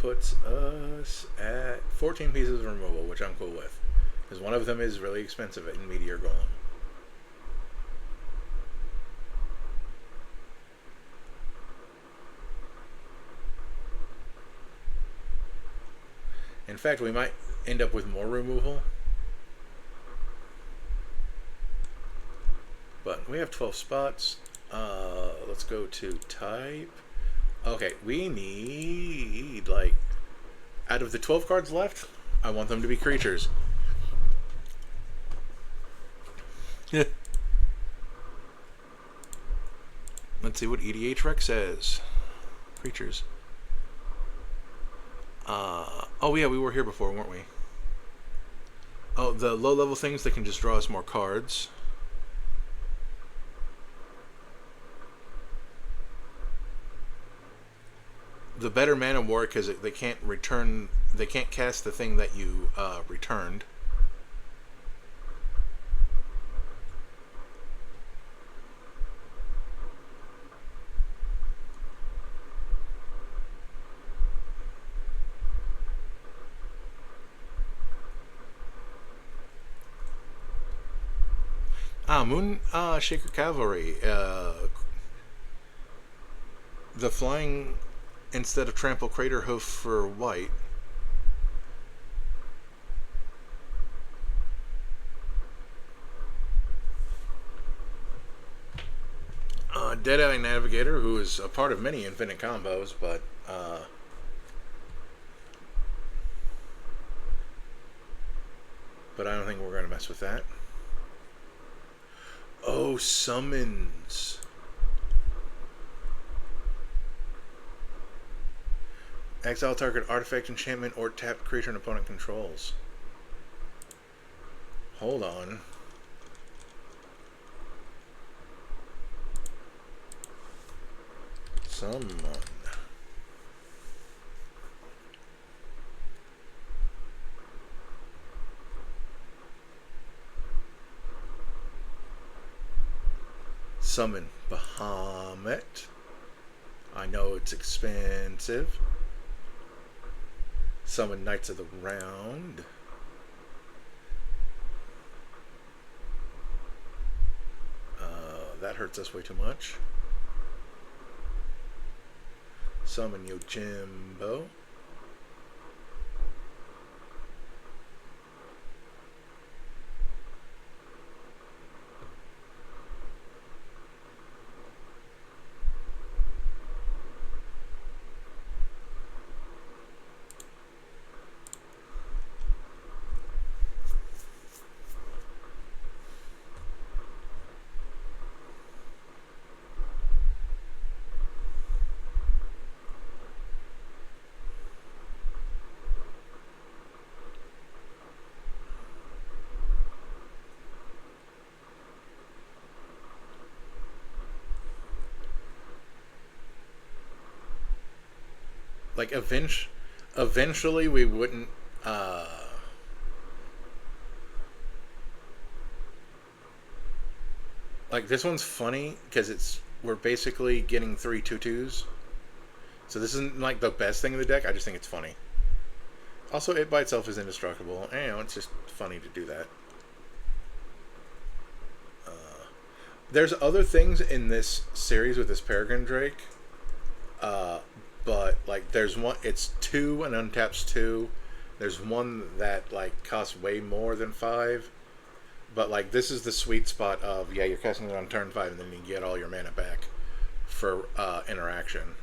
puts us at 14 pieces of removal, which I'm cool with. Because one of them is really expensive in Meteor Golem. In fact, we might end up with more removal. But we have 12 spots. Let's go to type. Okay, we need, like, out of the 12 cards left, I want them to be creatures. Yeah. Let's see what EDH Rec says. Creatures. Oh yeah, we were here before, weren't we? Oh, the low-level things that can just draw us more cards. The better mana war because they can't return. They can't cast the thing that you returned. Moon Shaker Cavalry. The flying instead of trample crater hoof for white. Deadeye Navigator, who is a part of many infinite combos, but I don't think we're going to mess with that. Oh, summons. Exile target artifact, enchantment, or tapped creature an opponent controls. Hold on. Summon. Summon Bahamut. I know it's expensive. Summon Knights of the Round. That hurts us way too much. Summon Yojimbo. Like, eventually we wouldn't, like, this one's funny, because we're basically getting 3 2/2s. So this isn't, like, the best thing in the deck, I just think it's funny. Also, it by itself is indestructible. You know, it's just funny to do that. There's other things in this series with this Peregrine Drake. But, like, there's one, it's 2 and untaps 2. There's one that, like, costs way more than 5. But, like, this is the sweet spot of, yeah, you're casting it on turn 5 and then you get all your mana back for interaction.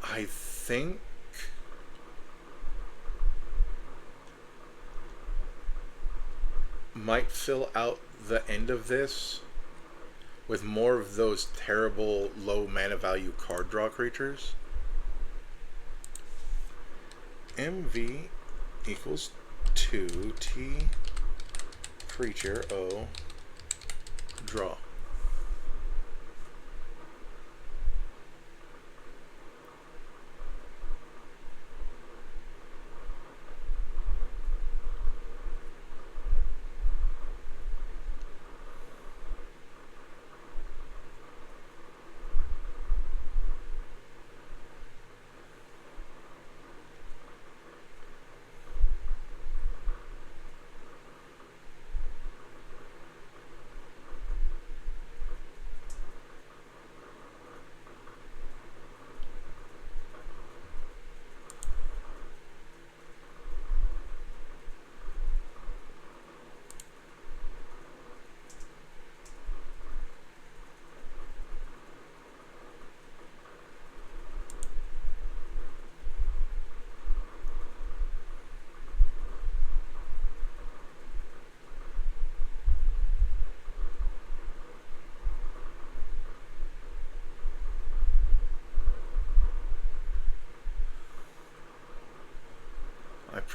I think might fill out the end of this with more of those terrible low mana value card draw creatures. MV equals 2T creature O draw.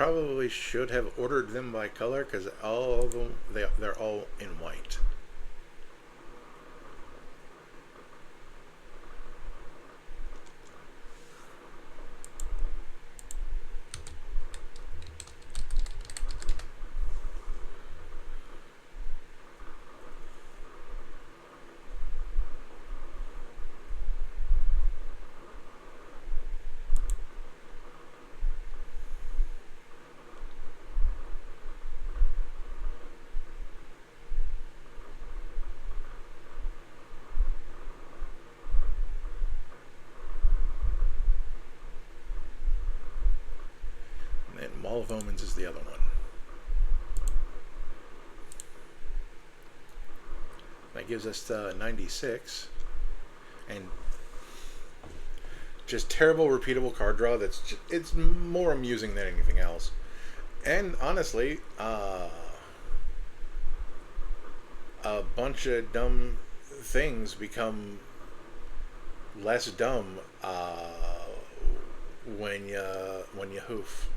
probably should have ordered them by color because all of them they're all in white. And Mall of Omens is the other one. That gives us 96. And just terrible repeatable card draw that's just, it's more amusing than anything else. And honestly, a bunch of dumb things become less dumb when you hoof.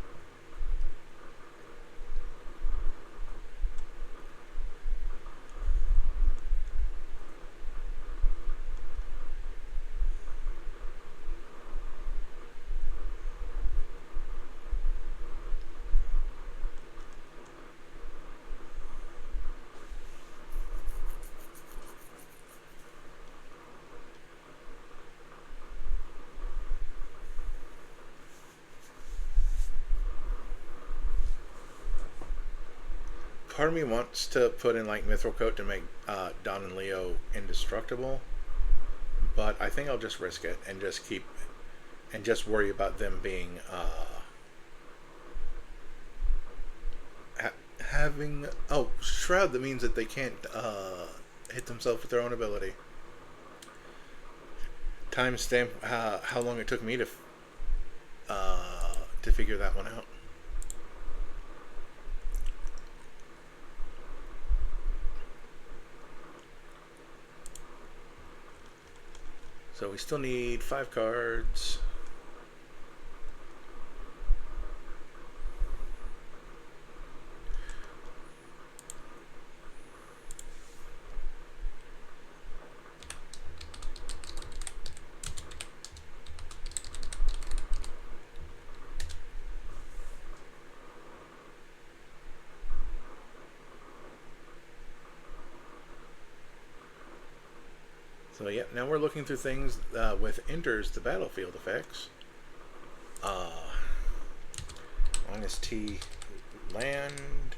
Part of me wants to put in like Mithril Coat to make Don and Leo indestructible, but I think I'll just risk it and just keep and just worry about them being having Shroud. That means that they can't hit themselves with their own ability. Timestamp how long it took me to figure that one out. So we still need 5 cards. So yeah, now we're looking through things with enters the battlefield effects. -T land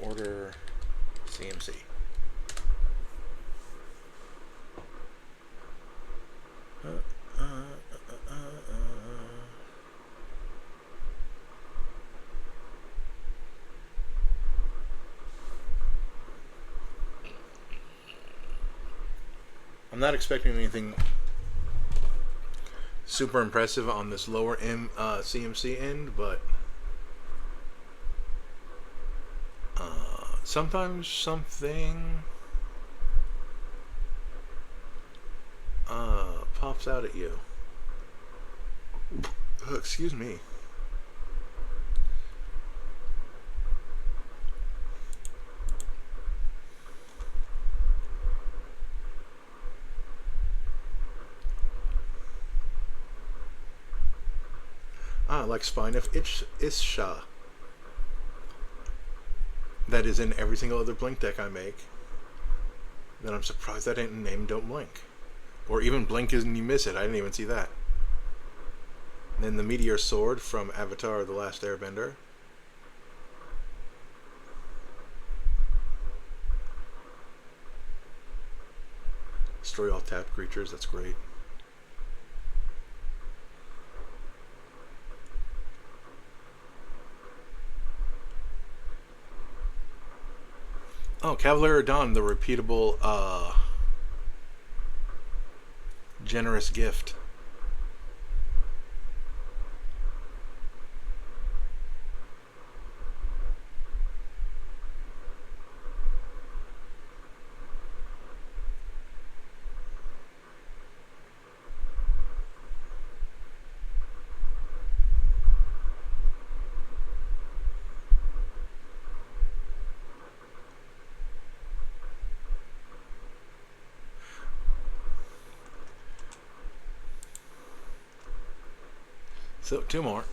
order CMC. I'm not expecting anything super impressive on this lower CMC end, but sometimes something pops out at you. Excuse me. Like Spine of Isha. That is in every single other Blink deck I make. Then I'm surprised that ain't named Don't Blink. Or even Blink isn't you miss it. I didn't even see that. And then the Meteor Sword from Avatar The Last Airbender. Destroy all tapped creatures, that's great. Oh, Cavalier of Dawn, the repeatable, generous gift. So 2 more.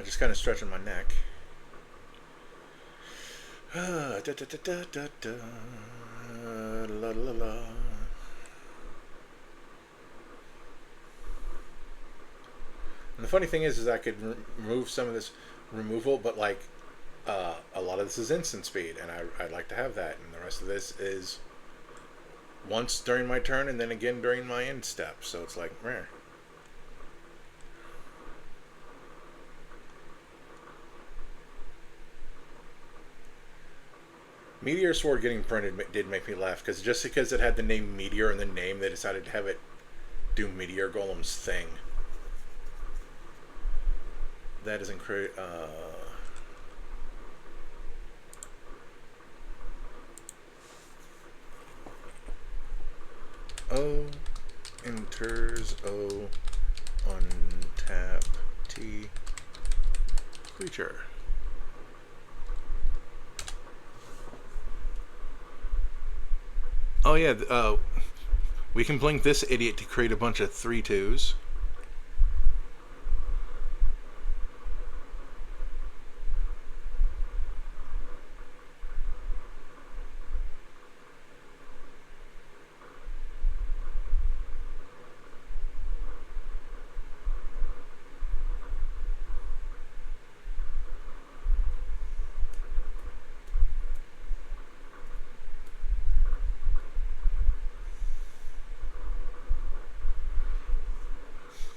Just kind of stretching my neck. Da, da, da, da, da, da, la, la, la. And the funny thing is I could remove some of this removal, but like a lot of this is instant speed, and I'd like to have that. And the rest of this is once during my turn, and then again during my end step. So it's like rare. Meteor Sword getting printed did make me laugh, because it had the name Meteor in the name, they decided to have it do Meteor Golem's thing. That is incredible. O enters O untap T creature. Oh yeah, we can blink this idiot to create a bunch of 3/2s.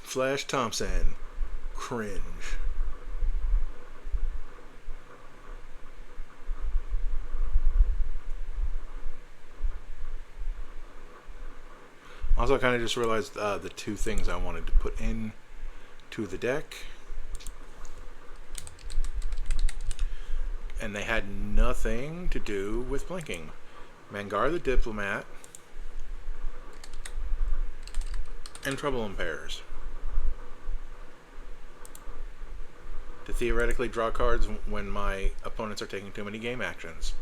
Flash Thompson. Cringe. Also, I kind of just realized the 2 things I wanted to put in to the deck. And they had nothing to do with blinking. Mangar the Diplomat and Trouble in Pairs. To theoretically draw cards when my opponents are taking too many game actions.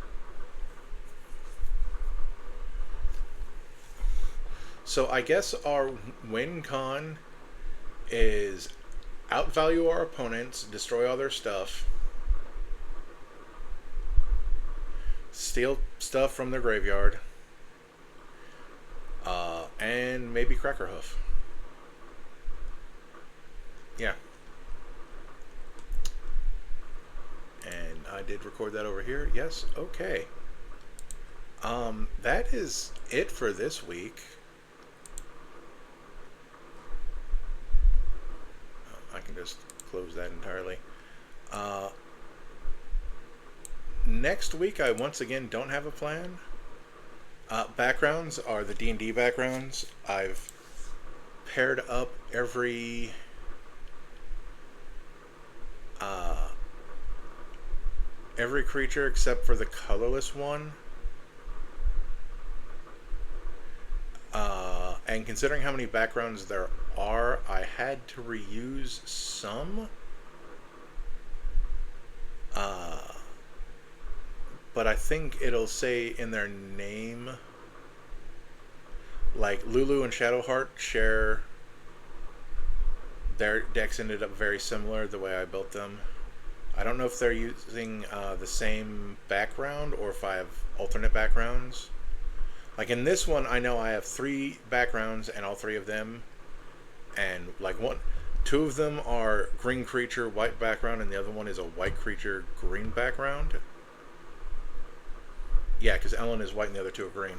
So I guess our win con is outvalue our opponents, destroy all their stuff, steal stuff from their graveyard, and maybe Crackerhoof. Yeah. And I did record that over here. Yes, okay. That is it for this week. I can just close that entirely. Next week, I once again don't have a plan. Backgrounds are the D&D backgrounds. I've paired up every creature except for the colorless one. And considering how many backgrounds there are, I had to reuse some. But I think it'll say in their name, like Lulu and Shadowheart share, their decks ended up very similar the way I built them. I don't know if they're using the same background or if I have alternate backgrounds. Like in this one, I know I have 3 backgrounds and all 3 of them, and like 2 of them are green creature, white background, and the other one is a white creature, green background. Yeah, because Ellen is white and the other 2 are green.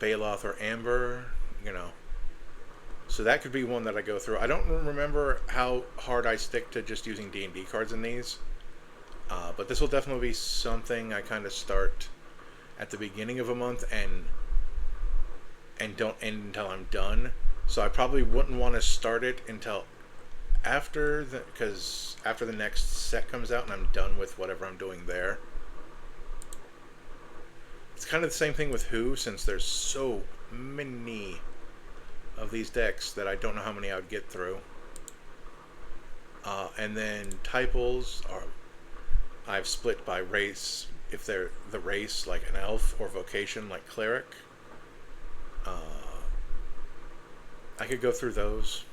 Baloth or Amber, you know. So that could be one that I go through. I don't remember how hard I stick to just using D&D cards in these. But this will definitely be something I kind of start at the beginning of a month and don't end until I'm done. So I probably wouldn't want to start it until after because after the next set comes out and I'm done with whatever I'm doing there. It's kind of the same thing with Who, since there's so many of these decks that I don't know how many I would get through. And then typals are, I've split by race. If they're the race, like an elf, or vocation, like cleric. I could go through those.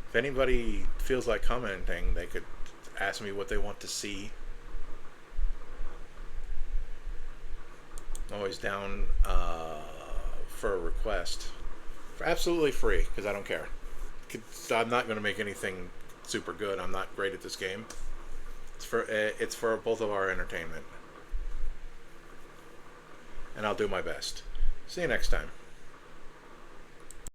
If anybody feels like commenting, they could ask me what they want to see. I'm always down for a request. For absolutely free, because I don't care. I'm not going to make anything super good. I'm not great at this game. It's for both of our entertainment. And I'll do my best. See you next time.